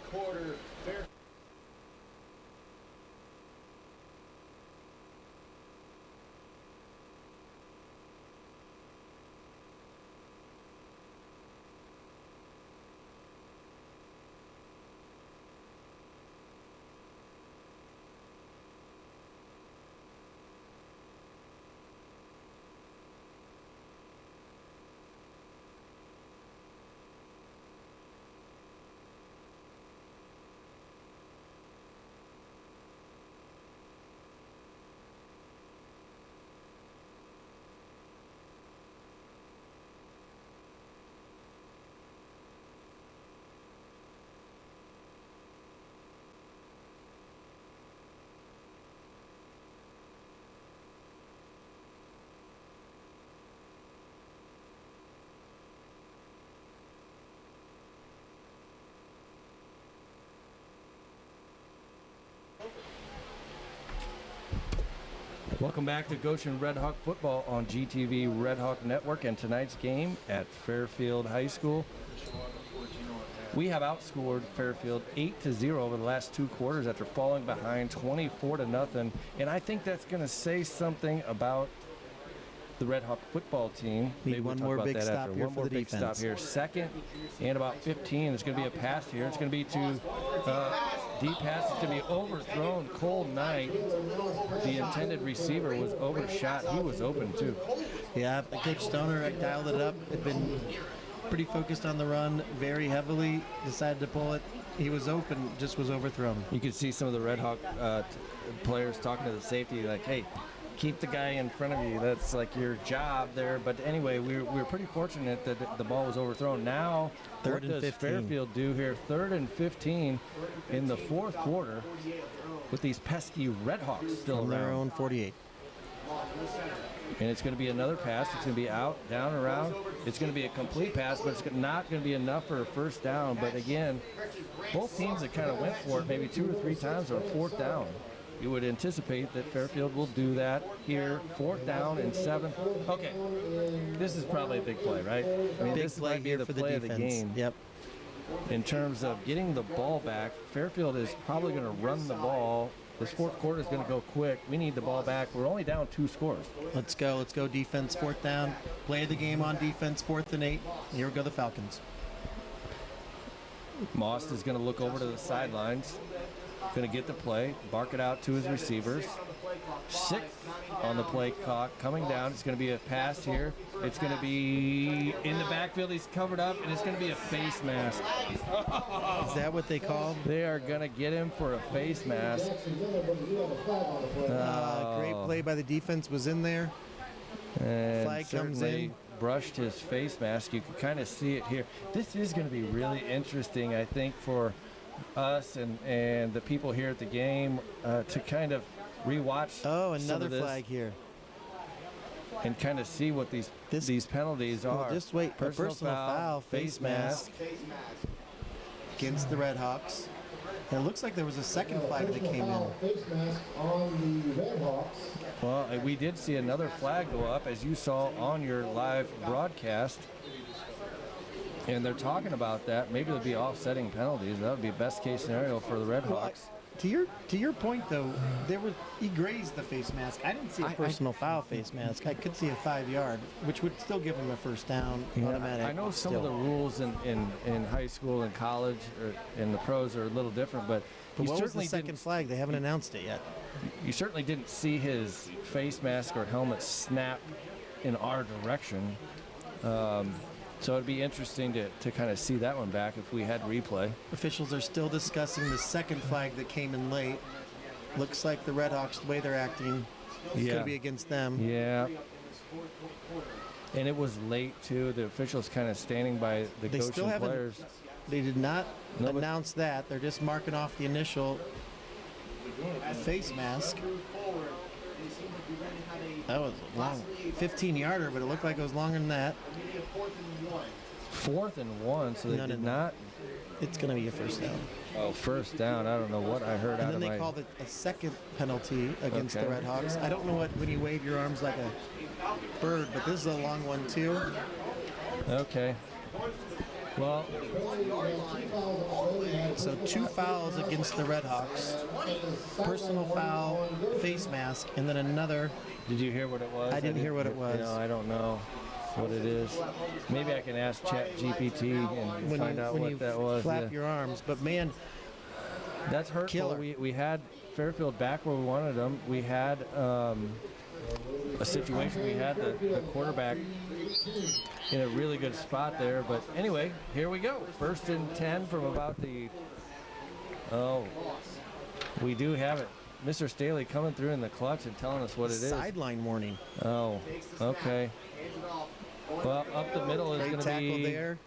Welcome back to Goshen RedHawk football on GTV RedHawk Network, and tonight's game at Fairfield High School. We have outscored Fairfield 8-0 over the last 2 quarters after falling behind 24-0, and I think that's going to say something about the RedHawk football team. Need one more big stop here for the big stop defense. here. Second and about 15. It's going to be a pass here. It's going to be to deep pass. It's going to be overthrown. Cole Knight, the intended receiver, was overshot. He was open too. Yeah, Coach Stoner dialed it up. Had been pretty focused on the run very heavily. Decided to pull it. He was open, just was overthrown. You could see some of the RedHawk players talking to the safety like, hey, keep the guy in front of you. That's like your job there. But anyway, we were pretty fortunate that the ball was overthrown. Now, Third and what does 15. Fairfield do here? 3rd and 15 in the 4th quarter with these pesky RedHawks still On their around. own 48. And it's going to be another pass. It's going to be out, down, around. It's going to be a complete pass, but it's not going to be enough for a first down. But again, both teams that kind of went for it maybe 2 or 3 times on 4th down. You would anticipate that Fairfield will do that here. 4th down and 7. Okay, this is probably a big play, right? I mean, Big this play might be here the for the play of the defense. game. Yep. In terms of getting the ball back, Fairfield is probably going to run the ball. This 4th quarter is going to go quick. We need the ball back. We're only down 2 scores. Let's go defense, 4th down. Play the game on defense, 4th and 8. Here go the Falcons. Moss is going to look over to the sidelines. Going to get the play, bark it out to his receivers. 6 on the play clock, coming down. It's going to be a pass here. It's going to be in the backfield. He's covered up, and it's going to be a face mask. Is that what they called? They are going to get him for a face mask. Great play by the defense was in there. And Flag comes certainly in. brushed his face mask. You can kind of see it here. This is going to be really interesting, I think, for us and the people here at the game to kind of rewatch Oh, some another of this flag here. and kind of see what these penalties are. Well, just wait. Personal foul, face mask against the RedHawks. And it looks like there was a second flag that came in. Face mask on the RedHawks. Well, we did see another flag go up, as you saw on your live broadcast. And they're talking about that. Maybe there'll be offsetting penalties. That would be best case scenario for the RedHawks. To your point though, he grazed the face mask. I didn't see a personal foul face mask. I could see a 5-yard, which would still give him a first down automatic. I know some of the rules in high school and college or in the pros are a little different, but you what was the certainly second flag? They haven't announced it yet. You certainly didn't see his face mask or helmet snap in our direction. So it'd be interesting to kind of see that one back if we had replay. Officials are still discussing the second flag that came in late. Looks like the RedHawks, the way they're acting, could be against them. Yeah. And it was late too. The officials kind of standing by the They Goshen still haven't. players. They did not announce that. They're just marking off the initial face mask. That was a long 15-yarder, but it looked like it was longer than that. 4th and 1, so they did not. It's going to be a first down. Oh, first down. I don't know what I heard out And of then my. they called it a second penalty against the Okay. RedHawks. I don't know what when you wave your arms like a bird, but this is a long one too. Okay. Well, So 2 fouls against the RedHawks. Personal foul, face mask, and then another. did you hear what it was? I didn't hear what it was. I don't know what it is. Maybe I can ask ChatGPT and When find out you what that was. flap Yeah. your arms, but man, That's hurtful. Killer. We had Fairfield back where we wanted them. We had a situation. We had the quarterback in a really good spot there. But anyway, here we go. 1st and 10 from about the. Oh, we do have it. Mr. Staley coming through in the clutch and telling us what it is. sideline warning. Oh, okay. Well, up the middle is Great going to tackle be. there.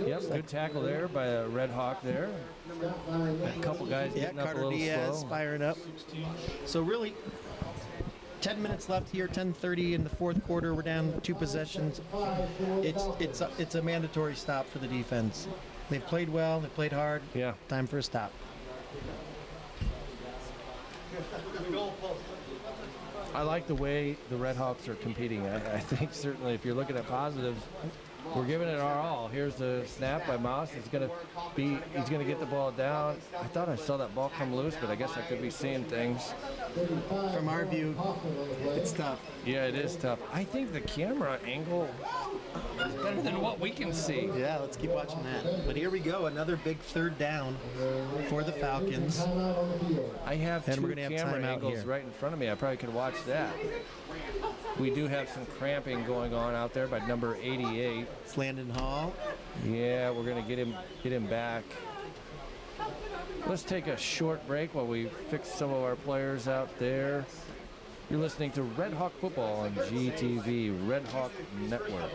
Yep, good tackle there by a RedHawk there. A couple guys Yeah, getting up a Carter little Diaz slow. firing up. So really, 10 minutes left here, 10:30 in the 4th quarter. We're down 2 possessions. It's a mandatory stop for the defense. They played well. They played hard. Yeah. Time for a stop. I like the way the RedHawks are competing. I think certainly if you're looking at positives, we're giving it our all. Here's the snap by Moss. He's gonna get the ball down. I thought I saw that ball come loose, but I guess I could be seeing things. From our view, it's tough. Yeah, it is tough. I think the camera angle is better than what we can see. Yeah, let's keep watching that. But here we go, another big third down for the Falcons. I have And two we're gonna have camera timeout angles here. right in front of me. I probably could watch that. We do have some cramping going on out there by number 88. It's Landon Hall. Yeah, we're gonna get him back. Let's take a short break while we fix some of our players out there. You're listening to Red Hawk Football on GTV, Red Hawk Network.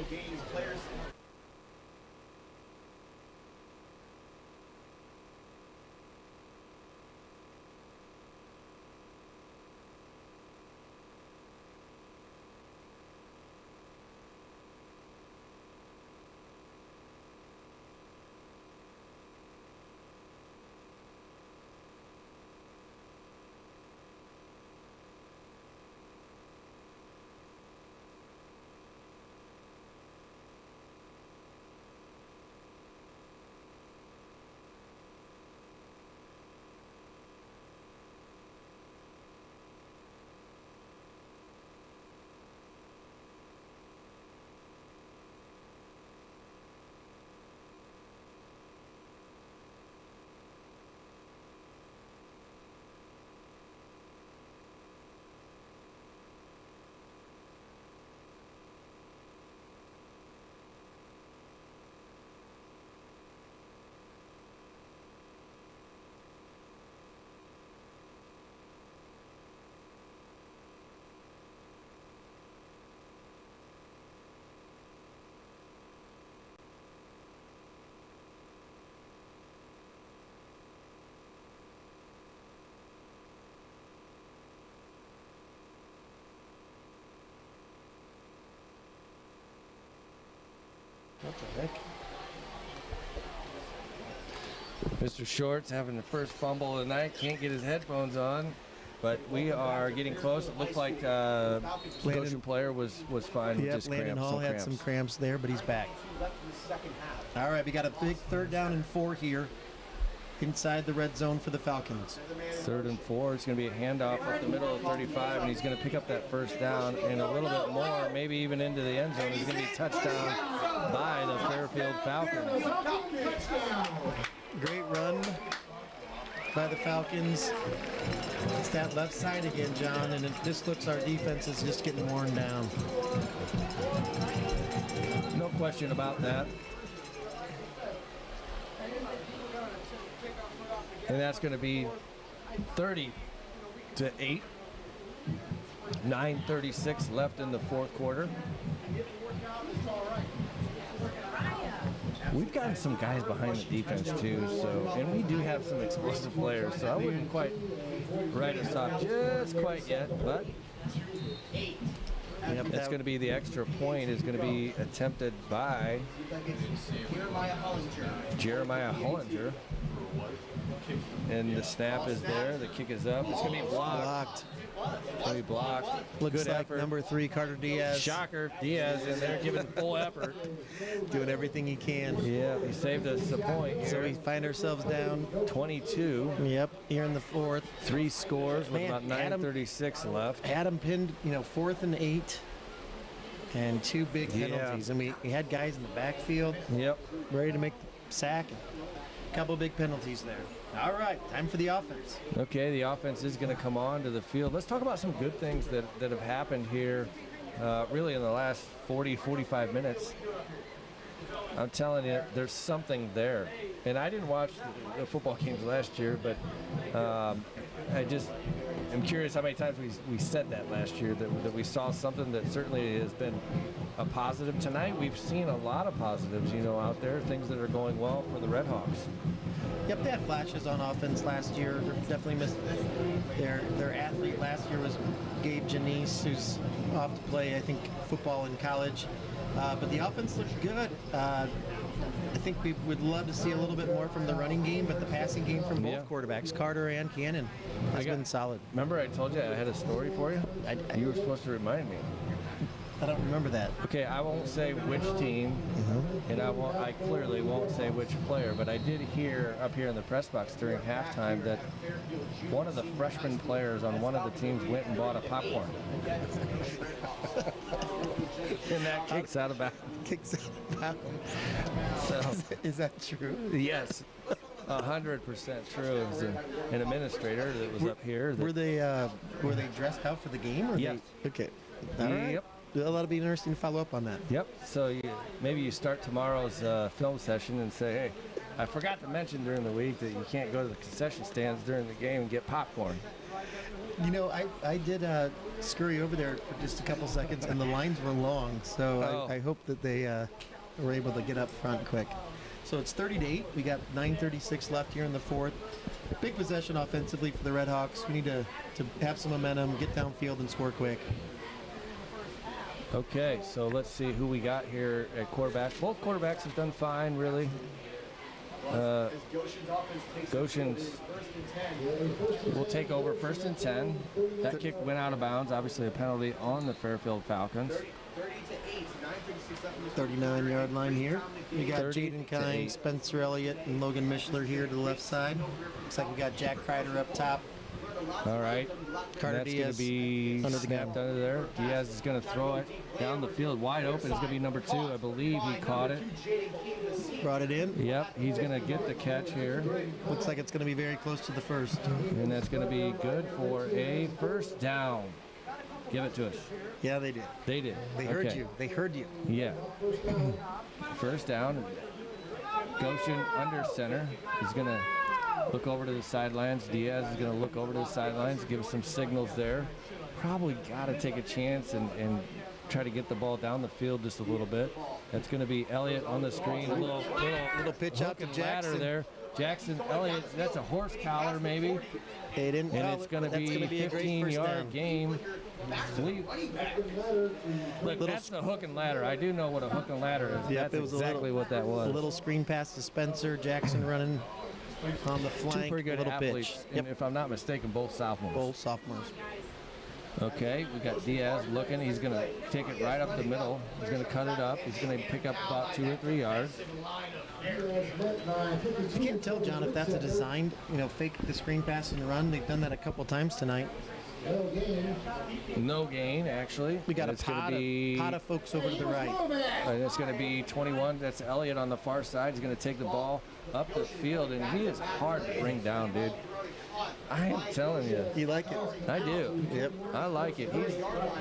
What the heck? Mr. Shorts having the first fumble of the night. Can't get his headphones on, but we are getting close. It looked like Goshen player was fine with Yep, just Landon cramps. Hall had some cramps there, but he's back. All right, we got a big 3rd down and 4 here inside the red zone for the Falcons. 3rd and 4. It's going to be a handoff up the middle of 35, and he's going to pick up that first down and a little bit more, maybe even into the end zone. He's going to be touchdown by the Fairfield Falcons. Great run by the Falcons. It's that left side again, John, and it just looks our defense is just getting worn down. No question about that. And that's going to be 30-8. 9:36 left in the 4th quarter. We've gotten some guys behind the defense too, and we do have some explosive players, so I wouldn't quite write us off just quite yet, but that's going to be the extra point is going to be attempted by Jeremiah Hollinger. And the snap is there. The kick is up. It's going to be blocked. It's going to be blocked. Looks Good like effort. number 3, Carter Diaz. Shocker. Diaz in there giving full effort. Doing everything he can. Yeah, he saved us a point here. So we find ourselves down 22. Yep, here in the 4th. 3 scores with about 9:36 left. Adam pinned, 4th and 8. And 2 big penalties. And we had guys in the backfield. Yep. Ready to make the sack. A couple big penalties there. All right, time for the offense. Okay, the offense is going to come on to the field. Let's talk about some good things that have happened here really in the last 40-45 minutes. I'm telling you, there's something there. And I didn't watch the football games last year, but I just am curious how many times we said that last year, that we saw something that certainly has been a positive. Tonight we've seen a lot of positives, out there, things that are going well for the RedHawks. Yep, they had flashes on offense last year. They definitely missed their athlete last year was Gabe Janice, who's off to play, I think, football in college. But the offense looked good. I think we would love to see a little bit more from the running game, but the passing game from both Yeah. quarterbacks, Carter and Cannon, has been solid. Remember I told you I had a story for you? You were supposed to remind me. I don't remember that. Okay, I won't say which team, and I clearly won't say which player, but I did hear up here in the press box during halftime that one of the freshman players on one of the teams went and bought a popcorn. And that kicks out of bounds. Kicks out of bounds. So, Is that true? yes, 100% true. It was an administrator that was up here. Were they dressed out for the game? Or Yes. Okay. All right. Yep. That'll be interesting to follow up on that. Yep. So maybe you start tomorrow's film session and say, hey, I forgot to mention during the week that you can't go to the concession stands during the game and get popcorn. You know, I did scurry over there for just a couple seconds, and the lines were long, so I hope that they were able to get up front quick. So it's 30-8. We got 9:36 left here in the fourth. Big possession offensively for the RedHawks. We need to have some momentum, get downfield, and score quick. Okay, so let's see who we got here at quarterback. Both quarterbacks have done fine, really. Goshen's will take over 1st and 10. That kick went out of bounds, obviously a penalty on the Fairfield Falcons. 39-yard line here. We got 30 Jaden to Kine, 8. Spencer Elliott, and Logan Mishler here to the left side. Looks like we got Jack Kreider up top. All right. Carter That's going Diaz to be under the snapped gun. under there. Diaz is going to throw it down the field wide open. It's going to be number 2. I believe he caught it. Brought it in. Yep, he's going to get the catch here. Looks like it's going to be very close to the first. And that's going to be good for a first down. Give it to us. Yeah, they did. They did. They heard Okay. you. They heard you. Yeah. First down. Goshen under center. He's going to look over to the sidelines. Diaz is going to look over to the sidelines, give us some signals there. Probably got to take a chance and try to get the ball down the field just a little bit. That's going to be Elliott on the screen. A little pitch out to hook and ladder Jackson. there. Jackson Elliott, that's a horse collar maybe. They didn't And call it's it. going to That's gonna be a great first 15-yard down. game. Look, that's the hook and ladder. I do know what a hook and ladder is. Yep, That's it was exactly what that was. A little screen pass to Spencer. Jackson running on the flank. Two pretty good little athletes. pitch. And if I'm not mistaken, both sophomores. Both sophomores. Okay, we got Diaz looking. He's going to take it right up the middle. He's going to cut it up. He's going to pick up about 2 or 3 yards. I can't tell, John, if that's a designed, fake the screen pass and run. They've done that a couple times tonight. No gain, actually. We got And a pot of folks over to the right. And it's going to be 21. That's Elliott on the far side. He's going to take the ball up the field, and he is hard to bring down, dude. I am telling you. You like it? I do. Yep. I like it. He's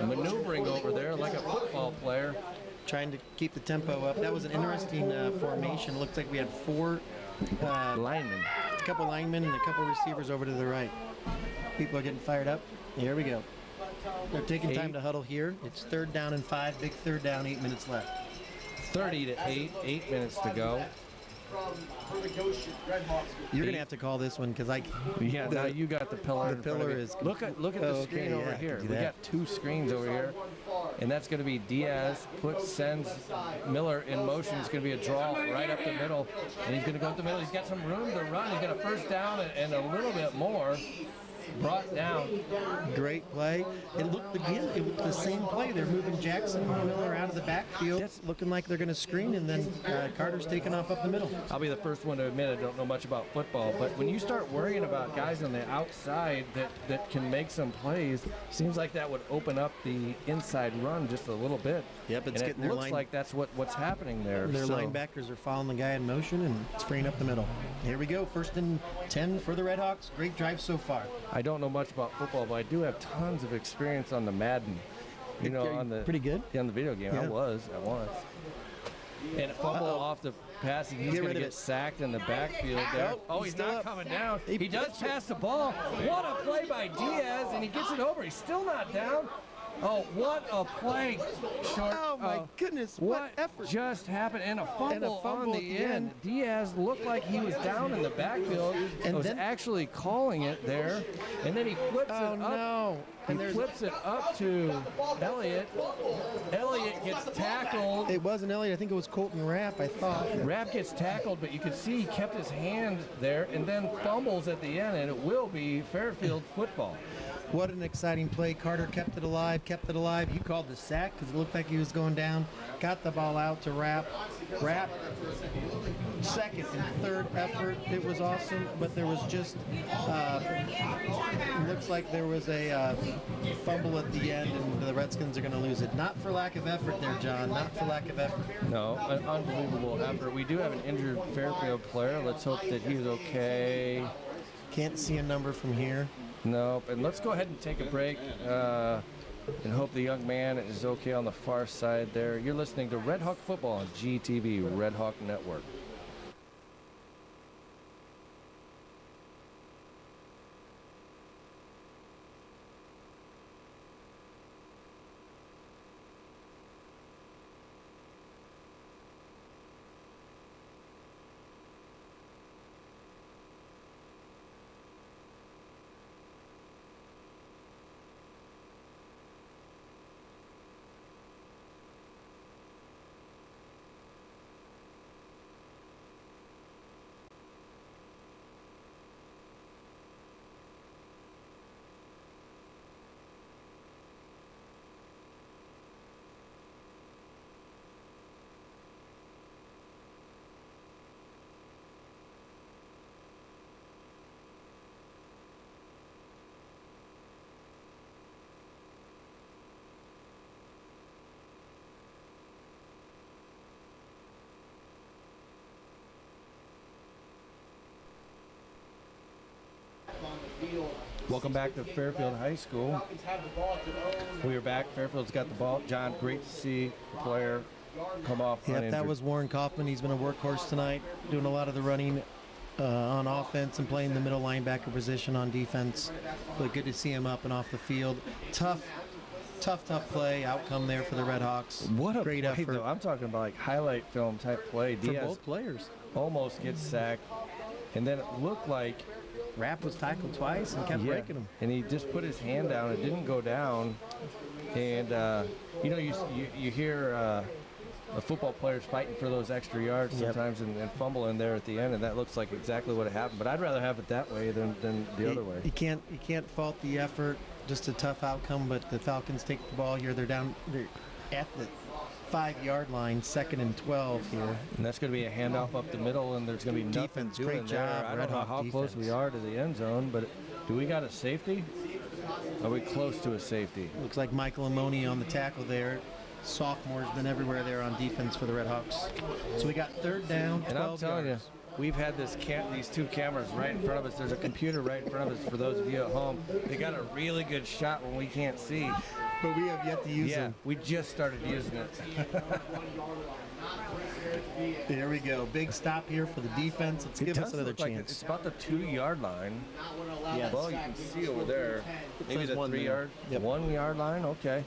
maneuvering over there like a football player. Trying to keep the tempo up. That was an interesting formation. Looks like we had 4 linemen. A couple linemen and a couple receivers over to the right. People are getting fired up. Here we go. They're taking time to huddle here. It's 3rd down and 5. Big 3rd down, 8 minutes left. 30-8. 8 minutes to go. You're going to have to call this one because Yeah, now you got the pillar. The in front of pillar you. is. Look at the screen over here. We got 2 screens over here, and that's going to be Diaz sends Miller in motion. It's going to be a draw right up the middle, and he's going to go up the middle. He's got some room to run. He's got a first down and a little bit more. Brought down. Great play. It looked the same play. They're moving Jackson and Miller out of the backfield. It's looking like they're going to screen, and then Carter's taking off up the middle. I'll be the first one to admit I don't know much about football, but when you start worrying about guys on the outside that can make some plays, seems like that would open up the inside run just a little bit. Yep, it's and getting it their looks like that's what's happening there. Their So- linebackers are following the guy in motion, and it's freeing up the middle. Here we go. 1st and 10 for the RedHawks. Great drive so far. I don't know much about football, but I do have tons of experience on the Madden. On the pretty good. Yeah, on the video game. Yeah. I was. And a fumble off the pass, and he's Get going rid to of get it. sacked in the backfield there. Nope, Oh, he's he's still not up. coming down. He He does pass the ball. What a play by Diaz, and he gets it over. He's still not down. Oh, what a play! Short. Oh my goodness! What effort! just happened? And a fumble, fumble on at the the end. end. Diaz looked like he was down in the backfield and was then- actually calling it there. And then he flips Oh it up. no! He And there's flips it up to Elliott. Elliott gets tackled. it wasn't Elliott. I think it was Colton Rapp. I thought. Rapp gets tackled, but you could see he kept his hand there and then fumbles at the end, and it will be Fairfield football. What an exciting play. Carter kept it alive, You called the sack because it looked like he was going down. Got the ball out to Rapp. Rapp, second and third effort. It was awesome, but there was just, looks like there was a fumble at the end, and the Redskins are going to lose it. Not for lack of effort there, John. Not for lack of effort. No, an unbelievable effort. We do have an injured Fairfield player. Let's hope that he's okay. Can't see a number from here. Nope. And let's go ahead and take a break and hope the young man is okay on the far side there. You're listening to Red Hawk Football on GTV, Red Hawk Network. Welcome back to Fairfield High School. We are back. Fairfield's got the ball. John, great to see the player come off uninjured. That was Warren Kaufman. He's been a workhorse tonight, doing a lot of the running on offense and playing the middle linebacker position on defense. But good to see him up and off the field. Tough play outcome there for the RedHawks. What a great play, effort though. I'm talking about like highlight film type play. for Diaz both players. almost gets sacked, and then it looked like Rapp was tackled twice and kept breaking him. and he just put his hand down. It didn't go down, and you hear the football players fighting for those extra yards sometimes and fumbling there at the end, and that looks like exactly what happened. But I'd rather have it that way than the other way. You can't fault the effort. Just a tough outcome, but the Falcons take the ball here. They're at the 5-yard line, 2nd and 12 here. And that's going to be a handoff up the middle, and there's going to be nothing Defense, doing great there. job, I don't Red know Hawk how close defense. we are to the end zone, but do we got a safety? Are we close to a safety? Looks like Michael Amoni on the tackle there. Sophomore's been everywhere there on defense for the RedHawks. So we got 3rd down, 12 And I'm telling yards. you, we've had these two cameras right in front of us. There's a computer right in front of us for those of you at home. They got a really good shot when we can't see. But we have yet to use them. We just started using it. There we go. Big stop here for the defense. Let's give us another look like chance. it's about the 2-yard line. Yes. Well, you can see over there. Maybe says the 1 there. 3-yard, Yep. 1-yard line. Okay.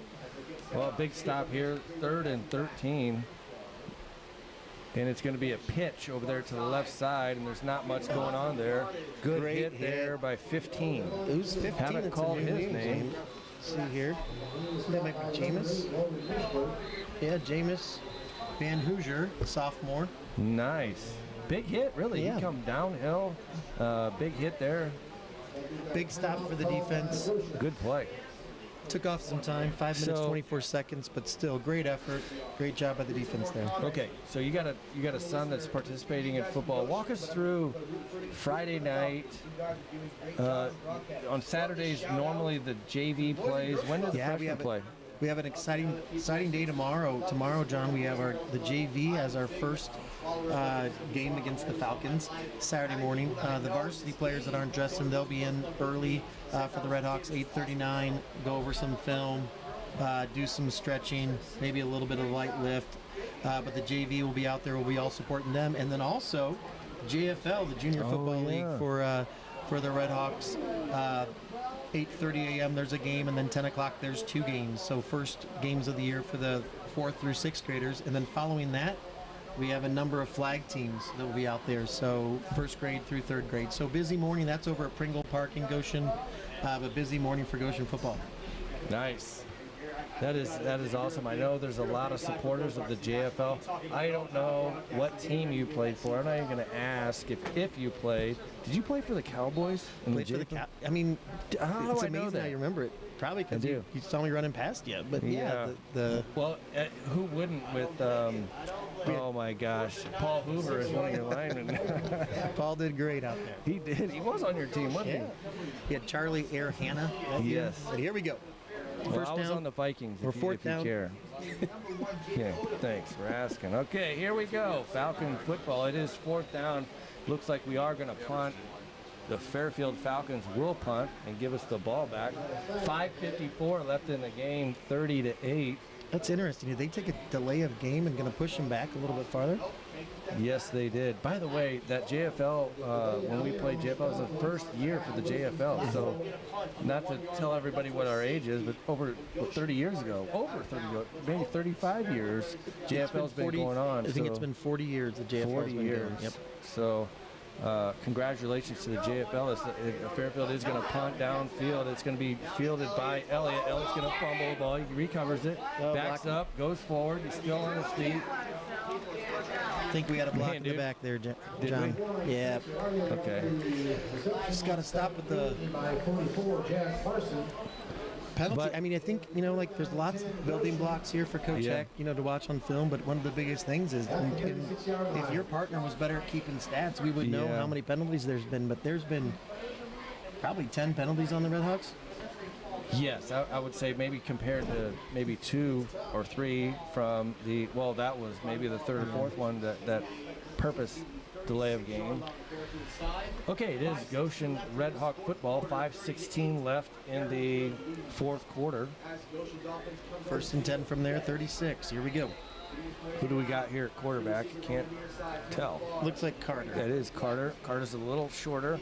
Well, big stop here. 3rd and 13. And it's going to be a pitch over there to the left side, and there's not much going on there. Good Great hit there by 15. Who's 15? Haven't That's called a new his name. See here. That might be Jameis. Yeah, Jameis Van Hoosier, sophomore. Nice. Big hit, really. Yeah. He come downhill. Big hit there. Big stop for the defense. Good play. Took off some time, 5 minutes, So- 24 seconds, but still great effort. Great job by the defense there. Okay, so you got a son that's participating in football. Walk us through Friday night. On Saturdays, normally the JV plays. When does the freshman play? We have an exciting day tomorrow. Tomorrow, John, we have the JV as our first game against the Falcons Saturday morning. The varsity players that aren't dressing, they'll be in early for the RedHawks, 8:39. Go over some film, do some stretching, maybe a little bit of light lift. But the JV will be out there. We'll be all supporting them, and then also JFL, the Junior Football League for the RedHawks. 8:30 a.m. there's a game, and then 10 o'clock there's 2 games. So first games of the year for the 4th through 6th graders, and then following that, we have a number of flag teams that will be out there. So 1st grade through 3rd grade. So busy morning. That's over at Pringle Park in Goshen. A busy morning for Goshen football. Nice. That is awesome. I know there's a lot of supporters of the JFL. I don't know what team you played for. I'm not even going to ask if you played. Did you play for the Cowboys? Played for the I mean, how do it's I know amazing that? how you remember it. Probably because you saw me running past you. But yeah, well, who wouldn't with? Oh my gosh, Paul Hoover is one of your linemen. Paul did great out there. He did. He was on your team, wasn't he? He had Charlie Air Hanna. Yes. But here we go. Well, I was on the Vikings. We're if you 4th down. care. Yeah, thanks for asking. Okay, here we go. Falcon football. It is 4th down. Looks like we are going to punt. The Fairfield Falcons will punt and give us the ball back. 5:54 left in the game. 30-8. That's interesting. Did they take a delay of game and going to push them back a little bit farther? Yes, they did. By the way, that JFL, when we played JFL, was the first year for the JFL. So, not to tell everybody what our age is, but over 30 years ago, maybe 35 years, JFL's been going on. I think it's been 40 years the JFL's 40 been years. going. Yep. So, congratulations to the JFL. Fairfield is going to punt downfield. It's going to be fielded by Elliott. Elliott's going to fumble the ball. He recovers it, backs up, goes forward. He's still on his feet. I think we got a block in the back there, John. Yeah. Okay. Just got to stop with the penalty. But, I mean, I think, like there's lots of building blocks here for Coach Heck, to watch on film. But one of the biggest things is if your partner was better at keeping stats, we would know how many penalties there's been. But there's been probably 10 penalties on the RedHawks. Yes, I would say maybe compared to maybe 2 or 3 from that was maybe the 3rd or 4th one, that purpose delay of game. Okay, it is Goshen RedHawk football. 5:16 left in the 4th quarter. 1st and 10 from there, 36. Here we go. Who do we got here at quarterback? Can't tell. Looks like Carter. That is Carter. Carter's a little shorter.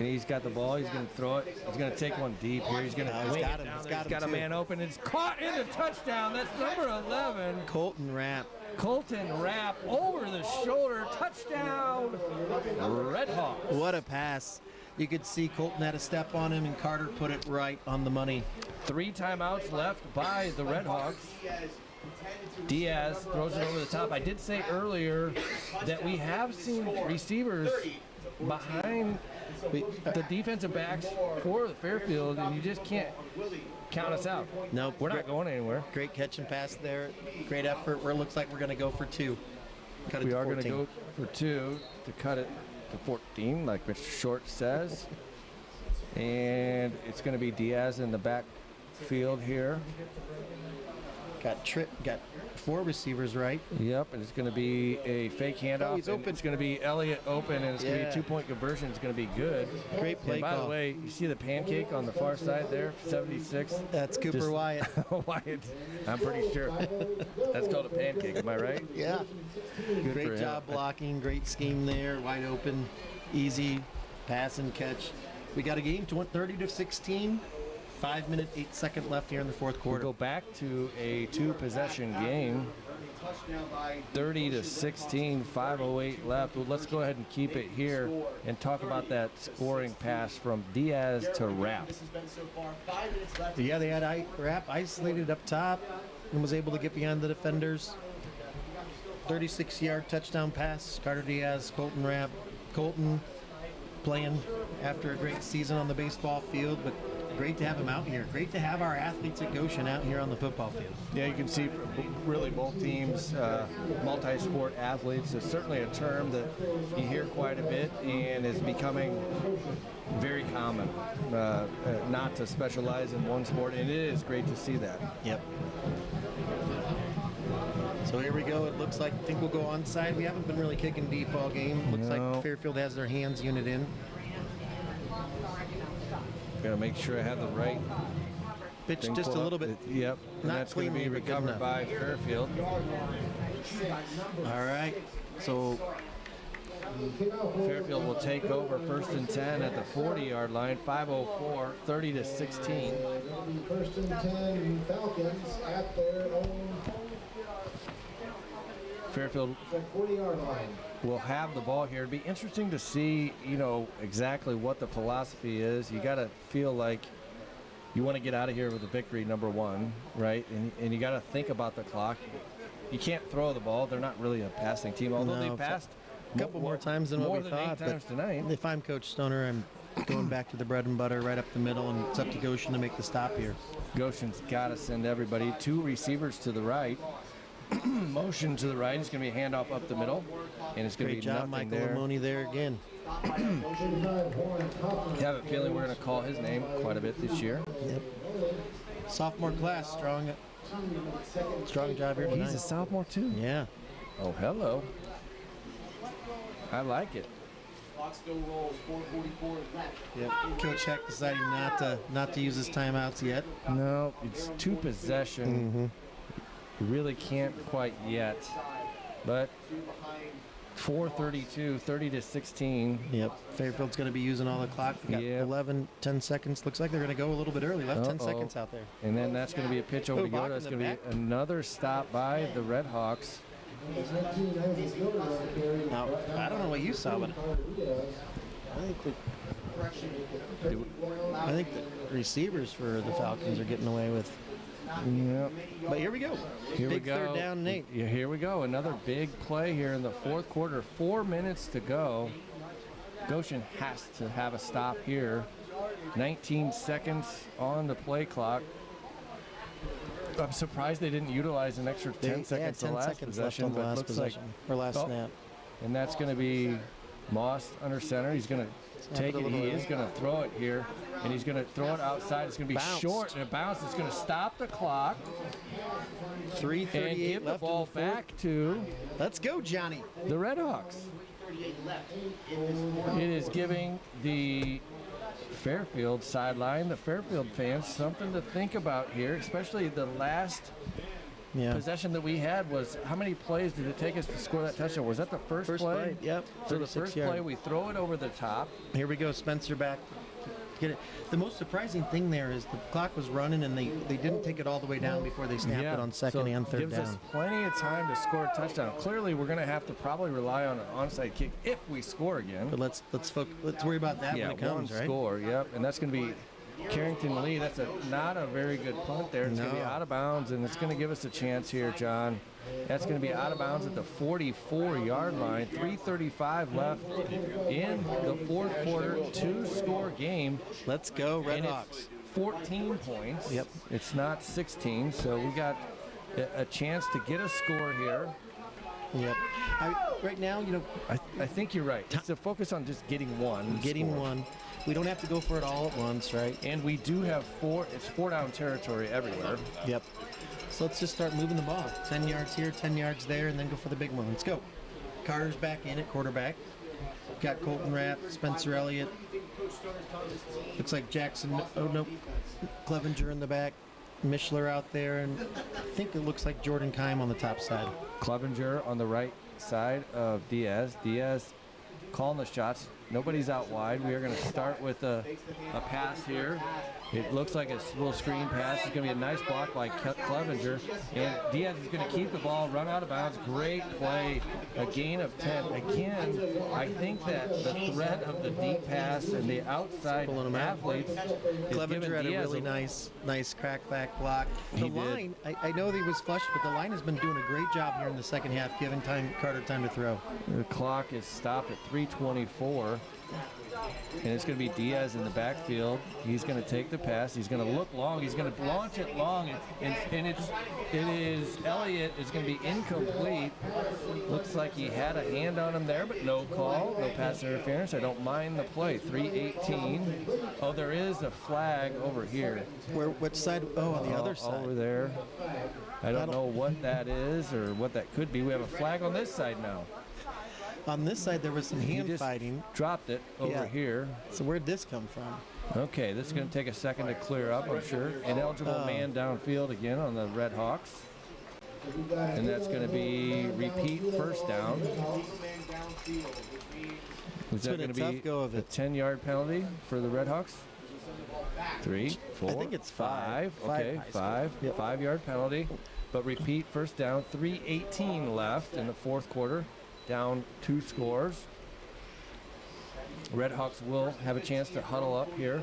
And he's got the ball. He's going to throw it. He's going to take one deep here. He's going to wing it down. He's got a man open. It's caught in the touchdown. That's number 11. Colton Rapp over the shoulder. Touchdown. RedHawks. What a pass. You could see Colton had a step on him, and Carter put it right on the money. 3 timeouts left by the RedHawks. Diaz throws it over the top. I did say earlier that we have seen receivers behind the defensive backs for the Fairfield, and you just can't count us out. Nope. We're not going anywhere. Great catch and pass there. Great effort. Where it looks like we're going to go for 2. We are going to go for 2 to cut it to 14, like Mr. Short says. And it's going to be Diaz in the backfield here. Got 4 receivers, right? Yep, and it's going to be a fake handoff. He's open. It's going to be Elliott open, and it's going to be a 2-point conversion. It's going to be good. Great play and by the way, you see the pancake on the far side there, 76? That's Cooper Wyatt. Wyatt, I'm pretty sure. That's called a pancake, am I right? Yeah. Great job blocking, great scheme there, wide open, easy pass and catch. We got a game 30-16. 5 minute, 8 second left here in the 4th quarter. We'll go back to a 2-possession game. 30-16, 5:08 left. Well, let's go ahead and keep it here and talk about that scoring pass from Diaz to Rapp. Yeah, they had Rapp isolated up top and was able to get behind the defenders. 36-yard touchdown pass. Carter Diaz, Colton Rapp. Colton playing after a great season on the baseball field, but great to have him out here. Great to have our athletes at Goshen out here on the football field. Yeah, you can see really both teams, multi-sport athletes. It's certainly a term that you hear quite a bit and is becoming very common, not to specialize in one sport, and it is great to see that. Yep. So here we go. It looks like, I think we'll go onside. We haven't been really kicking deep all game. Looks like Fairfield has their hands unit in. Got to make sure I have the right pitch just a little bit. Yep. And Not that's going to be cleanly, but good recovered enough. by Fairfield. All right. So Fairfield will take over 1st and 10 at the 40-yard line. 5:04, 30-16. First and 10, Falcons at their own Fairfield 40-yard line. will have the ball here. It'd be interesting to see, exactly what the philosophy is. You got to feel like you want to get out of here with a victory, number one, right? And you got to think about the clock. You can't throw the ball. They're not really a passing team, although No, they passed a couple more times than more what we than thought. 8 times tonight. If I'm Coach Stoner, I'm going back to the bread and butter right up the middle, and it's up to Goshen to make the stop here. Goshen's got to send everybody. 2 receivers to the right. Motion to the right. It's going to be a handoff up the middle, and it's going to Great be job, nothing Michael there. Lamoni there again. I have a feeling we're going to call his name quite a bit this year. Yep. Sophomore class, strong job here tonight. He's a sophomore too. Yeah. Oh, hello. I like it. Clock still rolls, 4:44 left. Yep. Coach Heck deciding not to use his timeouts yet. No, it's 2 possession. You really can't quite yet. But 4:32, 30-16. Yep. Fairfield's going to be using all the clock. We got Yep. 11, 10 seconds. Looks like they're going to go a little bit early. Left 10 seconds out there. And then that's going to be a pitch over to Bach Yoda. in It's the going to back. be another stop by the RedHawks. Now, I don't know what you saw, but I think the receivers for the Falcons are getting away with. Yep. But here we go. Here Big we go. third down, Nate. Yeah, here we go. Another big play here in the 4th quarter. 4 minutes to go. Goshen has to have a stop here. 19 seconds on the play clock. I'm surprised they didn't utilize an extra 10 seconds the 10 last seconds possession. left on the but last looks possession, like, or last snap. And that's going to be Moss under center. He's going to take it. He is going to throw it here. And he's going to throw it outside. It's going to be Bounced. short and a bounce. It's going to stop the clock. 3:38 And give the left ball in the fourth. back to Let's go, Johnny. the RedHawks. It is giving the Fairfield sideline, the Fairfield fans, something to think about here, especially the last possession that we had was, how many plays did it take us to score that touchdown? Was that the first play? Yep. So the first play, we throw it over the top. Here we go, Spencer back. Get it. The most surprising thing there is the clock was running and they didn't take it all the way down before they snapped it on second and third gives down. us plenty of time to score a touchdown. Clearly, we're going to have to probably rely on an onside kick if we score again. But let's worry about that when it comes, one right? score, yep. And that's going to be Carrington Lee. That's not a very good punt there. It's going to be out of bounds, and it's going to give us a chance here, John. That's going to be out of bounds at the 44-yard line. 3:35 left in the 4th quarter. 2-score game. Let's go, And RedHawks. it's 14 points. Yep. It's not 16, so we got a chance to get a score here. Yep. Right now, I think you're right. It's a focus on just getting one. one. We don't have to go for it all at once, right? And we do have 4. It's 4-down territory everywhere. Yep. So let's just start moving the ball. 10 yards here, 10 yards there, and then go for the big one. Let's go. Carter's back in at quarterback. Got Colton Rapp, Spencer Elliott. Looks like Jackson. Oh, no. Clevenger in the back. Mishler out there. And I think it looks like Jordan Keim on the top side. Clevenger on the right side of Diaz. Diaz calling the shots. Nobody's out wide. We are going to start with a pass here. It looks like a little screen pass. It's going to be a nice block by Clevenger. And Diaz is going to keep the ball, run out of bounds. Great play. A gain of 10. Again, I think that the threat of the deep pass and the outside athletes is Clevenger had giving a Diaz really nice crackback block. He The did. line, I know he was flushed, but the line has been doing a great job here in the second half, giving Carter time to throw. The clock is stopped at 3:24. And it's going to be Diaz in the backfield. He's going to take the pass. He's going to look long. He's going to launch it long. And it is Elliott is going to be incomplete. Looks like he had a hand on him there, but no call. No pass interference. I don't mind the play. 3:18. Oh, there is a flag over here. Which side? Oh, on the other side. Over there. I don't know what that is or what that could be. We have a flag on this side now. On this side, there was some He hand just fighting. dropped it over here. So where'd this come from? Okay, this is going to take a second to clear up, I'm sure. Ineligible man downfield again on the RedHawks. And that's going to be repeat first down. Is that going to be go of a it. 10-yard penalty for the RedHawks? 3, 4, I think it's 5. five. Okay, Five. 5. Yep. 5-yard penalty. But repeat first down. 3:18 left in the fourth quarter. Down 2 scores. RedHawks will have a chance to huddle up here.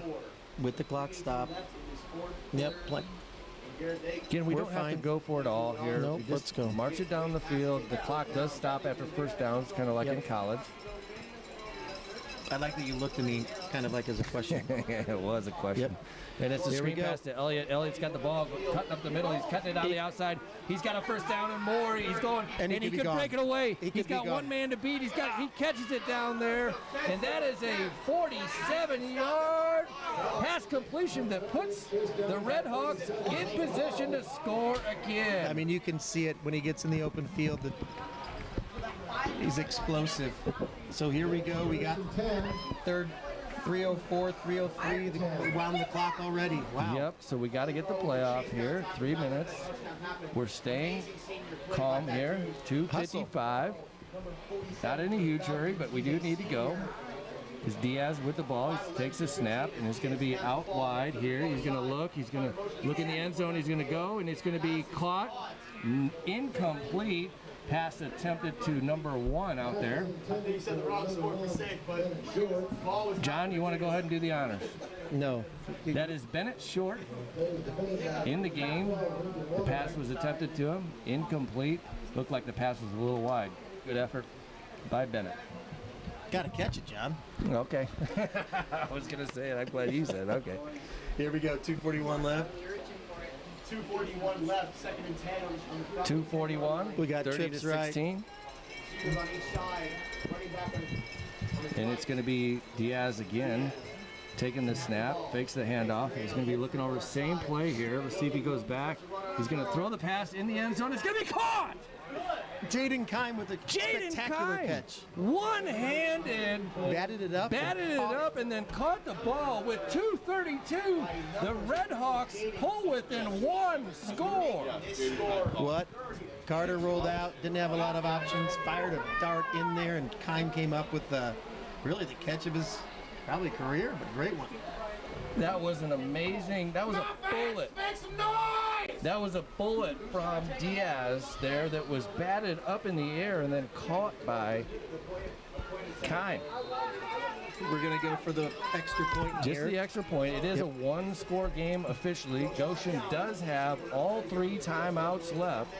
With the clock stop. Yep. Again, we We're don't have to fine. go for it all here. Nope, We just let's go. March it down the field. The clock does stop after first downs, kind of like in college. I like that you looked at me kind of like as a question. It was a question. Yep. And it's a Here we screen go. pass to Elliott. Elliott's got the ball cutting up the middle. He's cutting it on the outside. He's got a first down and more. He's going, and he could break it away. He's got one man to beat. He catches it down there, and that is a 47-yard pass completion that puts the RedHawks in position to score again. I mean, you can see it when he gets in the open field. That he's explosive. So here we go. We got third, 3:04, 3:03. We wound the clock already. Wow. Yep, so we got to get the playoff here. 3 minutes. We're staying calm here. 2:55. Not in a huge hurry, but we do need to go. Is Diaz with the ball. He takes a snap, and it's going to be out wide here. He's going to look. He's going to look in the end zone. He's going to go, and it's going to be caught. Incomplete. Pass attempted to number 1 out there. You said the wrong score for safe, but ball was. John, you want to go ahead and do the honors? No. That is Bennett Short in the game. The pass was attempted to him. Incomplete. Looked like the pass was a little wide. Good effort by Bennett. Got to catch it, John. Okay. I was going to say it. I'm glad you said it. Okay. Here we go. 2:41 left. 2:41 left, 2nd and 10 on the clock. 2:41. We got 30 trips to right. 16. Receivers on each side, running back on his And it's going to be Diaz again. Taking the snap, fakes the handoff. He's going to be looking over the same play here. Let's see if he goes back. He's going to throw the pass in the end zone. It's going to be caught! Jaden Kime with a spectacular catch. One-handed. Batted it up. And then caught the ball with 2:32. The RedHawks pull within 1 score. What? Carter rolled out, didn't have a lot of options, fired a dart in there, and Kime came up with really the catch of his probably career, but great one. That was an amazing, that was a bullet. That was a bullet from Diaz there that was batted up in the air and then caught by Kime. We're going to go for the extra point Just here. the extra point. It is a 1-score game officially. Goshen does have all 3 timeouts left.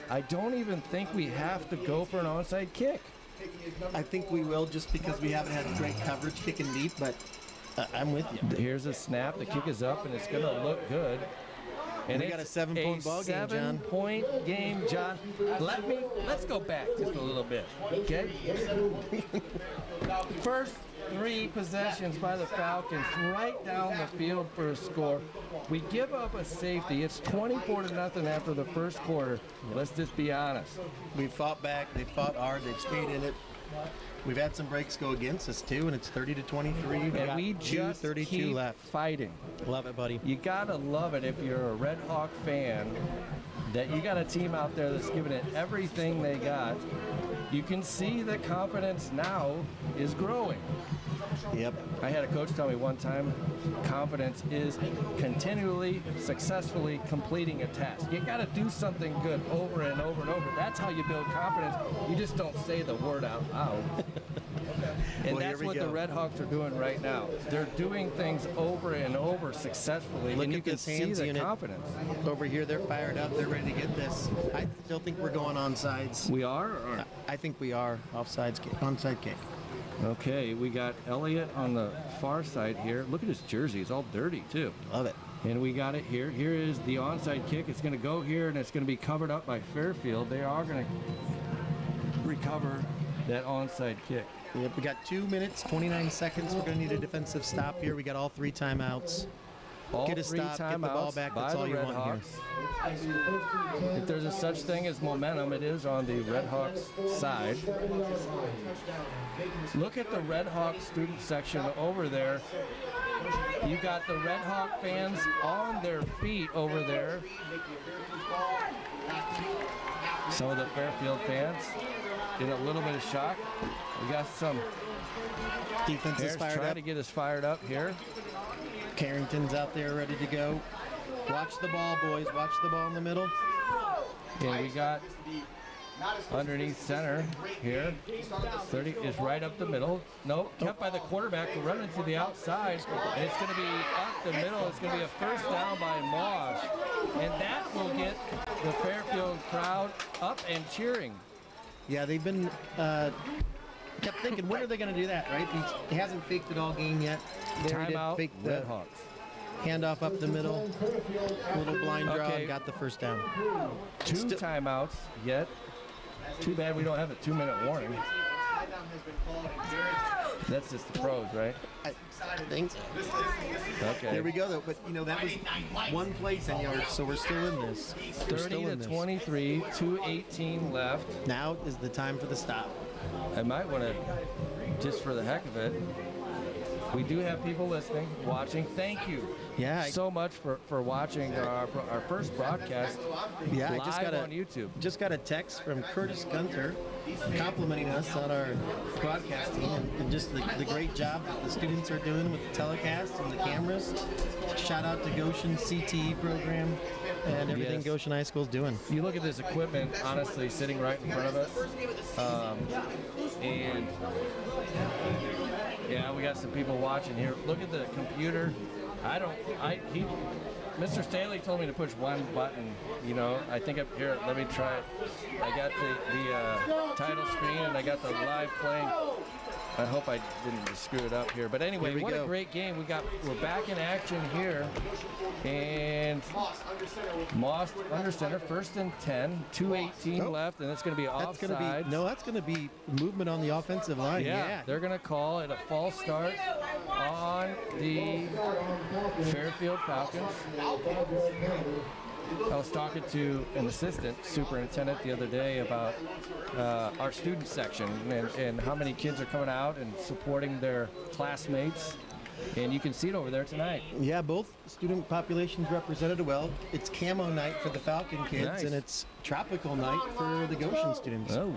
I don't even think we have to go for an onside kick. I think we will just because we haven't had great coverage kicking deep, but I'm with you. Here's a snap. The kick is up, and it's going to look good. And We got a 7-point ball game, John. 7-point game, John. Let's go back just a little bit, okay? First 3 possessions by the Falcons, right down the field for a score. We give up a safety. It's 24-0 after the first quarter. Let's just be honest. We fought back. They fought hard. They've stayed in it. We've had some breaks go against us too, and it's 30-23. And we just 2:32 keep left. fighting. Love it, buddy. You gotta love it if you're a Red Hawk fan, that you got a team out there that's giving it everything they got. You can see the confidence now is growing. Yep. I had a coach tell me one time, confidence is continually, successfully completing a task. You got to do something good over and over and over. That's how you build confidence. You just don't say the word out loud. And Well, that's here we what the go. RedHawks are doing right now. They're doing things over and over successfully, Look and you at can this see hands the unit. confidence. Over here, they're fired up. They're ready to get this. I still think we're going onside. We are? Or? I think we are. Onside kick. Okay, we got Elliott on the far side here. Look at his jersey. It's all dirty, too. Love it. And we got it here. Here is the onside kick. It's going to go here, and it's going to be covered up by Fairfield. They are going to recover that onside kick. Yep, we got 2 minutes, 29 seconds. We're going to need a defensive stop here. We got all 3 timeouts. All Get a 3 stop, get the timeouts ball back. by That's all the you want here. RedHawks. If there's a such thing as momentum, it is on the RedHawks side. Look at the RedHawks student section over there. You got the RedHawk fans on their feet over there. some of the Fairfield fans in a little bit of shock. We got some Defense is parents fired trying up. to get us fired up here. Carrington's out there ready to go. Watch the ball, boys. Watch the ball in the middle. And we got underneath center here. 30 is right up the middle. No, kept by the quarterback. We're running to the outside, and it's going to be up the middle. It's going to be a first down by Moss, and that will get the Fairfield crowd up and cheering. Yeah, they've been kept thinking, when are they going to do that, right? He hasn't faked it all game yet. They already did Timeout, fake the RedHawks. handoff up the middle. Little blind draw Okay. and got the first down. Two timeouts yet. Too bad we don't have a 2-minute warning. That's just the pros, right? I think so. Okay. There we go, though. But, that was one play, 10 yards, so we're still in this. We're 30 still to in this. 23, 2:18 left. Now is the time for the stop. I might want to, just for the heck of it, we do have people listening, watching. Thank you so much for watching our first broadcast Yeah, I live just got on YouTube. Just got a text from Curtis Gunter complimenting us on our broadcasting and just the great job that the students are doing with the telecast and the cameras. Shout out to Goshen CTE program and everything Yes. Goshen High School is doing. You look at this equipment, honestly, sitting right in front of us, and yeah, we got some people watching here. Look at the computer. Mr. Staley told me to push one button. I think up here. Let me try it. I got the title screen and I got the live playing. I hope I didn't screw it up here. But anyway, Here we what go. a great game. We're back in action here. And Moss under center, 1st and 10, 2:18 left, and it's going to be That's going to offside. be that's going to be movement on the offensive line. Yeah, they're going to call it a false start on the Fairfield Falcons. I was talking to an assistant superintendent the other day about our student section and how many kids are coming out and supporting their classmates. And you can see it over there tonight. Yeah, both student populations represented well. It's camo night for the Falcon kids, Nice. and it's tropical night for the Goshen students. Oh,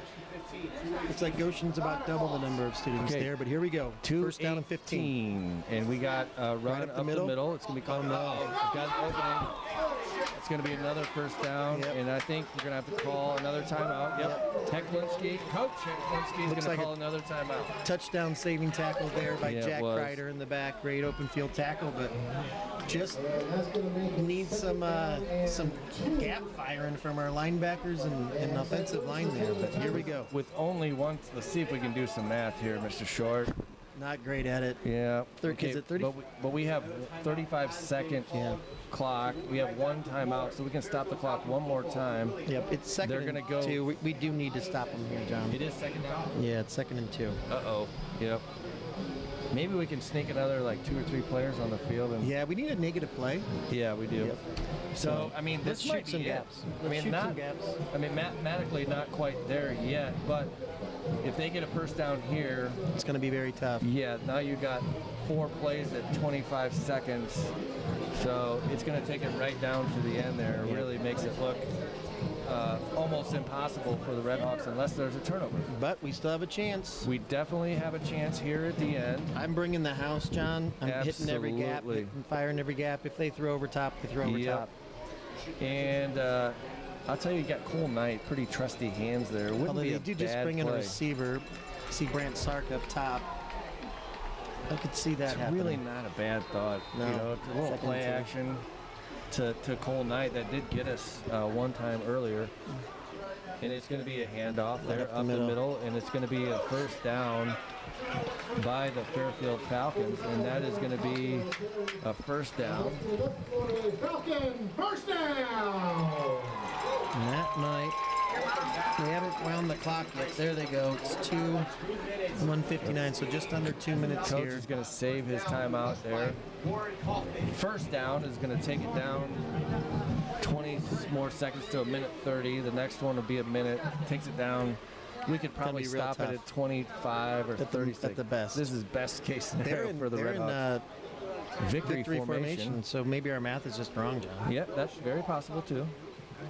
Looks like Goshen's about double the number of students Okay. there, but here we go. First down and 15. 2:18. And we got run up up the middle. the middle. It's going to be called. We've got an opening. It's going to be another first down, Yep. and I think we're going to have to call another timeout. Yep. Hecklinski, Coach Hecklinski is Looks going like to call another timeout. Touchdown saving tackle there by Yeah, it Jack was. Kreider in the back. Great open field tackle, but just needs some gap firing from our linebackers and offensive line there. But here we go. With only one, let's see if we can do some math here, Mr. Short. Not great at it. Yeah. Is it 30? But we have 35-second clock. We have one timeout, so we can stop the clock one more time. Yep, it's second They're gonna and go- 2. We do need to stop them here, John. It is second down? Yeah, it's 2nd and 2. Uh-oh. Yep. Maybe we can sneak another, 2 or 3 players on the field. And Yeah, we need a negative play. Yeah, we do. Yep. So, I mean, Let's this might shoot some be it. gaps. I Let's mean, shoot not, some gaps. I mean, mathematically not quite there yet, but if they get a first down here, It's going to be very tough. yeah, now you got 4 plays at 25 seconds. So it's going to take it right down to the end there. It Yeah. really makes it look almost impossible for the RedHawks unless there's a turnover. But we still have a chance. We definitely have a chance here at the end. I'm bringing the house, John. I'm hitting every gap, Absolutely. firing every gap. If they throw over top, they throw over Yep. top. And I'll tell you got Cole Knight, pretty trusty hands there. Wouldn't Although be they a do just bad bring in a play. receiver. See Brant Sark up top. I could see that It's happening. really not a bad thought. No. You know, it's a little Second play and 2. action to Cole Knight that did get us one time earlier. And it's going to be a handoff there up the up the middle. middle, and it's going to be a first down by the Fairfield Falcons, and that is going to be a first down. Falcon, first down! And that night, they haven't wound the clock yet. There they go. It's 1:59, so just under 2 minutes Coach here. is going to save his timeout there. First down is going to take it down 20 more seconds to 1:30. The next one will be a minute. Takes it down. We could probably be real stop it tough. at 25 or At the- 36. at the best. This is best case They're scenario in, for the they're in RedHawks. Victory victory formation. formation, so maybe our math is just wrong, John. Yeah, that's very possible too.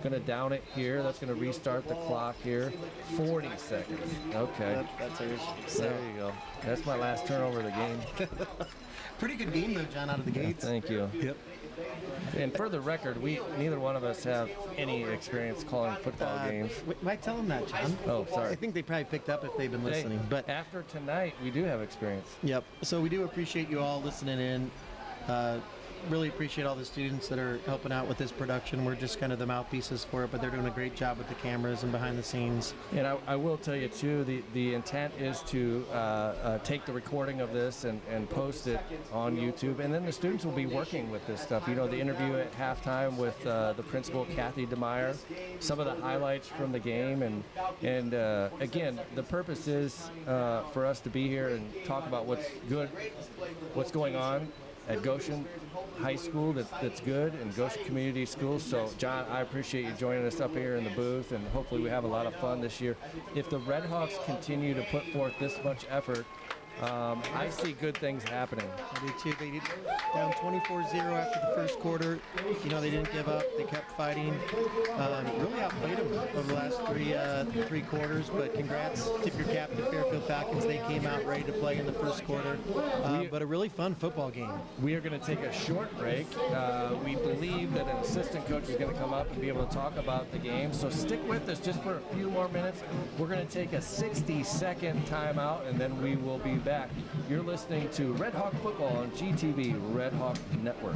Going to down it here. That's going to restart the clock here. 40 seconds. Okay. That's ours. There you go. That's my last turnover of the game. Pretty good game though, John, out of the gates. Thank you. Yep. And for the record, neither one of us have any experience calling football games. Why tell them that, John? Oh, sorry. I think they probably picked up if they've been listening. But after tonight, we do have experience. Yep. So we do appreciate you all listening in. Really appreciate all the students that are helping out with this production. We're just kind of the mouthpieces for it, but they're doing a great job with the cameras and behind the scenes. And I will tell you too, the intent is to take the recording of this and post it on YouTube, and then the students will be working with this stuff. You know, the interview at halftime with the principal, Kathy DeMeyer, some of the highlights from the game, and again, the purpose is for us to be here and talk about what's good, what's going on at Goshen High School that's good, and Goshen Community Schools. So, John, I appreciate you joining us up here in the booth, and hopefully we have a lot of fun this year. If the RedHawks continue to put forth this much effort, I see good things happening. I do too. They did down 24-0 after the first quarter. You know, they didn't give up. They kept fighting. Really outplayed them over the last three quarters. But congrats, tip your cap to Fairfield Falcons. They came out ready to play in the first quarter. But a really fun football game. We are going to take a short break. We believe that an assistant coach is going to come up and be able to talk about the game. So stick with us just for a few more minutes. We're going to take a 60-second timeout, and then we will be back. You're listening to Red Hawk Football on GTV Red Hawk Network.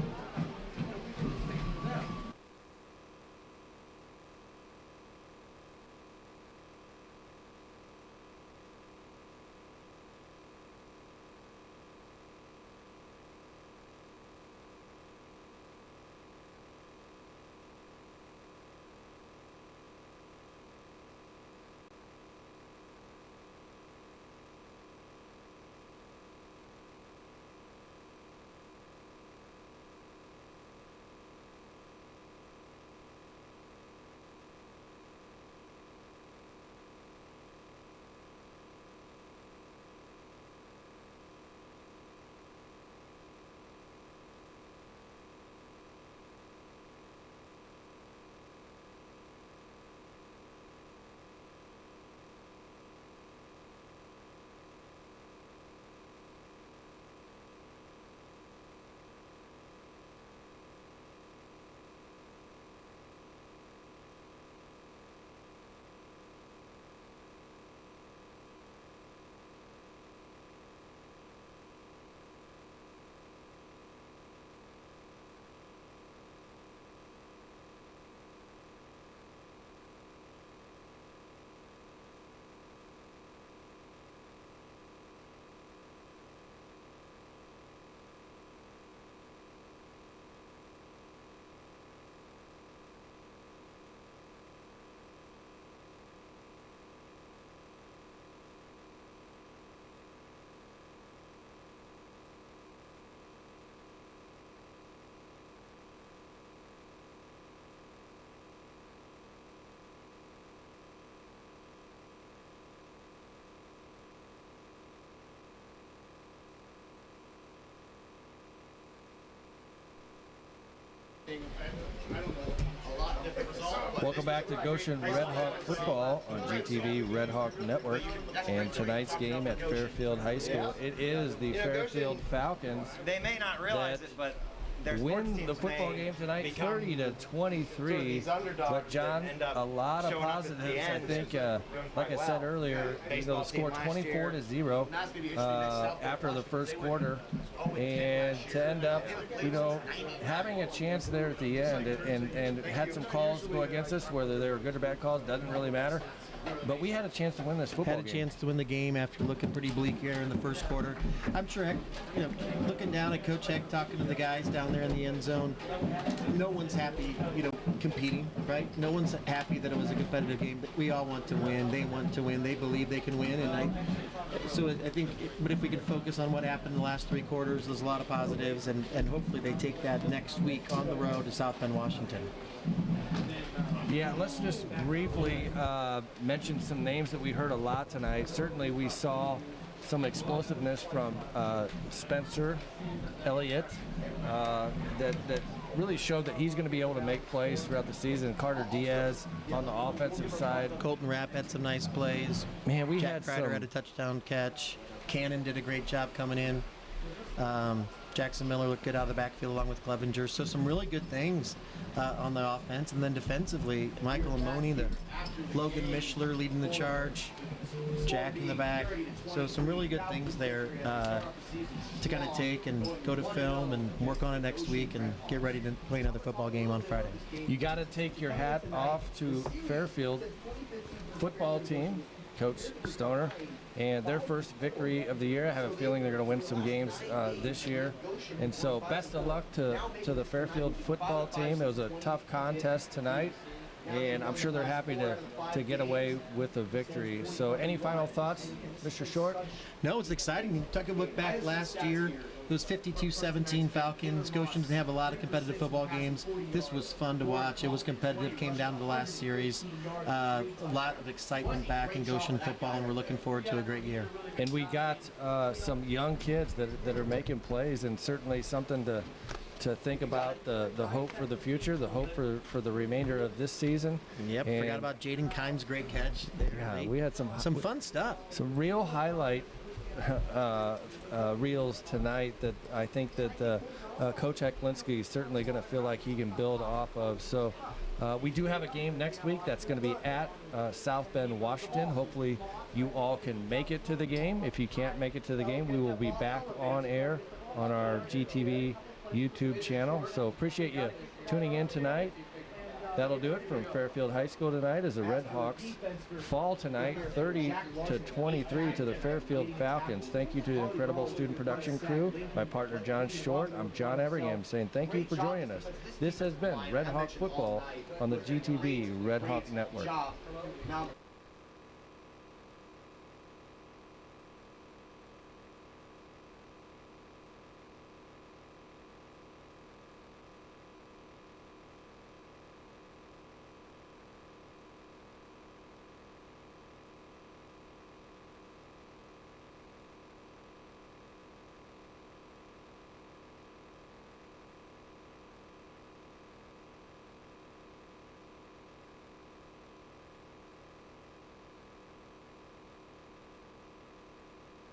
Welcome back to Goshen Red Hawk Football on GTV Red Hawk Network, and tonight's game at Fairfield High School. It is the Fairfield Falcons. They may not realize it, but win the football game tonight 30-23. But John, a lot of positives. I think, like I said earlier, the score 24-0 after the first quarter, and to end up, having a chance there at the end, and had some calls go against us, whether they were good or bad calls, doesn't really matter. But we had a chance to win this football game. Had a chance to win the game after looking pretty bleak here in the first quarter. I'm sure, Heck, looking down at Coach Heck, talking to the guys down there in the end zone, no one's happy, competing, right? No one's happy that it was a competitive game, but we all want to win. They want to win. They believe they can win. So I think, but if we can focus on what happened in the last three quarters, there's a lot of positives, and hopefully they take that next week on the road to South Bend, Washington. Yeah, let's just briefly mention some names that we heard a lot tonight. Certainly we saw some explosiveness from Spencer Elliott that really showed that he's going to be able to make plays throughout the season. Carter Diaz on the offensive side. Colton Rapp had some nice plays. Man, we Jack had Kreider some. had a touchdown catch. Cannon did a great job coming in. Jackson Miller looked good out of the backfield along with Clevenger. So some really good things on the offense. And then defensively, Michael Amoni, the Logan Mishler leading the charge. Jack in the back. So some really good things there to kind of take and go to film and work on it next week and get ready to play another football game on Friday. You got to take your hat off to Fairfield football team, Coach Stoner, and their first victory of the year. I have a feeling they're going to win some games this year. And so best of luck to the Fairfield football team. It was a tough contest tonight, and I'm sure they're happy to get away with a victory. So any final thoughts, Mr. Short? No, it's exciting. You took a look back last year. It was 52-17 Falcons. Goshen didn't have a lot of competitive football games. This was fun to watch. It was competitive. Came down to the last series. A lot of excitement back in Goshen football, and we're looking forward to a great year. And we got some young kids that are making plays, and certainly something to think about the hope for the future, the hope for the remainder of this season. Yep, and forgot about Jaden Kimes' great catch. There, yeah, we had some fun stuff. Some real highlight reels tonight that I think that Coach Heklinski is certainly going to feel like he can build off of. So we do have a game next week that's going to be at South Bend, Washington. Hopefully you all can make it to the game. If you can't make it to the game, we will be back on air on our GTV YouTube channel. So appreciate you tuning in tonight. That'll do it from Fairfield High School tonight as the RedHawks fall tonight 30-23 to the Fairfield Falcons. Thank you to the incredible student production crew, my partner John Short. I'm John Everingham saying thank you for joining us. This has been RedHawk Football on the GTV RedHawk Network.